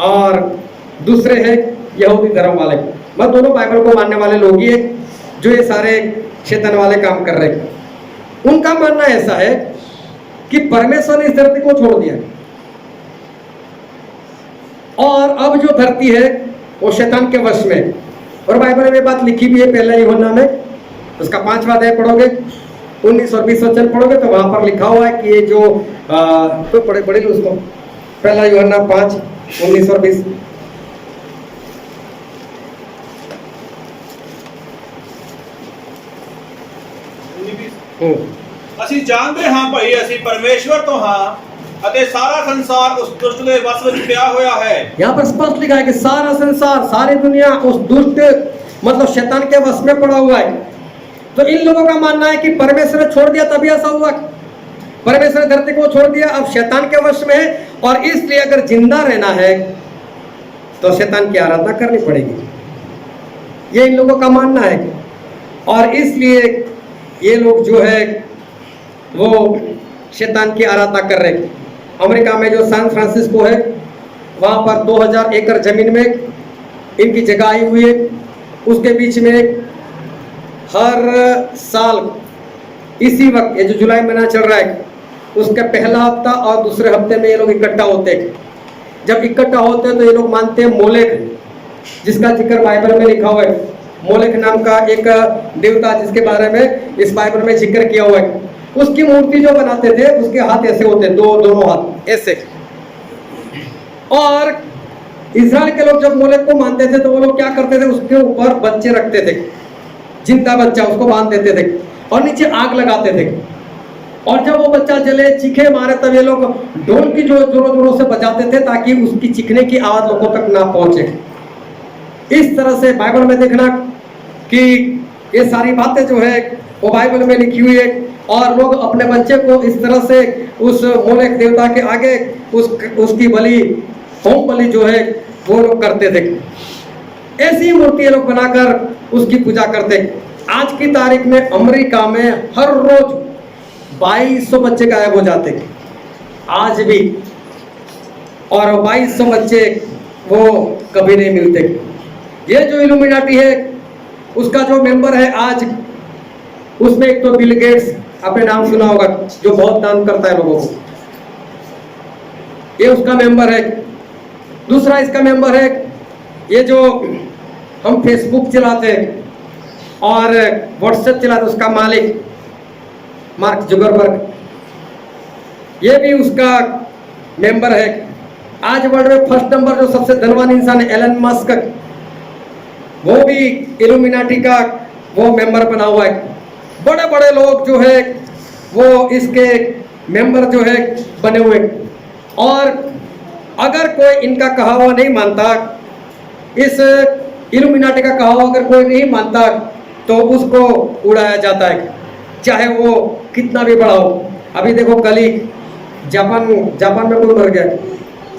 और दूसरे हैं यहूदी धर्म वाले। बस दोनों बाइबल को मानने वाले लोग ही है जो ये सारे शैतान वाले काम कर रहे हैं। उनका मानना ऐसा है कि परमेश्वर ने इस धरती को छोड़ दिया, और अब जो धरती है वो शैतान के वश में। और बाइबल में बात लिखी भी है, पहला यूहन्ना में उसका 5वां अध्याय पढ़ोगे, 19 और 20 वचन पढ़ोगे तो वहां पर लिखा हुआ है कि ये जो तो पढ़े लो उसको, पहला यूहन्ना 5, 19 और 20। ਅਸੀਂ ਜਾਣਦੇ ਹਾਂ ਭਾਈ, ਅਸੀਂ परमेश्वर तो हाँ ਅਤੇ सारा संसार उस दुष्ट ਦੇ वश ਵਿੱਚ ਪਿਆ ਹੋਇਆ है। यहाँ पर स्पष्ट लिखा है कि सारा संसार, सारी दुनिया उस दुष्ट मतलब शैतान के वश में पड़ा हुआ है। तो इन लोगों का मानना है कि परमेश्वर ने छोड़ दिया तभी ऐसा हुआ, परमेश्वर ने धरती को छोड़ दिया, अब शैतान के वश में है, और इसलिए अगर जिंदा रहना है तो शैतान की आराधना करनी पड़ेगी। ये इन लोगों का मानना है, और इसलिए ये लोग जो है वो शैतान की आराधना कर रहे हैं। अमेरिका में जो सैन फ्रांसिस्को है, वहाँ पर 2000 एकड़ जमीन में इनकी जगह आई हुई है। उसके बीच में हर साल इसी वक्त, ये जो जुलाई महीना चल रहा है, उसका पहला हफ्ता और दूसरे हफ्ते में ये लोग इकट्ठा होते हैं। जब इकट्ठा होते हैं तो ये लोग मानते हैं मोलेक, जिसका जिक्र बाइबल में लिखा हुआ है। मोलेक नाम का एक देवता जिसके बारे में इस बाइबल में जिक्र किया हुआ है, उसकी मूर्ति जो बनाते थे उसके हाथ ऐसे होते, दोनों हाथ ऐसे। और इजराइल के लोग जब मोलेक को मानते थे तो वो लोग क्या करते थे, उसके ऊपर बच्चे रखते थे, जिंदा बच्चा उसको बांध देते थे और नीचे आग लगाते थे, और जब वो बच्चा जले चीखे मारे तब ये लोग ढोल की जो जोरों जोरों से बजाते थे ताकि उसकी चीखने की आवाज लोगों तक ना पहुंचे। इस तरह से बाइबल में देखना कि ये सारी बातें जो है वो बाइबल में लिखी हुई है, और लोग अपने बच्चे को इस तरह से उस मोलेक देवता के आगे उसकी बलि, होम बलि जो है वो लोग करते थे। ऐसी मूर्तियां लोग बनाकर उसकी पूजा करते। आज की तारीख में अमेरिका में हर रोज 2200 बच्चे गायब हो जाते आज भी, और 2200 बच्चे वो कभी नहीं मिलते। ये जो इल्यूमिनाटी है उसका जो मेंबर है आज, उसमें एक तो बिल गेट्स, आपने नाम सुना होगा, जो बहुत दान करता है लोगों को, ये उसका मेंबर है। दूसरा इसका मेंबर है ये जो हम फेसबुक चलाते हैं और व्हाट्सएप चलाते, उसका मालिक मार्क जुकरबर्ग, ये भी उसका मेंबर है। आज वर्ल्ड में फर्स्ट नंबर जो सबसे धनवान इंसान है एलन मस्क, वो भी इल्यूमिनाटी का वो मेंबर बना हुआ है। बड़े बड़े लोग जो है वो इसके मेंबर जो है बने हुए। और अगर कोई इनका कहा हुआ नहीं मानता, इस इल्यूमिनाटी का कहा हुआ अगर कोई नहीं मानता, तो उसको उड़ाया जाता है, चाहे वो कितना भी बड़ा हो। अभी देखो कल ही जापान में कोई मर गया,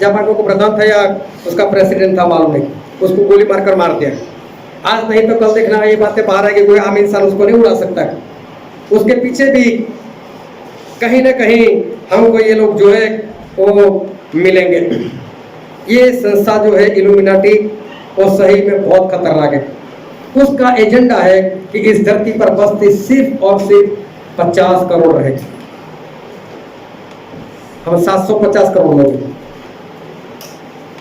जापान को प्रधान था या उसका प्रेसिडेंट था मालूम नहीं, उसको गोली मारकर मार दिया। आज नहीं तो कल देखना ये बातें बाहर आएगी, कोई आम इंसान उसको नहीं उड़ा सकता। उसके पीछे भी कहीं ना कहीं हमको ये लोग जो है वो मिलेंगे। ये संस्था जो है इल्यूमिनाटी वो सही में बहुत खतरनाक है। उसका एजेंडा है कि इस धरती पर बस्ती सिर्फ और सिर्फ 50 करोड़ रहेगी। हम 750 करोड़ लोग हैं,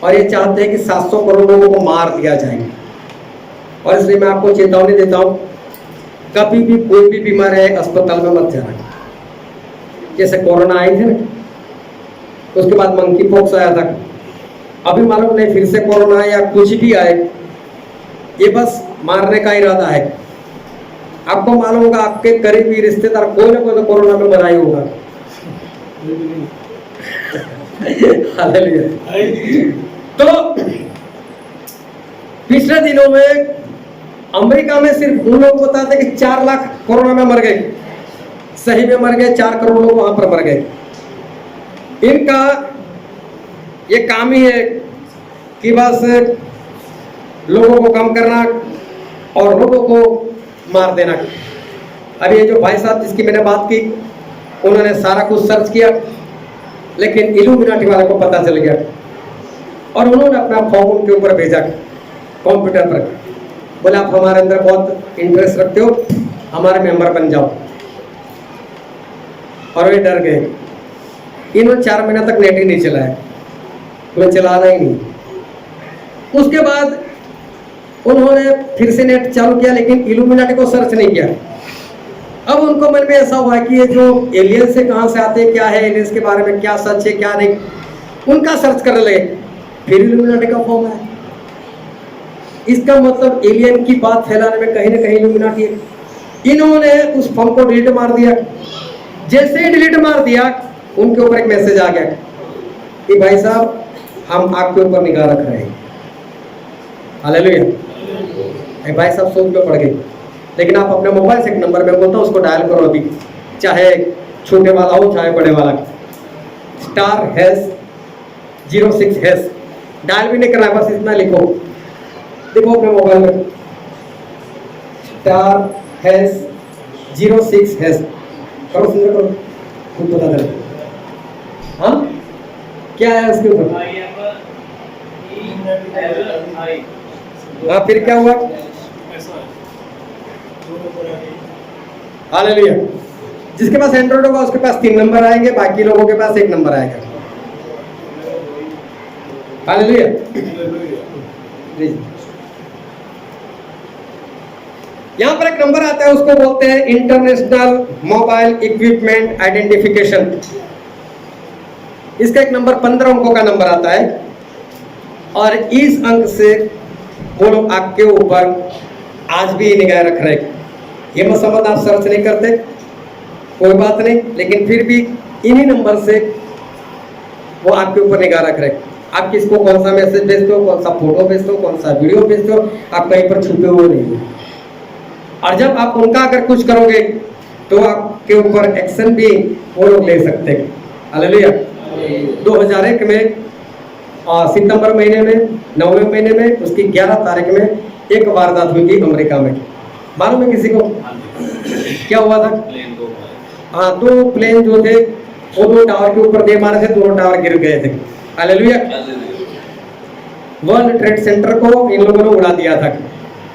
और ये चाहते हैं कि 700 करोड़ लोगों को मार दिया जाएगा। और इसलिए मैं आपको चेतावनी देता हूं, कभी भी कोई भी बीमार है अस्पताल में मत जाना। जैसे कोरोना आई थी ना, उसके बाद मंकी पॉक्स आया था, अभी मालूम नहीं फिर से कोरोना या कुछ भी आए, ये बस मारने का इरादा है। आपको मालूम होगा आपके करीबी रिश्तेदार कोई ना कोई तो कोरोना में मरा ही होगा। तो पिछले दिनों में अमेरिका में सिर्फ उन लोग बताते कि 4 लाख कोरोना में मर गए, सही में मर गए, 4 करोड़ लोग वहां पर मर गए। इनका ये काम ही है कि बस लोगों को कम करना और लोगों को मार देना। अब ये जो भाई साहब जिसकी मैंने बात की, उन्होंने सारा कुछ सर्च किया, लेकिन इल्यूमिनाटी वाले को पता चल गया, और उन्होंने अपना फॉर्म उनके ऊपर भेजा कंप्यूटर पर, बोले आप हमारे अंदर बहुत इंटरेस्ट रखते हो, हमारे मेंबर बन जाओ। और वे डर गए। इन्होंने 4 महीने तक नेट ही नहीं चलाया, उन्हें चलाना ही नहीं। उसके बाद उन्होंने फिर से नेट चालू किया, लेकिन इल्यूमिनाटी को सर्च नहीं किया। अब उनको मन में ऐसा हुआ कि ये जो एलियन से कहाँ से आते हैं, क्या है एलियंस के बारे में, क्या सच है क्या नहीं, उनका सर्च करने लगे। फिर इल्यूमिनाटी का फॉर्म है। इसका मतलब एलियन की बात फैलाने में कहीं ना कहीं इल्यूमिनाटी है। इन्होंने उस फॉर्म को डिलीट मार दिया। जैसे ही डिलीट मार दिया, उनके ऊपर एक मैसेज आ गया कि भाई साहब हम आपके ऊपर निगाह रख रहे हैं। हालेलुया। भाई साहब सोच में पड़ गए। लेकिन आप अपने मोबाइल से एक नंबर में बोलता हूँ, उसको डायल करो अभी, चाहे छोटे वाला हो चाहे बड़े वाला, *#06#, डायल भी नहीं करना है, बस इतना लिखो। देखो अपने मोबाइल में *#06#, करो सुन करो, खुद बता दे। हाँ क्या है उसके ऊपर? हाँ फिर क्या हुआ? हालेलुया। जिसके पास एंड्रॉइड होगा उसके पास 3 नंबर आएंगे, बाकी लोगों के पास 1 नंबर आएगा। हालेलुया। यहाँ पर एक नंबर आता है, उसको बोलते हैं इंटरनेशनल मोबाइल इक्विपमेंट आइडेंटिफिकेशन। इसका एक नंबर 15 अंकों का नंबर आता है, और इस अंक से वो लोग आपके ऊपर आज भी निगाह रख रहे हैं। ये मत समझ आप सर्च नहीं करते, कोई बात नहीं, लेकिन फिर भी इन्हीं नंबर से वो आपके ऊपर निगाह रख रहे हैं। आप किसको कौन सा मैसेज भेजते हो, कौन सा फोटो भेजते हो, कौन सा वीडियो भेजते हो, आप कहीं पर छुपे हुए नहीं हो। और जब आप उनका अगर कुछ करोगे तो आपके ऊपर एक्शन भी वो लोग ले सकते हैं। हालेलुया। 2001 में सितंबर महीने में 9वें महीने में उसकी 11 तारीख में एक वारदात हुई थी अमेरिका में। मालूम है किसी को क्या हुआ था? हाँ, 2 प्लेन जो थे वो 2 टावर के ऊपर दे मारे थे, दोनों टावर गिर गए थे। हालेलुया। वर्ल्ड ट्रेड सेंटर को इन लोगों ने उड़ा दिया था।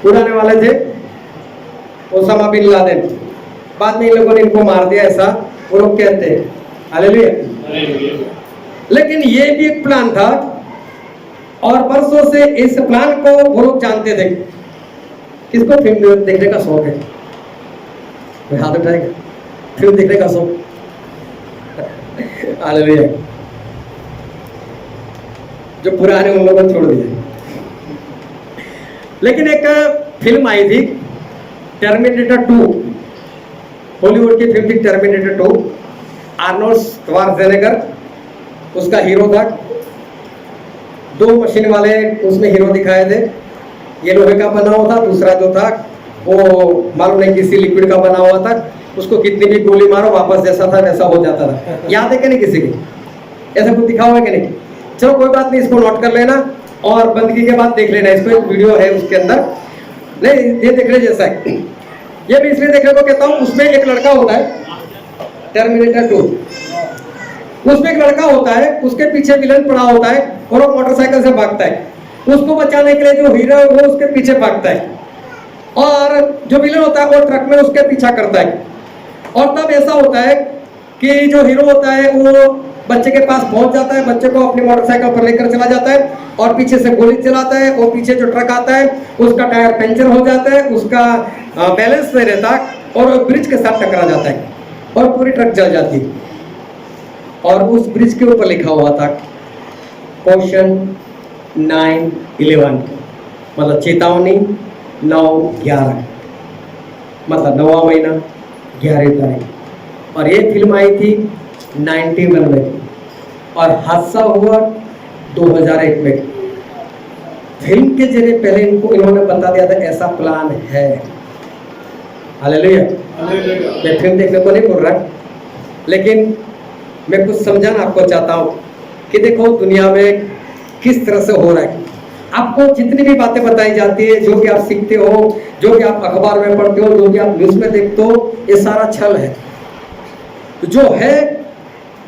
उड़ाने वाले थे ओसामा बिन लादेन, बाद में इन लोगों ने इनको मार दिया, ऐसा वो लोग कहते हैं। हालेलुया। लेकिन ये भी एक प्लान था और बरसों से इस प्लान को वो लोग जानते थे। किसको फिल्म देखने का शौक है? कोई हाथ उठाएगा? फिल्म देखने का शौक? हालेलुया। जो पुराने उन लोगों को छोड़ दिए। लेकिन एक फिल्म आई थी टर्मिनेटर 2, हॉलीवुड की फिल्म थी टर्मिनेटर 2। आर्नोल्ड श्वार्ज़नेगर उसका हीरो था। 2 मशीन वाले उसमें हीरो दिखाए थे। ये लोहे का बना हुआ था, दूसरा जो था वो मालूम नहीं किसी लिक्विड का बना हुआ था। उसको कितनी भी गोली मारो वापस जैसा था वैसा हो जाता था। याद है कि नहीं किसी को? ऐसा कुछ दिखा हुआ है कि नहीं? चलो कोई बात नहीं, इसको नोट कर लेना और बंदगी के बाद देख लेना। इसको एक वीडियो है उसके अंदर, नहीं ये देखने जैसा है। ये भी इसलिए देखने को कहता हूँ, उसमें एक लड़का होता है टर्मिनेटर 2, उसमें एक लड़का होता है, उसके पीछे विलन पड़ा होता है और वो मोटरसाइकिल से भागता है। उसको बचाने के लिए जो हीरो है वो उसके पीछे भागता है और जो विलन होता है वो ट्रक में उसके पीछा करता है। और तब ऐसा होता है कि जो हीरो होता है वो बच्चे के पास पहुंच जाता है, बच्चे को अपनी मोटरसाइकिल पर लेकर चला जाता है और पीछे से गोली चलाता है और पीछे जो ट्रक आता है उसका टायर पंचर हो जाता है, उसका बैलेंस नहीं रहता और ब्रिज के साथ टकरा जाता है और पूरी ट्रक जल जाती है। और उस ब्रिज के ऊपर लिखा हुआ था क्वेश्चन 9/11, मतलब चेतावनी 9/11, मतलब 9वां महीना 11वीं तारीख। और ये फिल्म आई थी 91 में और हादसा हुआ 2001 में। फिल्म के जरिए पहले इन्होंने बता दिया था ऐसा प्लान है। हालेलुया। मैं फिल्म देखने को नहीं बोल रहा, लेकिन मैं कुछ समझाना आपको चाहता हूँ कि देखो दुनिया में किस तरह से हो रहा है। आपको जितनी भी बातें बताई जाती है, जो भी आप सीखते हो, जो भी आप अखबार में पढ़ते हो, जो भी आप न्यूज़ में देखते हो, ये सारा छल है। जो है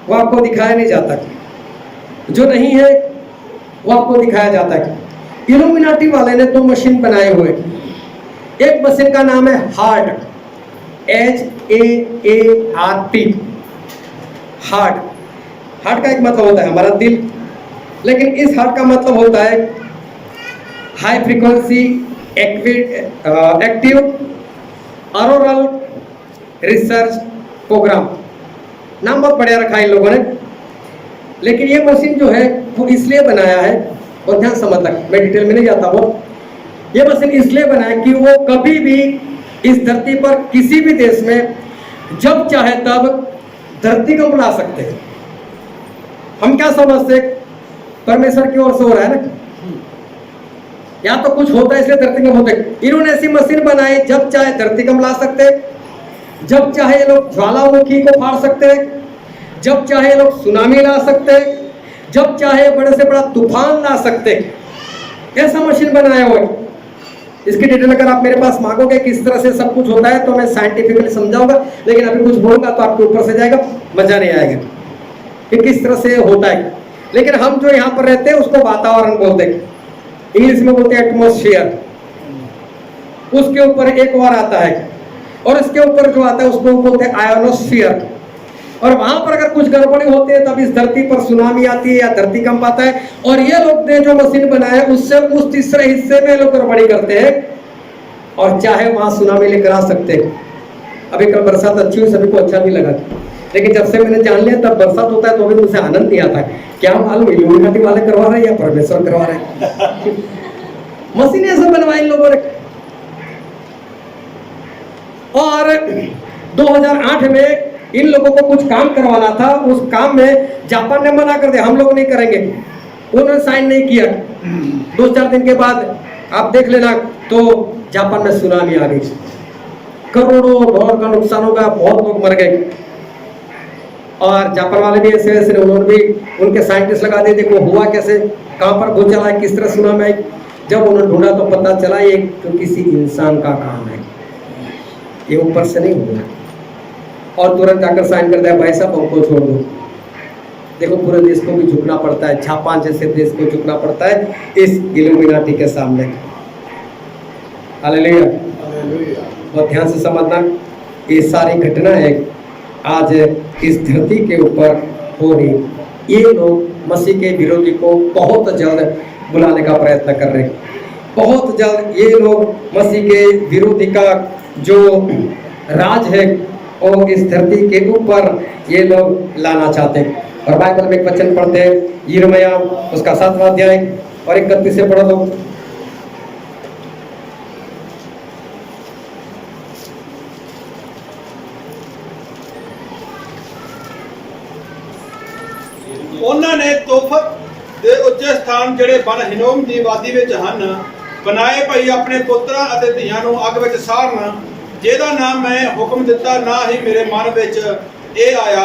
वो आपको दिखाया नहीं जाता, जो नहीं है वो आपको दिखाया जाता है। इल्यूमिनाटी वाले ने 2 मशीन बनाए हुए। एक मशीन का नाम है हार्ट, HAART, हार्ट। हार्ट का एक मतलब होता है हमारा दिल, लेकिन इस हार्ट का मतलब होता है high frequency active auroral research program. नाम बहुत बढ़िया रखा है इन लोगों ने। लेकिन ये मशीन जो है वो इसलिए बनाया है, और ध्यान समझ तक मैं डिटेल में नहीं जाता वो, ये मशीन इसलिए बनाया कि वो कभी भी इस धरती पर किसी भी देश में जब चाहे तब धरती को बुला सकते हैं। हम क्या समझते, परमेश्वर की ओर से हो रहा है ना, या तो कुछ होता है इसलिए धरती कम होते। इन्होंने ऐसी मशीन बनाई जब चाहे धरती कम ला सकते, जब चाहे ये लोग ज्वालामुखी को फाड़ सकते, जब चाहे ये लोग सुनामी ला सकते, जब चाहे बड़े से बड़ा तूफान ला सकते। ऐसा मशीन बनाया हुआ है। इसकी डिटेल अगर आप मेरे पास मांगोगे किस तरह से सब कुछ होता है तो मैं साइंटिफिकली समझाऊंगा, लेकिन अभी कुछ बोलूंगा तो आपके ऊपर से जाएगा, मजा नहीं आएगा कि किस तरह से होता है। लेकिन हम जो यहाँ पर रहते हैं उसको वातावरण बोलते हैं, इंग्लिश में बोलते हैं एटमॉस्फेयर। उसके ऊपर एक और आता है और इसके ऊपर जो आता है उसको बोलते हैं आयोनोस्फीयर। और वहां पर अगर कुछ गड़बड़ी होती है तब इस धरती पर सुनामी आती है या धरती कंप आता है। और ये लोग ने जो मशीन बनाया उससे उस तीसरे हिस्से में लोग गड़बड़ी करते हैं और चाहे वहां सुनामी लेकर आ सकते हैं। अभी कल बरसात अच्छी हुई, सभी को अच्छा भी लगा, लेकिन जब से मैंने जान लिया तब बरसात होता है तो भी मुझे आनंद नहीं आता। क्या मालूम इल्यूमिनाटी वाले करवा रहे हैं या परमेश्वर करवा रहे हैं। मशीन ऐसा बनवाई इन लोगों ने। और 2008 में इन लोगों को कुछ काम करवाना था, उस काम में जापान ने मना कर दिया, हम लोग नहीं करेंगे, उन्होंने साइन नहीं किया। 2-4 दिन के बाद आप देख लेना तो जापान में सुनामी आ गई, करोड़ों डॉलर का नुकसान हो गया, बहुत लोग मर गए। और जापान वाले भी ऐसे वैसे उन्होंने भी उनके साइंटिस्ट लगा दिए, देखो हुआ कैसे, कहाँ पर भूचाल आया, किस तरह सुनामी आई। जब उन्होंने ढूंढा तो पता चला ये तो किसी इंसान का काम है, ये ऊपर से नहीं हुआ। और तुरंत जाकर साइन कर दिया, भाई साहब हमको छोड़ दो। देखो पूरे देश को भी झुकना पड़ता है, जापान जैसे देश को झुकना पड़ता है इस इल्यूमिनाटी के सामने। हालेलुया। बहुत ध्यान से समझना, ये सारी घटना है आज इस धरती के ऊपर हो रही। ये लोग मसीह के विरोधी को बहुत जल्द बुलाने का प्रयत्न कर रहे हैं, बहुत जल्द ये लोग मसीह के विरोधी का जो राज है और इस धरती के ऊपर ये लोग लाना चाहते हैं। और बाइबल में एक वचन पढ़ते हैं, यिर्मयाह उसका 7वां अध्याय और 31 से पढ़ो तो। ਉਹਨਾਂ ਨੇ ਤੋਫਤ ਦੇ ਉੱਚੇ ਸਥਾਨ ਜਿਹੜੇ ਬਨ ਹਿਨੋਮ ਦੀ ਵਾਦੀ ਵਿੱਚ ਹਨ ਬਣਾਏ ਭਈ ਆਪਣੇ ਪੁੱਤਰਾਂ ਅਤੇ ਧੀਆਂ ਨੂੰ ਅੱਗ ਵਿੱਚ ਸਾੜਨ, ਜਿਹਦਾ ਨਾਮ मैं हुक्म ਦਿੱਤਾ ना ही मेरे मन ਵਿੱਚ ਇਹ आया।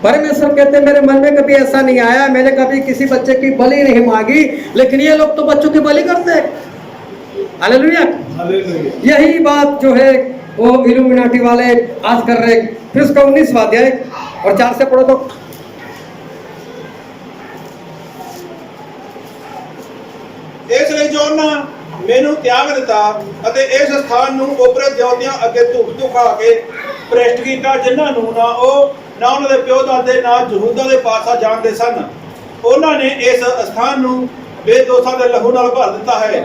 परमेश्वर कहते हैं मेरे मन में कभी ऐसा नहीं आया, मैंने कभी किसी बच्चे की बलि नहीं मांगी, लेकिन ये लोग तो बच्चों की बलि करते हैं। हालेलुया। यही बात जो है वो इल्यूमिनाटी वाले आज कर रहे। फिर उसका 19वां अध्याय और 4 से पढ़ो तो। ਇਸ ਲਈ ਜੋ ਉਹਨਾਂ ਮੈਨੂੰ ਤਿਆਗ ਦਿੱਤਾ ਅਤੇ ਇਸ ਸਥਾਨ ਨੂੰ ਉਪਰੇ ਜੋਤੀਆਂ ਅੱਗੇ ਧੂਪ ਧੁਖਾ ਕੇ ਭ੍ਰਿਸ਼ਟ ਕੀਤਾ, ਜਿਨ੍ਹਾਂ ਨੂੰ ਨਾ ਉਹਨਾਂ ਦੇ ਪਿਓ ਦਾਦੇ ਨਾ ਯਹੂਦਾ ਦੇ ਪਾਸਾ ਜਾਣਦੇ ਸਨ। ਉਹਨਾਂ ਨੇ ਇਸ ਸਥਾਨ ਨੂੰ ਬੇਦੋਸ਼ਾਂ ਦੇ ਲਹੂ ਨਾਲ ਭਰ ਦਿੱਤਾ ਹੈ।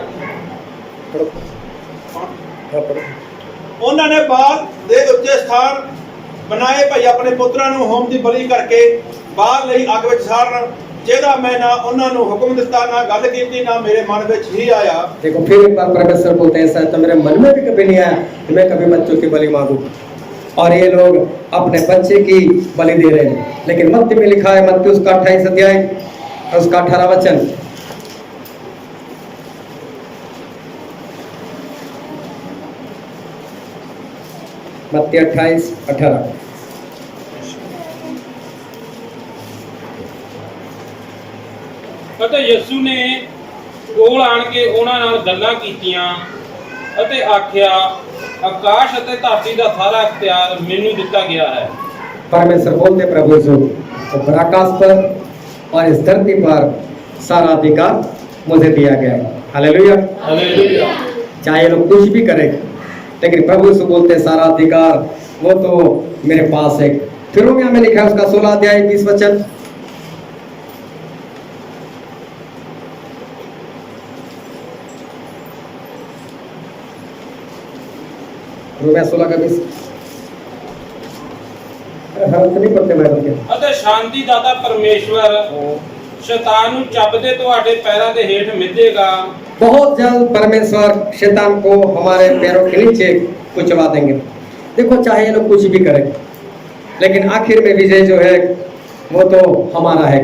ਉਹਨਾਂ ਨੇ ਬਾਲ ਦੇ ਉੱਚੇ ਸਥਾਨ ਬਣਾਏ ਭਈ ਆਪਣੇ ਪੁੱਤਰਾਂ ਨੂੰ ਹੋਮ ਦੀ ਬਲੀ ਕਰਕੇ ਬਾਲ ਲਈ ਅੱਗ ਵਿੱਚ ਸਾੜਨ, ਜਿਹਦਾ मैं ना ਉਹਨਾਂ ਨੂੰ ਹੁਕਮ ਦਿੱਤਾ ना ਗੱਲ ਕੀਤੀ ना मेरे मन ਵਿੱਚ ही आया। देखो फिर एक बार परमेश्वर बोलते हैं, ऐसा तो मेरे मन में भी कभी नहीं आया कि मैं कभी बच्चों की बलि मांगू। और ये लोग अपने बच्चे की बलि दे रहे हैं। लेकिन मत्ती में लिखा है, मत्ती उसका 28 अध्याय और उसका 18 वचन। मत्ती 28-18। ਅਤੇ ਯਿਸੂ ਨੇ ਕੋਲ ਆਣ ਕੇ ਉਹਨਾਂ ਨਾਲ ਗੱਲਾਂ ਕੀਤੀਆਂ ਅਤੇ ਆਖਿਆ, ਆਕਾਸ਼ ਅਤੇ ਧਰਤੀ ਦਾ ਸਾਰਾ ਅਖਤਿਆਰ ਮੈਨੂੰ ਦਿੱਤਾ ਗਿਆ ਹੈ। परमेश्वर बोलते प्रभु यीशु, ऊपर आकाश पर और इस धरती पर सारा अधिकार मुझे दिया गया है। हालेलुया। हालेलुया। चाहे ये लोग कुछ भी करें, लेकिन प्रभु यीशु बोलते सारा अधिकार वो तो मेरे पास है। फिर रोमियो में लिखा है उसका 16 अध्याय 20 वचन। रोमियो 16 का 20। नहीं पढ़ते बाइबल के। ਅਤੇ ਸ਼ਾਂਤੀ ਦਾਤਾ ਪਰਮੇਸ਼ਵਰ ਸ਼ੈਤਾਨ ਨੂੰ ਚੱਬਦੇ ਤੁਹਾਡੇ ਪੈਰਾਂ ਦੇ ਹੇਠ ਮਿੱਧੇਗਾ। बहुत जल्द परमेश्वर शैतान को हमारे पैरों के नीचे कुचवा देंगे। देखो चाहे ये लोग कुछ भी करें, लेकिन आखिर में विजय जो है वो तो हमारा है।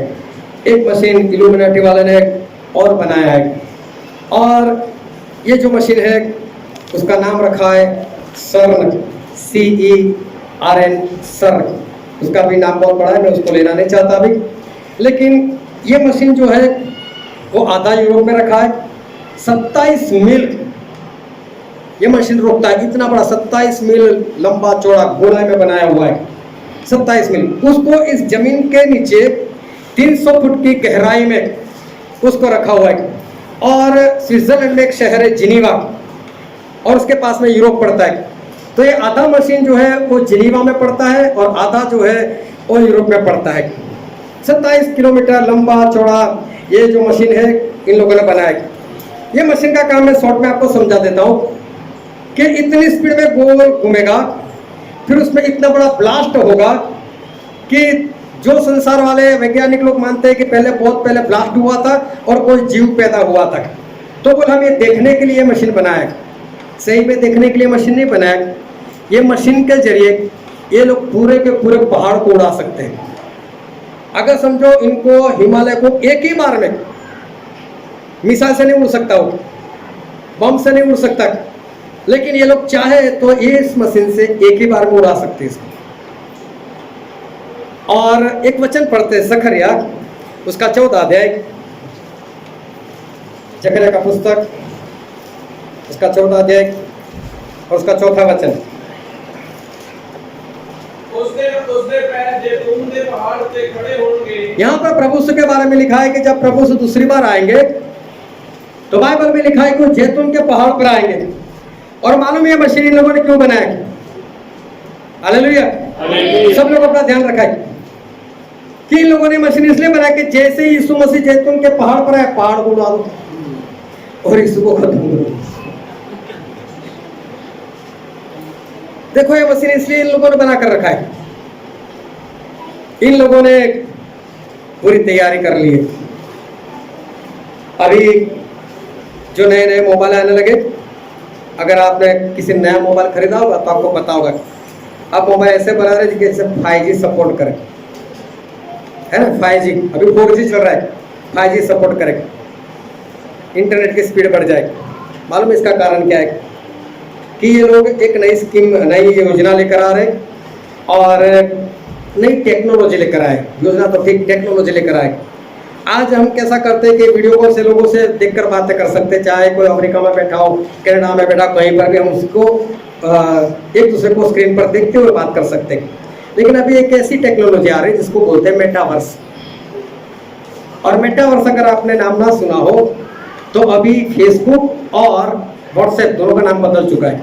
एक मशीन इल्यूमिनाटी वाले ने और बनाया है, और ये जो मशीन है उसका नाम रखा है CERN, CERN, CERN। उसका भी नाम बहुत बड़ा है, मैं उसको लेना नहीं चाहता अभी। लेकिन ये मशीन जो है वो आधा यूरोप में रखा है। 27 मील ये मशीन रोकता है, इतना बड़ा 27 मील लंबा चौड़ा गोलाई में बनाया हुआ है। 27 मील उसको इस जमीन के नीचे 300 फुट की गहराई में उसको रखा हुआ है। और स्विट्जरलैंड में एक शहर है जिनीवा, और उसके पास में यूरोप पड़ता है। तो ये आधा मशीन जो है वो जिनीवा में पड़ता है और आधा जो है वो यूरोप में पड़ता है। 27 किलोमीटर लंबा चौड़ा ये जो मशीन है इन लोगों ने बनाया है। ये मशीन का काम मैं शॉर्ट में आपको समझा देता हूँ कि इतनी स्पीड में गोल घूमेगा, फिर उसमें इतना बड़ा ब्लास्ट होगा कि जो संसार वाले वैज्ञानिक लोग मानते हैं कि पहले बहुत पहले ब्लास्ट हुआ था और कोई जीव पैदा हुआ था, तो बोल हम ये देखने के लिए मशीन बनाया, सही में देखने के लिए मशीन नहीं बनाया। ये मशीन के जरिए ये लोग पूरे के पूरे पहाड़ को उड़ा सकते हैं। अगर समझो इनको हिमालय को एक ही बार में, मिसाइल से नहीं उड़ सकता, वो बम से नहीं उड़ सकता, लेकिन ये लोग चाहे तो ये इस मशीन से एक ही बार में उड़ा सकते हैं इसको। और एक वचन पढ़ते हैं जकरिया उसका 14 अध्याय, जकरिया का पुस्तक उसका 14 अध्याय और उसका 4था वचन। उसके पैर जैतून के पहाड़ पे खड़े होंगे। यहाँ पर प्रभु यीशु के बारे में लिखा है कि जब प्रभु यीशु दूसरी बार आएंगे तो बाइबल में लिखा है कि वो जैतून के पहाड़ पर आएंगे। और मालूम है मशीन इन लोगों ने क्यों बनाया? हालेलुया। सब लोग अपना ध्यान रखा है कि इन लोगों ने मशीन इसलिए बनाया कि जैसे ही यीशु मसीह जैतून के पहाड़ पर आए, पहाड़ को उड़ा दो और यीशु को खत्म करो। देखो ये मशीन इसलिए इन लोगों ने बना कर रखा है। इन लोगों ने पूरी तैयारी कर ली है। अभी जो नए नए मोबाइल आने लगे, अगर आपने किसी नया मोबाइल खरीदा होगा तो आपको पता होगा आप मोबाइल ऐसे बना रहे हैं जैसे 5G सपोर्ट करे, है ना। 5G अभी 4G चल रहा है, 5G सपोर्ट करेगा, इंटरनेट की स्पीड बढ़ जाएगी। मालूम है इसका कारण क्या है? कि ये लोग एक नई स्कीम, नई योजना लेकर आ रहे और नई टेक्नोलॉजी लेकर आए। योजना तो ठीक, टेक्नोलॉजी लेकर आए। आज हम कैसा करते हैं कि वीडियो कॉल से लोगों से देखकर बातें कर सकते हैं, चाहे कोई अमेरिका में बैठा हो, कनाडा में बैठा, कहीं पर भी हम उसको एक दूसरे को स्क्रीन पर देखते हुए बात कर सकते हैं। लेकिन अभी एक ऐसी टेक्नोलॉजी आ रही है जिसको बोलते हैं मेटावर्स। और मेटावर्स अगर आपने नाम ना सुना हो तो अभी फेसबुक और व्हाट्सएप दोनों का नाम बदल चुका है,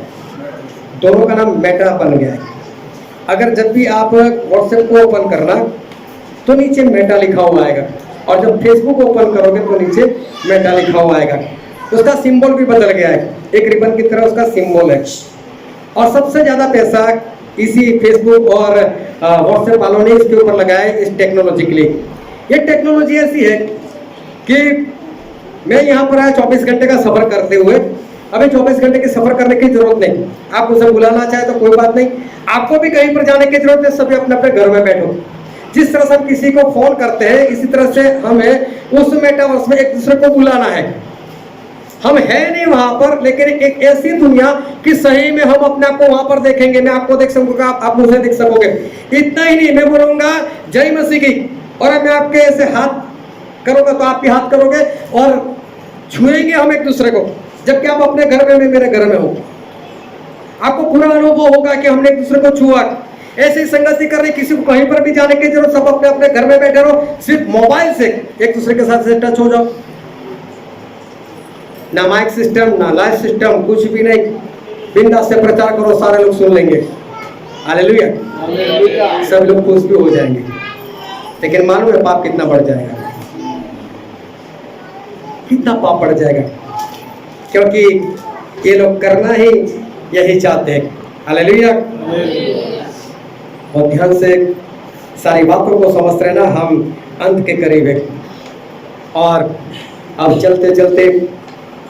दोनों का नाम मेटा बन गया है। अगर जब भी आप व्हाट्सएप को ओपन करना तो नीचे मेटा लिखा हुआ आएगा, और जब फेसबुक ओपन करोगे तो नीचे मेटा लिखा हुआ आएगा। उसका सिंबल भी बदल गया है, एक रिबन की तरह उसका सिंबल है। और सबसे ज़्यादा पैसा इसी फेसबुक और व्हाट्सएप वालों ने इसके ऊपर लगाया है, इस टेक्नोलॉजी के लिए। ये टेक्नोलॉजी ऐसी है कि मैं यहाँ पर आया 24 घंटे का सफ़र करते हुए, अभी 24 घंटे की सफ़र करने की जरूरत नहीं। आप उसे बुलाना चाहे तो कोई बात नहीं, आपको भी कहीं पर जाने की जरूरत है, सभी अपने अपने घर में बैठो। जिस तरह से हम किसी को फोन करते हैं, इसी तरह से हमें उस मेटावर्स में एक दूसरे को बुलाना है। हम है नहीं वहां पर, लेकिन एक ऐसी दुनिया कि सही में हम अपने आप को वहां पर देखेंगे। मैं आपको देख सकूंगा, आप मुझे देख सकोगे। इतना ही नहीं, मैं बोलूंगा जय मसीह की, और मैं आपके ऐसे हाथ करूंगा तो आप भी हाथ करोगे और छुएंगे हम एक दूसरे को, जबकि आप अपने घर में, मैं मेरे घर में हूं। आपको पूरा अनुभव होगा कि हमने एक दूसरे को छुआ। ऐसी संगति करने, किसी को कहीं पर भी जाने की जरूरत, सब अपने अपने घर में बैठे रहो, सिर्फ मोबाइल से एक दूसरे के साथ से टच हो जाओ। ना माइक सिस्टम, ना लाइव सिस्टम, कुछ भी नहीं, बिंदास से प्रचार करो, सारे लोग सुन लेंगे। हालेलुया। सब लोग खुश भी हो जाएंगे। लेकिन मालूम है पाप कितना बढ़ जाएगा, कितना पाप बढ़ जाएगा, क्योंकि ये लोग करना ही यही चाहते हैं। हालेलुया। और ध्यान से सारी बातों को समझ रहे ना, हम अंत के करीब है। और अब चलते चलते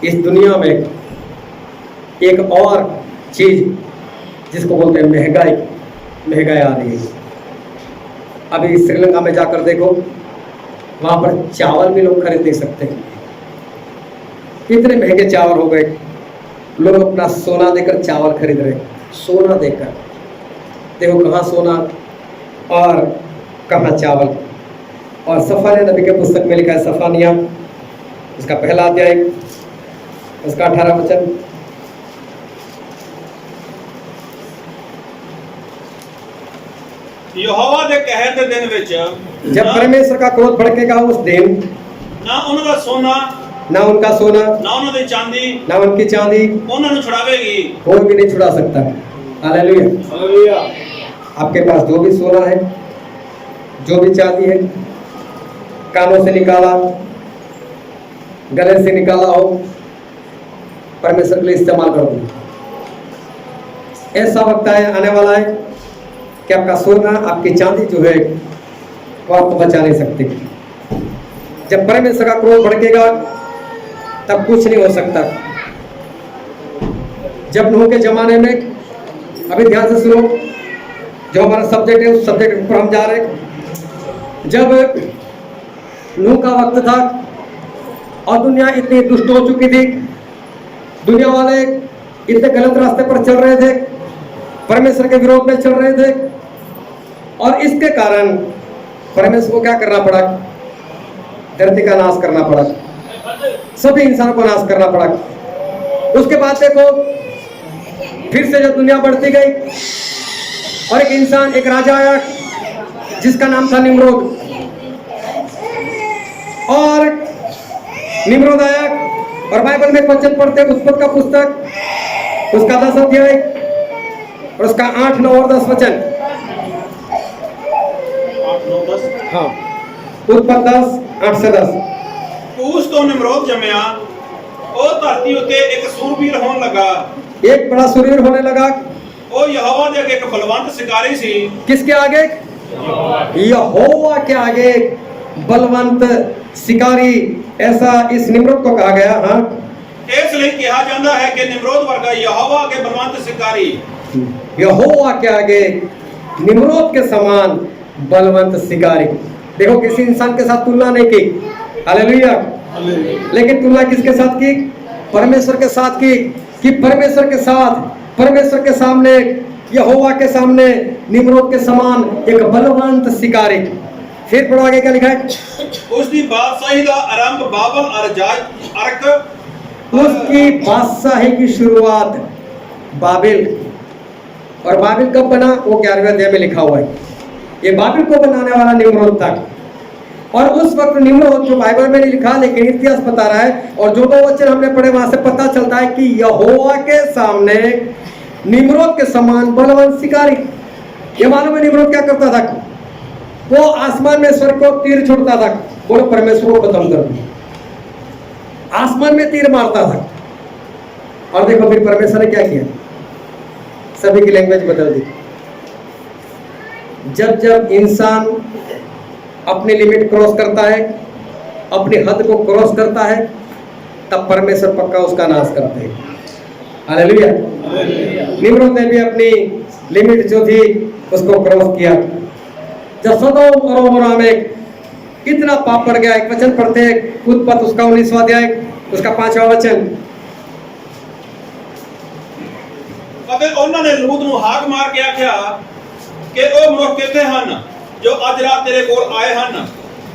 इस दुनिया में एक और चीज जिसको बोलते हैं महंगाई, महंगाई आ रही है। अभी श्रीलंका में जाकर देखो, वहाँ पर चावल भी लोग खरीद नहीं सकते, इतने महंगे चावल हो गए। लोग अपना सोना देकर चावल खरीद रहे, सोना देकर। देखो कहाँ सोना और कहाँ चावल। और सफानिया नबी के पुस्तक में लिखा है, सफानिया उसका पहला अध्याय, उसका 18 वचन। यहोवा दे कहर दे दिन विच जब परमेश्वर का क्रोध भड़केगा उस दिन, ना उनका सोना, ना उनका सोना, ना उनकी चांदी, ना उनकी चांदी उन्होंने छुड़ावेगी। कोई भी नहीं छुड़ा सकता। हालेलुया। आपके पास जो भी सोना है, जो भी चांदी है, कानों से निकाला, गले से निकाला हो, परमेश्वर के लिए इस्तेमाल कर दो। ऐसा वक्त आने वाला है कि आपका सोना, आपकी चांदी जो है वो आपको बचा नहीं सकती। जब परमेश्वर का क्रोध भड़केगा तब कुछ नहीं हो सकता। जब नूह के जमाने में अभी ध्यान से सुनो, जो हमारा सब्जेक्ट है उस सब्जेक्ट पर हम जा रहे हैं। जब नूह का वक्त था और दुनिया इतनी दुष्ट हो चुकी थी, दुनिया वाले इतने गलत रास्ते पर चल रहे थे, परमेश्वर के विरोध में चल रहे थे, और इसके कारण परमेश्वर को क्या करना पड़ा? धरती का नाश करना पड़ा, सभी इंसानों को नाश करना पड़ा। उसके बाद देखो फिर से जब दुनिया बढ़ती गई और एक इंसान, एक राजा आया जिसका नाम था निम्रोद। और निम्रोद आया और बाइबल में वचन पढ़ते हैं, उत्पत्ति का पुस्तक उसका 10 अध्याय और उसका 8, 9 और 10 वचन। 8, 9, 10। हाँ, उत्पत्ति 10, 8 से 10। कूश तो निम्रोद जमया, ओ धरती उत्ते एक सूरबीर होने लगा। एक बड़ा शूरवीर होने लगा। ओ यहोवा दे अगे एक बलवंत शिकारी सी। किसके आगे? यहोवा के आगे बलवंत शिकारी, ऐसा इस निम्रोद को कहा गया। हाँ, इसलिए कहा जाता है कि निम्रोद वर्गा यहोवा के बलवंत शिकारी। यहोवा के आगे निम्रोद के समान बलवंत शिकारी। देखो, किसी इंसान के साथ तुलना नहीं की, हालेलुया, लेकिन तुलना किसके साथ की? परमेश्वर के साथ की, कि परमेश्वर के साथ, परमेश्वर के सामने, यहोवा के सामने निम्रोद के समान एक बलवंत शिकारी। फिर पढ़ो आगे क्या लिखा है? उसकी बादशाही का आरंभ बाबल और जाज अर्क। उसकी बादशाही की शुरुआत बाबिल, और बाबिल कब बना? वो 11वें अध्याय में लिखा हुआ है। ये बाबिल को बनाने वाला निम्रोद था। और उस वक्त निम्रोद, जो बाइबल में नहीं लिखा लेकिन इतिहास बता रहा है, और जो 2 वचन हमने पढ़े वहां से पता चलता है कि यहोवा के सामने निम्रोद के समान बलवंत शिकारी। ये मालूम है निम्रोद क्या करता था? वो आसमान में स्वर्ग को तीर छोड़ता था, बोलो परमेश्वर को खत्म कर दो। आसमान में तीर मारता था। और देखो फिर परमेश्वर ने क्या किया? सभी की लैंग्वेज बदल दी। जब जब इंसान अपनी लिमिट क्रॉस करता है, अपनी हद को क्रॉस करता है, तब परमेश्वर पक्का उसका नाश करते हैं। हालेलुया। निम्रोद ने भी अपनी लिमिट जो थी उसको क्रॉस किया। जब सदोम और अमोरा में कितना पाप बढ़ गया, एक वचन पढ़ते हैं, उत्पत्ति उसका 19वां अध्याय उसका 5वां वचन। ਅਤੇ ਉਹਨਾਂ ਨੇ ਲੂਤ ਨੂੰ ਹਾਕ ਮਾਰ ਕੇ ਆਖਿਆ ਕਿ ਉਹ ਮਨੁੱਖ ਕਿੱਥੇ ਹਨ ਜੋ ਅੱਜ ਰਾਤ ਤੇਰੇ ਕੋਲ ਆਏ ਹਨ,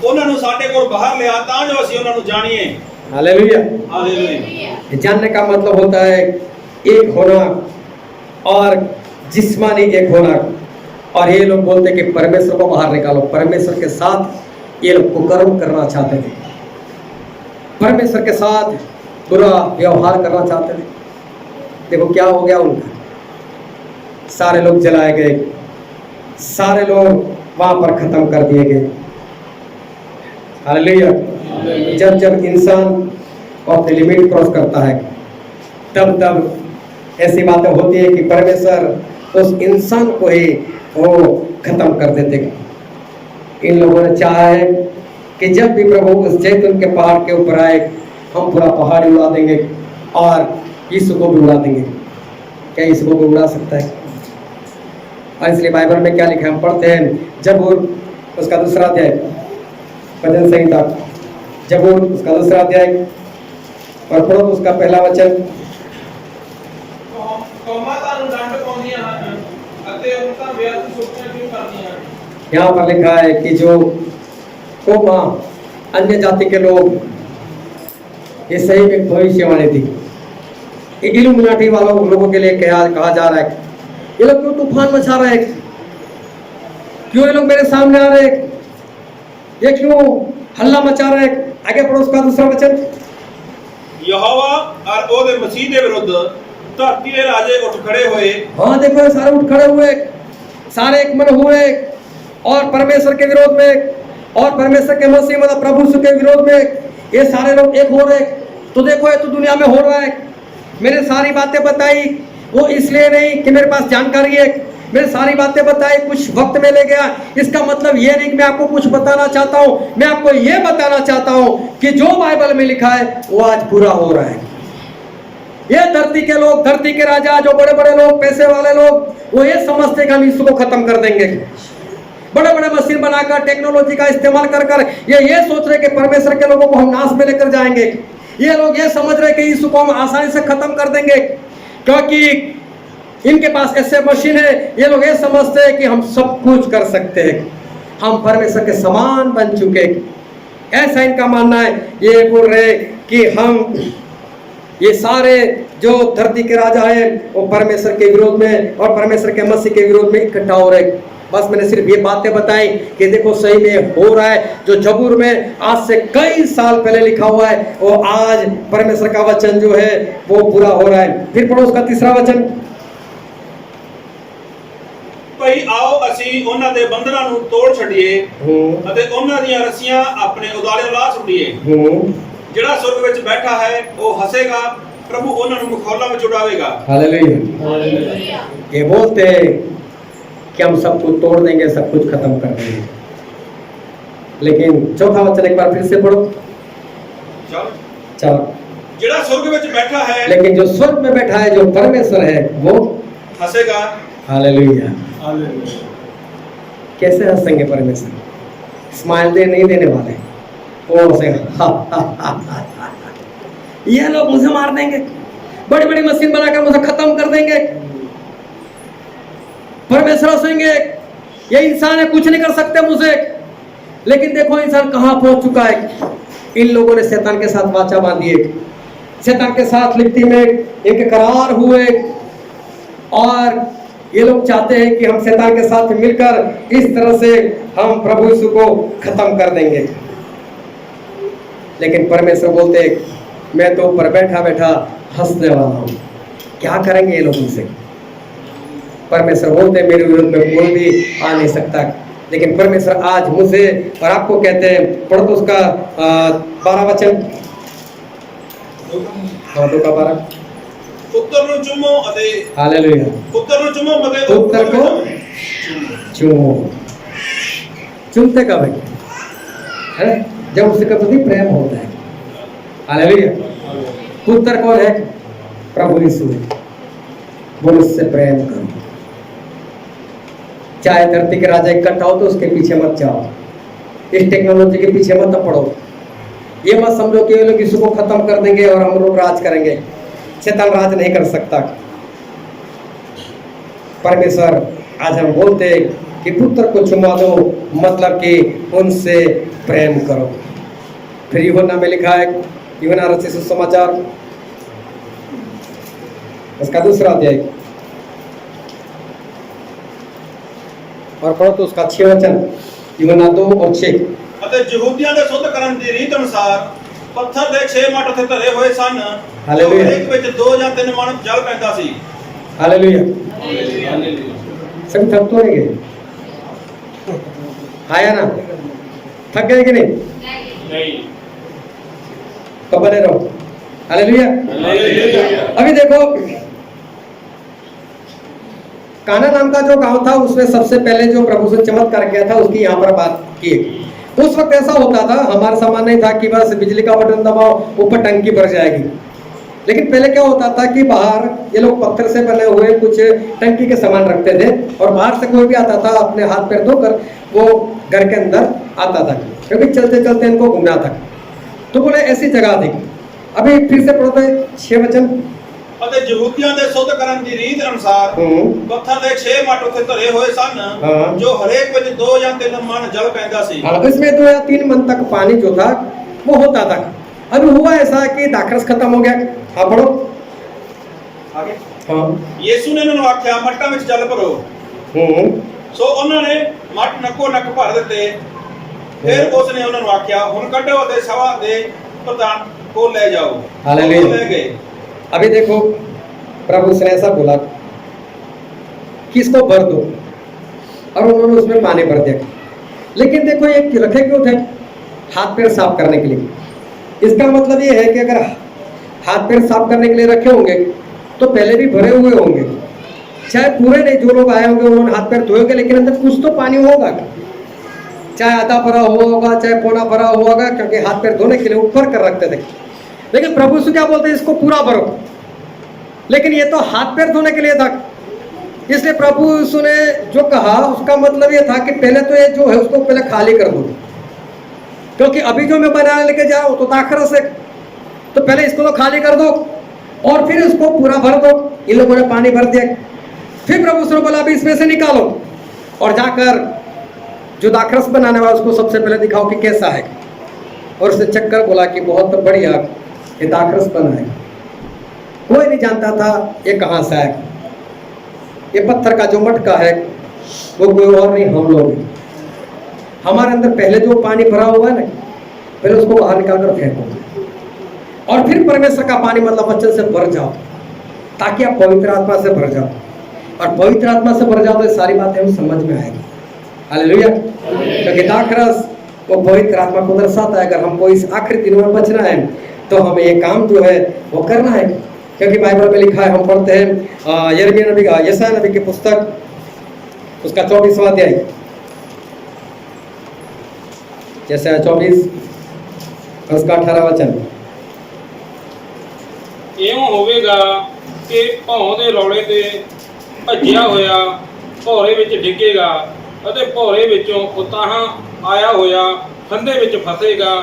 ਉਹਨਾਂ ਨੂੰ ਸਾਡੇ ਕੋਲ ਬਾਹਰ ਲਿਆ ਤਾਂ ਜੋ ਅਸੀਂ ਉਹਨਾਂ ਨੂੰ ਜਾਣੀਏ। हालेलुया। हालेलुया। जानने का मतलब होता है एक होना और जिस्मानी एक होना। और ये लोग बोलते कि परमेश्वर को बाहर निकालो। परमेश्वर के साथ ये लोग कुकर्म करना चाहते थे, परमेश्वर के साथ बुरा व्यवहार करना चाहते थे। देखो क्या हो गया उनका, सारे लोग जलाए गए, सारे लोग वहां पर खत्म कर दिए गए। हालेलुया। जब जब इंसान अपनी लिमिट क्रॉस करता है, तब तब ऐसी बातें होती है कि परमेश्वर उस इंसान को ही वो खत्म कर देते। इन लोगों ने चाहा है कि जब भी प्रभु उस जैतून के पहाड़ के ऊपर आए, हम पूरा पहाड़ उड़ा देंगे और यीशु को भी उड़ा देंगे। क्या यीशु को भी उड़ा सकता है? और इसलिए बाइबल में क्या लिखा है हम पढ़ते हैं, जबूर उसका 2रा अध्याय, भजन संहिता जबूर उसका 2रा अध्याय और पढ़ो उसका 1ला वचन। ਕੌਮਾਂ ਤੁਹਾਨੂੰ ਦੰਡ ਪਾਉਂਦੀਆਂ ਹਨ ਅਤੇ ਉਹਨਾਂ ਵਿਅਰਥ ਸੋਚਾਂ ਕਿਉਂ ਕਰਦੀਆਂ ਹਨ। यहाँ पर लिखा है कि जो कौमा, अन्य जाति के लोग, ये सही में भविष्यवाणी थी। इल्यूमिनाटी वालों लोगों के लिए कहा जा रहा है, ये लोग क्यों तूफान मचा रहे हैं, क्यों ये लोग मेरे सामने आ रहे हैं, ये क्यों हल्ला मचा रहे हैं। आगे पढ़ो उसका 2रा वचन। यहोवा और ਉਹਦੇ ਮਸੀਹ ਦੇ ਵਿਰੁੱਧ ਧਰਤੀ ਦੇ ਰਾਜੇ ਉੱਠ खड़े होए। हाँ देखो, ये सारे उठ खड़े हुए, सारे एक मन हुए और परमेश्वर के विरोध में, और परमेश्वर के मसीह मतलब प्रभु यीशु के विरोध में ये सारे लोग एक हो रहे। तो देखो ये तो दुनिया में हो रहा है। मैंने सारी बातें बताई, वो इसलिए नहीं कि मेरे पास जानकारी है, मैंने सारी बातें बताई, कुछ वक्त में ले गया। इसका मतलब ये नहीं कि मैं आपको कुछ बताना चाहता हूँ, मैं आपको ये बताना चाहता हूँ कि जो बाइबल में लिखा है वो आज पूरा हो रहा है। ये धरती के लोग, धरती के राजा, जो बड़े बड़े लोग, पैसे वाले लोग, वो ये समझते कि हम यीशु को खत्म कर देंगे। बड़े बड़े मशीन बनाकर, टेक्नोलॉजी का इस्तेमाल कर कर ये सोच रहे कि परमेश्वर के लोगों को हम नाश में लेकर जाएंगे। ये लोग ये समझ रहे कि यीशु को हम आसानी से खत्म कर देंगे, क्योंकि इनके पास ऐसे मशीन है। ये लोग ये समझते हैं कि हम सब कुछ कर सकते हैं, हम परमेश्वर के समान बन चुके। ऐसा इनका मानना है। ये बोल रहे कि हम ये सारे जो धरती के राजा है वो परमेश्वर के विरोध में और परमेश्वर के मसीह के विरोध में इकट्ठा हो रहे। बस मैंने सिर्फ ये बातें बताई कि देखो सही में हो रहा है। जो जबूर में आज से कई साल पहले लिखा हुआ है वो आज परमेश्वर का वचन जो है वो पूरा हो रहा है। फिर पढ़ो उसका तीसरा वचन। ਭਈ ਆਓ ਅਸੀਂ ਉਹਨਾਂ ਦੇ ਬੰਧਨਾਂ ਨੂੰ ਤੋੜ ਛੱਡੀਏ ਅਤੇ ਉਹਨਾਂ ਦੀਆਂ ਰੱਸੀਆਂ ਆਪਣੇ ਉਦਾਲੇ ਲਾ ਛੁੱਡੀਏ। ਜਿਹੜਾ ਸੁਰਗ ਵਿੱਚ ਬੈਠਾ ਹੈ ਉਹ ਹੱਸੇਗਾ, ਪ੍ਰਭੂ ਉਹਨਾਂ ਨੂੰ ਮਖੌਲਾਂ ਵਿੱਚ ਉਡਾਵੇਗਾ। हालेलुया। ये बोलते हैं कि हम सब कुछ तोड़ देंगे, सब कुछ खत्म कर देंगे, लेकिन चौथा वचन एक बार फिर से पढ़ो। चलो। ਜਿਹੜਾ ਸੁਰਗ ਵਿੱਚ ਬੈਠਾ ਹੈ, लेकिन जो स्वर्ग में बैठा है, जो परमेश्वर है, वो हंसेगा। हालेलुया। कैसे हंसेंगे परमेश्वर? स्माइल दे नहीं देने वाले, वो हंसेगा। ये लोग मुझे मार देंगे, बड़ी बड़ी मशीन बनाकर मुझे खत्म कर देंगे। परमेश्वर हंसेंगे, ये इंसान है, कुछ नहीं कर सकते मुझे। लेकिन देखो इंसान कहां पहुंच चुका है। इन लोगों ने शैतान के साथ वाचा बांधी है, शैतान के साथ लिखती में एक करार हुए, और ये लोग चाहते हैं कि हम शैतान के साथ मिलकर इस तरह से हम प्रभु यीशु को खत्म कर देंगे। लेकिन परमेश्वर बोलते हैं मैं तो ऊपर बैठा बैठा हंसने वाला हूं, क्या करेंगे ये लोग उनसे? परमेश्वर बोलते हैं मेरे विरुद्ध में कोई भी आ नहीं सकता। लेकिन परमेश्वर आज मुझे और आपको कहते हैं, पढ़ो तो उसका 12 वचन, 2:12। ਪੁੱਤਰ ਨੂੰ ਚੁੰਮੋ ਅਤੇ हालेलुया। ਪੁੱਤਰ ਨੂੰ ਚੁੰਮੋ ਅਤੇ पुत्र को चूमो। चूमते कब है? जब उसके प्रति प्रेम होता है। हालेलुया। पुत्र कौन है? प्रभु यीशु है। बोल उससे प्रेम करो। चाहे धरती के राजा इकट्ठा हो तो उसके पीछे मत जाओ, इस टेक्नोलॉजी के पीछे मत पड़ो। ये मत समझो कि ये लोग यीशु को खत्म कर देंगे और हम लोग राज करेंगे। शैतान राज नहीं कर सकता। परमेश्वर आज हम बोलते हैं कि पुत्र को चुमा दो, मतलब कि उनसे प्रेम करो। फिर यूहन्ना में लिखा है, यूहन्ना रचित सुसमाचार उसका 2 अध्याय और पढ़ो तो उसका 6 वचन, यूहन्ना 2 और 6। ਅਤੇ ਯਹੂਦੀਆਂ ਦੇ ਸੁੱਧ ਕਰਨ ਦੀ ਰੀਤ ਅਨੁਸਾਰ ਪੱਥਰ ਦੇ 6 ਮੱਟ ਉੱਤੇ ਧਰੇ ਹੋਏ ਸਨ। ਹਾਲੇਲੂਇਆ। ਇੱਕ ਵਿੱਚ 2 ਜਾਂ 3 ਮਣ ਜਲ ਪੈਂਦਾ ਸੀ। हालेलुया। हालेलुया। सब थक तो नहीं गए? आया ना? थक गए कि नहीं? नहीं। तो बने रहो। हालेलुया। हालेलुया। अभी देखो काना नाम का जो गांव था उसमें सबसे पहले जो प्रभु से चमत्कार किया था उसकी यहाँ पर बात की। उस वक्त ऐसा होता था, हमारा सामान नहीं था कि बस बिजली का बटन दबाओ ऊपर टंकी भर जाएगी। लेकिन पहले क्या होता था कि बाहर ये लोग पत्थर से बने हुए कुछ टंकी के सामान रखते थे और बाहर से कोई भी आता था अपने हाथ पैर धोकर वो घर के अंदर आता था, क्योंकि चलते चलते इनको घूमना था। तो बोले ऐसी जगह थी। अभी फिर से पढ़ते 6 वचन। ਅਤੇ ਯਹੂਦੀਆਂ ਦੇ ਸੁੱਧ ਕਰਨ ਦੀ ਰੀਤ ਅਨੁਸਾਰ ਪੱਥਰ ਦੇ 6 ਮੱਟ ਉੱਤੇ ਧਰੇ ਹੋਏ ਸਨ, ਜੋ ਹਰੇਕ ਵਿੱਚ 2 ਜਾਂ 3 ਮਣ ਜਲ ਪੈਂਦਾ ਸੀ। इसमें 2 या 3 मन तक पानी जो था वो होता था। अभी हुआ ऐसा कि दाखरस खत्म हो गया। हाँ पढ़ो ਆਗੇ। हाँ। ਯीशु ਨੇ ਉਹਨਾਂ ਨੂੰ ਆਖਿਆ ਮੱਟਾਂ ਵਿੱਚ ਜਲ ਭਰੋ। ਸੋ ਉਹਨਾਂ ਨੇ ਮੱਟ ਨੱਕੋ ਨੱਕ ਭਰ ਦਿੱਤੇ। ਫਿਰ ਉਸ ਨੇ ਉਹਨਾਂ ਨੂੰ ਆਖਿਆ ਹੁਣ ਕੱਢੋ ਅਤੇ ਸਭਾ ਦੇ ਪ੍ਰਧਾਨ ਕੋਲ ਲੈ ਜਾਓ। हालेलुया। ਉਹ ਲੈ गए। अभी देखो प्रभु ने ऐसा बोला कि इसको भर दो और उन्होंने उसमें पानी भर दिया। लेकिन देखो ये रखे क्यों थे? हाथ पैर साफ करने के लिए। इसका मतलब ये है कि अगर हाथ पैर साफ करने के लिए रखे होंगे तो पहले भी भरे हुए होंगे, चाहे पूरे नहीं, जो लोग आए होंगे उन्होंने हाथ पैर धोए होंगे, लेकिन अंदर कुछ तो पानी होगा, चाहे आधा भरा हुआ होगा चाहे पौना भरा हुआ होगा, क्योंकि हाथ पैर धोने के लिए ऊपर कर रखते थे। लेकिन प्रभु से क्या बोलते हैं? इसको पूरा भरो। लेकिन ये तो हाथ पैर धोने के लिए था। इसलिए प्रभु यीशु ने जो कहा उसका मतलब ये था कि पहले तो ये जो है उसको पहले खाली कर दो, क्योंकि अभी जो मैं बनाने लेके जा रहा हूँ तो दाखरस है, तो पहले इसको तो खाली कर दो और फिर इसको पूरा भर दो। इन लोगों ने पानी भर दिया। फिर प्रभु यीशु ने बोला अभी इसमें से निकालो और जाकर जो दाखरस बनाने वाला उसको सबसे पहले दिखाओ कि कैसा है। और उसने चेक कर बोला कि बहुत बढ़िया ये दाखरस बना है। कोई नहीं जानता था ये कहाँ से है। ये पत्थर का जो मटका है वो कोई और नहीं, हम लोग हैं। हमारे अंदर पहले जो पानी भरा हुआ है ना, पहले उसको बाहर निकाल कर फेंको और फिर परमेश्वर का पानी मतलब वचन से भर जाओ, ताकि आप पवित्र आत्मा से भर जाओ। और पवित्र आत्मा से भर जाओ तो ये सारी बातें हमें समझ में आएगी। हालेलुया। क्योंकि दाखरस वो पवित्र आत्मा को दर्शाता है। अगर हमको इस आखिरी दिनों में बचना है तो हमें ये काम जो है वो करना है, क्योंकि बाइबल में लिखा है, हम पढ़ते हैं यिर्मयाह नबी का, यशायाह नबी की पुस्तक उसका 24वां अध्याय, यशायाह 24 उसका 18वां वचन। ਇਉਂ ਹੋਵੇਗਾ ਕਿ ਭੌਂ ਦੇ ਰੌਲੇ ਤੇ ਭੱਜਿਆ ਹੋਇਆ ਭੌਰੇ ਵਿੱਚ ਡਿੱਗੇਗਾ ਅਤੇ ਭੌਰੇ ਵਿੱਚੋਂ ਉਤਾਹਾਂ ਆਇਆ ਹੋਇਆ ਫੰਦੇ ਵਿੱਚ ਫਸੇਗਾ,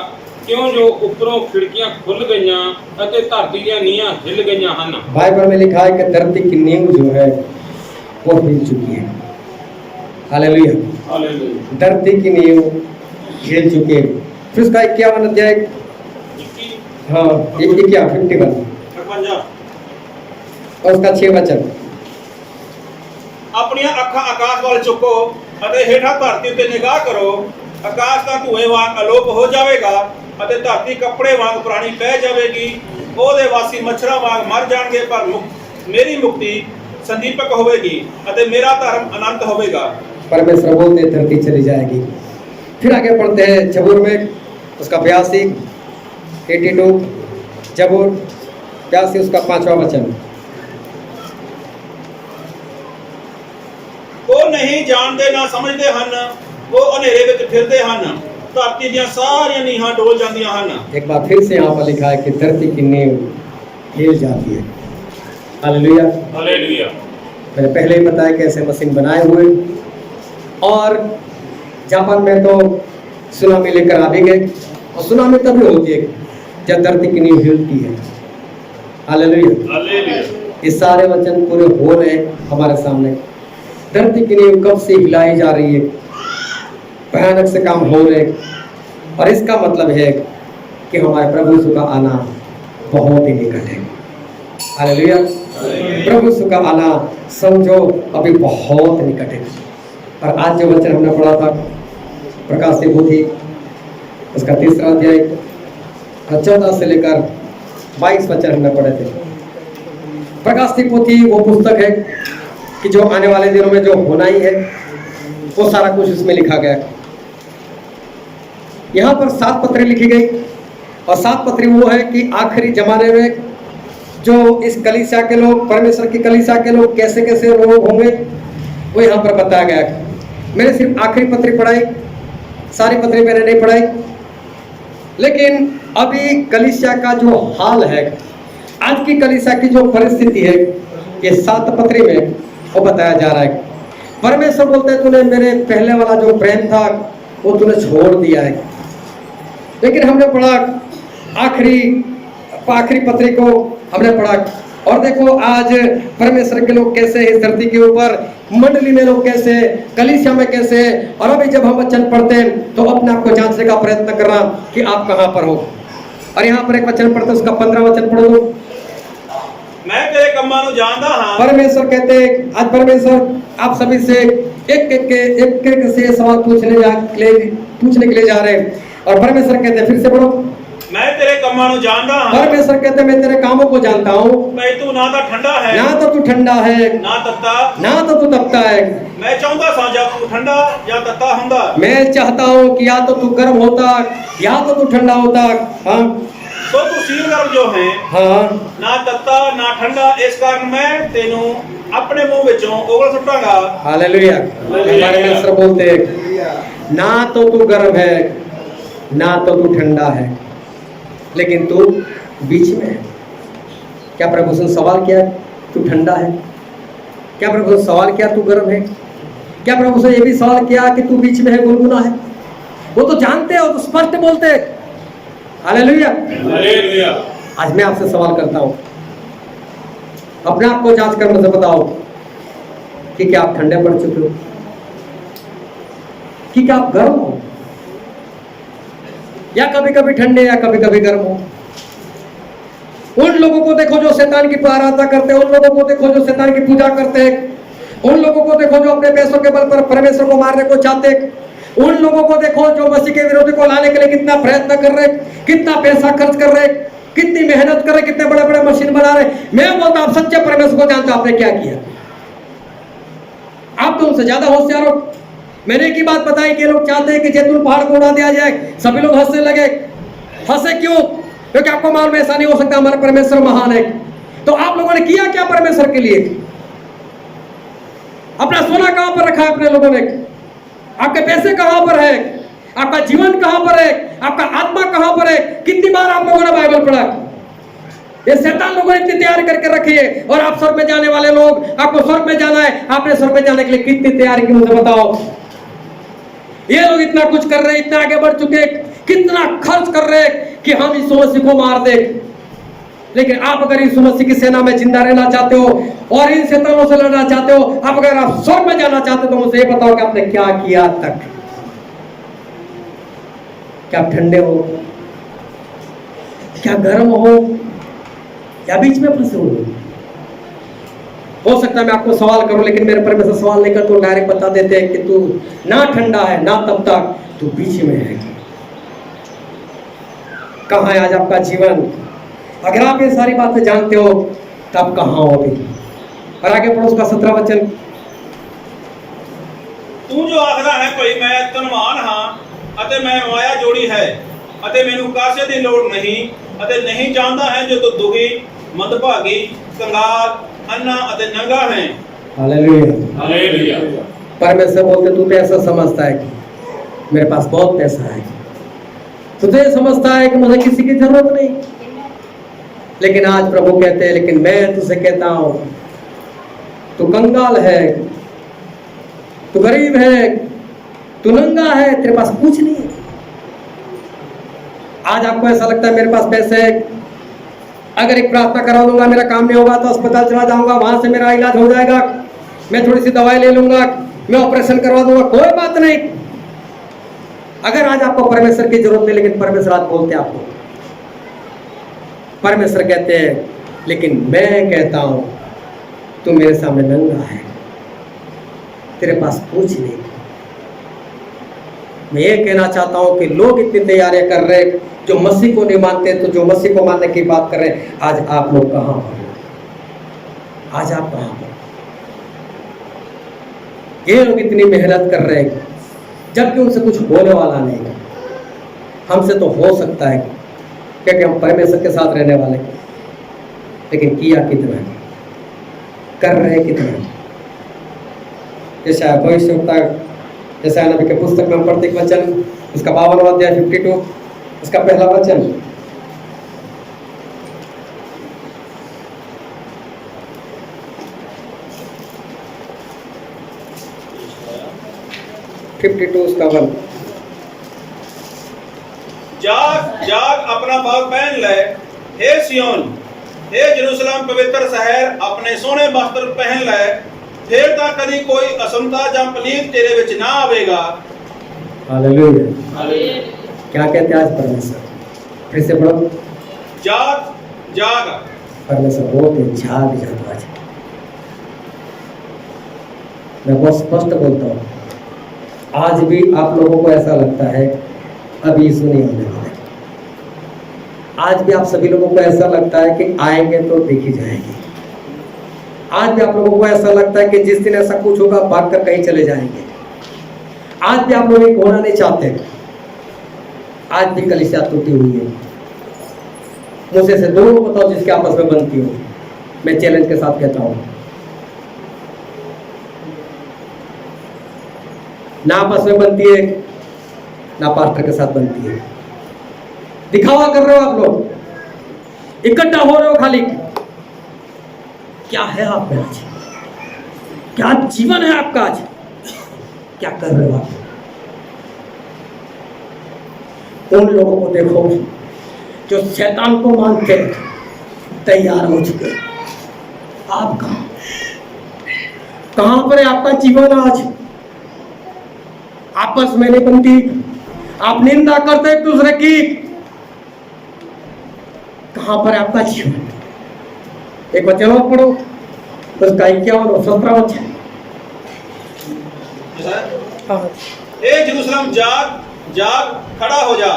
ਕਿਉਂ ਜੋ ਉੱਪਰੋਂ ਖਿੜਕੀਆਂ ਖੁੱਲ ਗਈਆਂ ਅਤੇ ਧਰਤੀ ਦੀਆਂ ਨੀਹਾਂ ਹਿੱਲ गईਆਂ ਹਨ। बाइबल में लिखा है कि धरती की नींव जो है वो हिल चुकी है। हालेलुया। हालेलुया। धरती की नींव हिल चुकी है। फिर उसका 51वां अध्याय, हाँ 51 और उसका 6 वचन। ਆਪਣੀਆਂ ਅੱਖਾਂ ਆਕਾਸ਼ ਵੱਲ ਚੁੱਕੋ ਅਤੇ ਹੇਠਾਂ ਧਰਤੀ ਉੱਤੇ ਨਿਗਾਹ ਕਰੋ। ਆਕਾਸ਼ ਦਾ ਧੂਏ ਵਾਂਗ ਅਲੋਪ ਹੋ ਜਾਵੇਗਾ ਅਤੇ ਧਰਤੀ ਕੱਪੜੇ ਵਾਂਗ ਪੁਰਾਣੀ ਪੈ ਜਾਵੇਗੀ। ਉਹਦੇ ਵਾਸੀ ਮੱਛਰਾਂ ਵਾਂਗ ਮਰ ਜਾਣਗੇ, ਪਰ ਮੇਰੀ ਮੁਕਤੀ ਸੰਦੀਪਕ ਹੋਵੇਗੀ ਅਤੇ ਮੇਰਾ ਧਰਮ ਅਨੰਤ ਹੋਵੇਗਾ। परमेश्वर बोलते धरती चली जाएगी। फिर आगे पढ़ते हैं जबूर में उसका 82 82 जबूर 82 उसका 5वां वचन। ਉਹ ਨਹੀਂ ਜਾਣਦੇ ਨਾ ਸਮਝਦੇ ਹਨ, ਉਹ ਹਨੇਰੇ ਵਿੱਚ ਫਿਰਦੇ ਹਨ। ਧਰਤੀ ਦੀਆਂ ਸਾਰੀਆਂ ਨੀਹਾਂ ਡੋਲ ਜਾਂਦੀਆਂ ਹਨ। एक बार फिर से यहाँ पर लिखा है कि धरती की नींव हिल जाती है। हालेलुया। हालेलुया। मैंने पहले ही बताया कि ऐसे मशीन बनाए हुए, और जापान में तो सुनामी लेकर आ भी गए, और सुनामी तभी होती है जब धरती की नींव हिलती है। हालेलुया। हालेलुया। ये सारे वचन पूरे हो रहे हैं हमारे सामने। धरती की नींव कब से हिलाई जा रही है, भयानक से काम हो रहे, और इसका मतलब है कि हमारे प्रभु यीशु का आना बहुत ही निकट है। हालेलुया। प्रभु यीशु का आना समझो अभी बहुत निकट है। और आज जो वचन हमने पढ़ा था प्रकाश की पोथी उसका 3रा अध्याय 14 से लेकर 22 वचन हमने पढ़े थे। प्रकाश की पोथी वो पुस्तक है कि जो आने वाले दिनों में जो होना ही है वो सारा कुछ इसमें लिखा गया है। यहाँ पर 7 पत्री लिखी गई, और 7 पत्री वो है कि आखिरी जमाने में जो इस कलीसिया के लोग, परमेश्वर की कलीसिया के लोग कैसे कैसे लोग होंगे वो यहाँ पर बताया गया है। मैंने सिर्फ आखिरी पत्री पढ़ाई, सारी पत्री मैंने नहीं पढ़ाई, लेकिन अभी कलीसिया का जो हाल है, आज की कलीसिया की जो परिस्थिति है, ये 7 पत्री में वो बताया जा रहा है। परमेश्वर बोलते हैं तूने मेरे पहले वाला जो प्रेम था वो तूने छोड़ दिया है। लेकिन हमने पढ़ा आखिरी पत्री को हमने पढ़ा, और देखो आज परमेश्वर के लोग कैसे इस धरती के ऊपर, मंडली में लोग कैसे, कलीसिया में कैसे। और अभी जब हम वचन पढ़ते हैं तो अपने आप को जांचने का प्रयत्न करना कि आप कहाँ पर हो। और यहाँ पर एक वचन पढ़ते उसका 15 वचन पढ़ दो। मैं तेरे कम्मां ਨੂੰ ਜਾਣਦਾ ਹਾਂ। परमेश्वर कहते हैं, आज परमेश्वर आप सभी से एक से सवाल पूछने के लिए जा रहे हैं। और परमेश्वर कहते हैं, फिर से पढ़ो। मैं तेरे कम्मां ਨੂੰ ਜਾਣਦਾ ਹਾਂ। परमेश्वर कहते हैं मैं तेरे कामों को जानता हूँ, ਭਾਈ ਤੂੰ ਨਾ ਤਾਂ ਠੰਡਾ ਹੈ ना तो तू ठंडा है ਨਾ ਤੱਤਾ। ना तो तू तपता है। मैं चाਹੁੰਦਾ ਸਾਂ ਜਾਂ ਤੂੰ ਠੰਡਾ ਜਾਂ ਤੱਤਾ ਹੁੰਦਾ। मैं चाहता हूँ कि या तो तू गर्म होता या तो तू ठंडा होता। हाँ ਸੋ ਤੂੰ ਸੀਲ ਗਰਮ ਜੋ ਹੈ, हाँ ਨਾ ਤੱਤਾ ਨਾ ਠੰਡਾ, ਇਸ ਕਾਰਨ ਮੈਂ ਤੈਨੂੰ ਆਪਣੇ ਮੂੰਹ ਵਿੱਚੋਂ ਉਗਲ ਸੁੱਟਾਂਗਾ। हालेलुया। परमेश्वर बोलते हैं ना तो तू गर्म है ना तो तू ठंडा है, लेकिन तू बीच में है। क्या प्रभु ने सवाल किया तू ठंडा है? क्या प्रभु से सवाल किया तू गर्म है? क्या प्रभु से ये भी सवाल किया कि तू बीच में है, गुनगुना है? वो तो जानते हो, तो स्पष्ट बोलते हैं। हालेलुया। हालेलुया। आज मैं आपसे सवाल करता हूं, अपने आप को जांच कर मुझे बताओ कि क्या आप ठंडे पड़ चुके हो, कि क्या आप गर्म हो, या कभी कभी ठंडे या कभी कभी गर्म हो। उन लोगों को देखो जो शैतान की आराधना करते हैं, उन लोगों को देखो जो शैतान की पूजा करते हैं, उन लोगों को देखो जो अपने पैसों के बल पर परमेश्वर को मारने को चाहते हैं, उन लोगों को देखो जो मसीह के विरोधी को लाने के लिए कितना प्रयत्न कर रहे, कितना पैसा खर्च कर रहे, कितनी मेहनत कर रहे, कितने बड़े बड़े मशीन बना रहे। मैं बोलता हूं, आप सच्चे परमेश्वर को जानते हो आपने क्या किया। आप तो उनसे ज्यादा होशियार हो। मैंने एक ही बात बताई कि लोग चाहते हैं कि जैतून पहाड़ को उड़ा दिया जाए, सभी लोग हंसने लगे। हंसे क्यों? क्योंकि आपको मालूम ऐसा नहीं हो सकता, हमारा परमेश्वर महान है। तो आप लोगों ने किया क्या परमेश्वर के लिए? अपना सोना कहां पर रखा है अपने लोगों ने? आपके पैसे कहां पर है? आपका जीवन कहां पर है? आपका आत्मा कहां पर है? कितनी बार आप लोगों ने बाइबल पढ़ा? ये शैतान लोगों ने इतनी तैयारी करके रखी है, और आप स्वर्ग में जाने वाले लोग, आपको स्वर्ग में जाना है, आपने स्वर्ग में जाने के लिए कितनी तैयारी की मुझे बताओ। ये लोग इतना कुछ कर रहे हैं, इतना आगे बढ़ चुके, कितना खर्च कर रहे हैं कि हम यीशु मसीह को मार दे। लेकिन आप अगर यीशु मसीह की सेना में जिंदा रहना चाहते हो और इन शैतानों से लड़ना चाहते हो, आप अगर आप स्वर्ग में जाना चाहते हो, तो मुझे ये बताओ कि आपने क्या किया अब तक। क्या आप ठंडे हो, क्या गर्म हो, या बीच में फंसे हो सकता है मैं आपको सवाल करूं, लेकिन मेरे परमेश्वर सवाल नहीं करते, डायरेक्ट बता देते हैं कि तू ना ठंडा है ना तब तक तू बीच में है। कहां है आज आपका जीवन? अगर आप ये सारी बातें जानते हो तब कहां हो अभी? और आगे पढ़ो उसका 17 वचन। तू जो आखदा है कोई मैं धनवान हां ਅਤੇ मैं माया जोड़ी है ਅਤੇ ਮੈਨੂੰ ਕਾਸੇ ਦੀ ਲੋੜ नहीं ਅਤੇ नहीं जानता है जो तू दुखी मंदभागी कंगाल अन्ना ਅਤੇ नंगा है। हालेलुया। हालेलुया। परमेश्वर बोलते तू तो ऐसा समझता है कि मेरे पास बहुत पैसा है, तू तो ये समझता है कि मुझे किसी की जरूरत नहीं। लेकिन आज प्रभु कहते हैं, लेकिन मैं तुझसे कहता हूं, तू कंगाल है, तू गरीब है, तू नंगा है, तेरे पास कुछ नहीं है। आज आपको ऐसा लगता है मेरे पास पैसे है, अगर एक प्रार्थना करा दूंगा मेरा काम नहीं होगा तो अस्पताल चला जाऊंगा, वहां से मेरा इलाज हो जाएगा, मैं थोड़ी सी दवाई ले लूंगा, मैं ऑपरेशन करवा दूंगा, कोई बात नहीं। अगर आज आपको परमेश्वर की जरूरत नहीं, लेकिन परमेश्वर आज बोलते हैं आपको, परमेश्वर कहते हैं, लेकिन मैं कहता हूं तू मेरे सामने नंगा है, तेरे पास कुछ नहीं। मैं ये कहना चाहता हूं कि लोग इतनी तैयारियां कर रहे हैं जो मसीह को नहीं मानते, तो जो मसीह को मानने की बात कर रहे हैं, आज आप लोग कहां पर? आज आप कहां पर? ये लोग इतनी मेहनत कर रहे हैं जबकि उनसे कुछ होने वाला नहीं। हमसे तो हो सकता है क्योंकि हम परमेश्वर के साथ रहने वाले, लेकिन किया कितना, कर रहे कितना? जैसा भविष्यवक्ता जैसा नबी के पुस्तक में हम पढ़ते एक वचन, उसका 52वां अध्याय 52 उसका पहला वचन, उसका 1। जाग जाग अपना बाग पहन ले हे सियोन, हे जेरूशलेम पवित्र शहर, अपने सोने वस्त्र पहन ले, फिर तक कभी कोई असमता या पलीत तेरे विच ना आवेगा। हालेलुया। क्या कहते हैं आज परमेश्वर? फिर से पढ़ो। जाग जाग। परमेश्वर बोलते जाग जाग। आज मैं बहुत स्पष्ट बोलता हूँ, आज भी आप लोगों को ऐसा लगता है अभी यीशु नहीं होने वाले। आज भी आप सभी लोगों को ऐसा लगता है कि आएंगे तो देखी जाएगी। आज भी आप लोगों को ऐसा लगता है कि जिस दिन ऐसा कुछ होगा भाग कर कहीं चले जाएंगे। आज भी आप लोग एक होना नहीं चाहते। आज भी कलीसिया टूटी हुई है। मुझे से दो लोग बताओ जिसके आपस में बनती हो। मैं चैलेंज के साथ कहता हूं, ना आपस में बनती है, ना पास्टर के साथ बनती है। दिखावा कर रहे हो आप लोग, इकट्ठा हो रहे हो खाली, क्या है आप में आज? क्या जीवन है आपका आज? क्या कर रहे हो आप? उन लोगों को देखो जो शैतान को मान के तैयार हो चुके। आप कहां पर है आपका जीवन आज? आपस में नहीं बनती, आप निंदा करते एक दूसरे की। कहां पर है आपका जीवन? एक वचन और पढ़ो, उसका 51 और 17 वचन। ए जेरूशलेम जाग जाग खड़ा हो जा,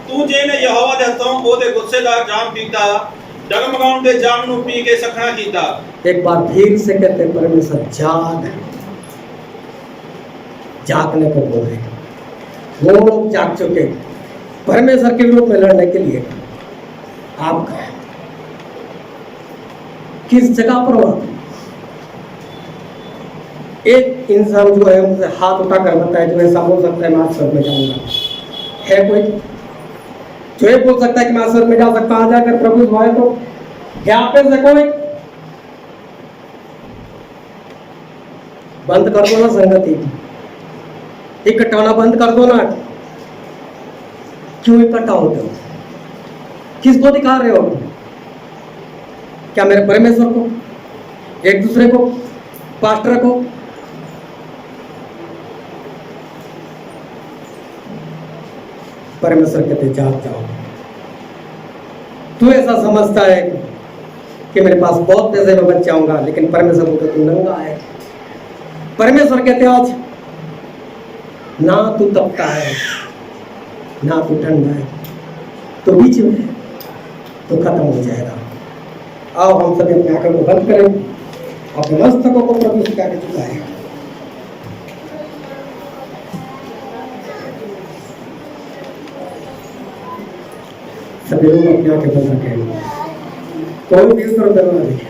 तू जेने यहोवा दे हथों ओदे गुस्से दा जाम पीता, डगमगाउण दे जाम नु पी के सखना कीता। एक बार फिर से कहते हैं परमेश्वर जाग, जागने को बोल रहे। वो लोग जाग चुके परमेश्वर के विरोध में लड़ने के लिए। आप किस जगह पर हो? एक इंसान जो है मुझे हाथ उठाकर बताए जो ऐसा बोल सकता है मैं आज स्वर्ग में जाऊंगा? है कोई जो ये बोल सकता है कि मैं स्वर्ग में जा सकता? आ जाकर प्रभु भाई तो यहाँ पे से कोई बंद कर दो ना संगति, इकट्ठा होना बंद कर दो ना। क्यों इकट्ठा होते हो? किसको दिखा रहे हो? क्या मेरे परमेश्वर को, एक दूसरे को, पास्टर को? परमेश्वर कहते जाग जाओ। तू ऐसा समझता है कि मेरे पास बहुत पैसे में बच जाऊंगा, लेकिन परमेश्वर बोलते तू नंगा है। परमेश्वर कहते आज ना तू तपता है ना तू ठंडा है, तो बीच में है, तो खत्म हो जाएगा। आओ हम सभी अपने आंखों को बंद करें, अपने मस्तकों को प्रभु से आगे झुकाएं। सभी लोग अपने आंखें बंद रखें, कोई भी उधर उधर ना देखे।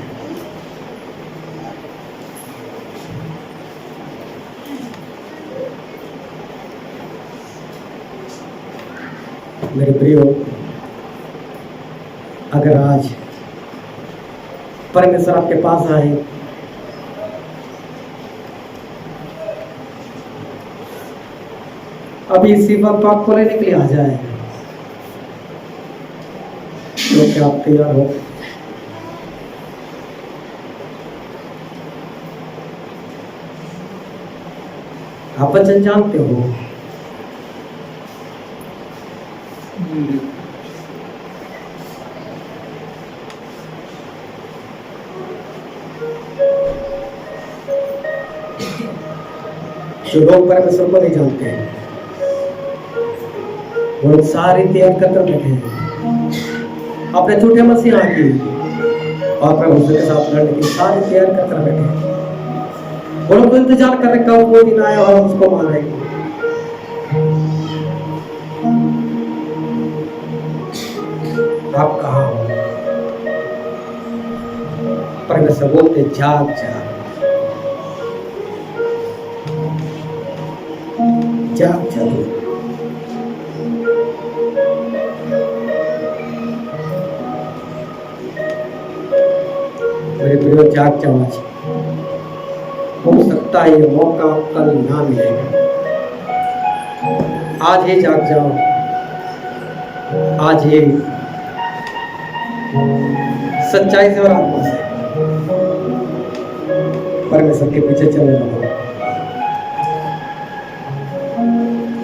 मेरे प्रियो, अगर आज परमेश्वर आपके पास आए, अभी इसी वक्त आपको लेने के लिए आ जाए, तो क्या आप तैयार हो? आप वचन जानते हो, जो लोग परमेश्वर को नहीं जानते हैं वो लोग सारी तैयार कर बैठे हैं अपने छोटे मसीहा की और प्रभु के साथ लड़ने की सारी तैयार कर बैठे हैं। वो लोग इंतजार कर रहे कब वो दिन आए और हम उसको मारेंगे। आप कहाँ हो? परमेश्वर बोलते जाग जाग जाग जाग। मेरे प्रियो जाग जाओ। हो सकता है ये मौका कल ना मिलेगा, आज ही जाग जाओ, आज ही सच्चाई से और आत्मा से परमेश्वर के पीछे चलने लगो।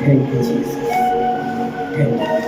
Thank you Jesus, thank you.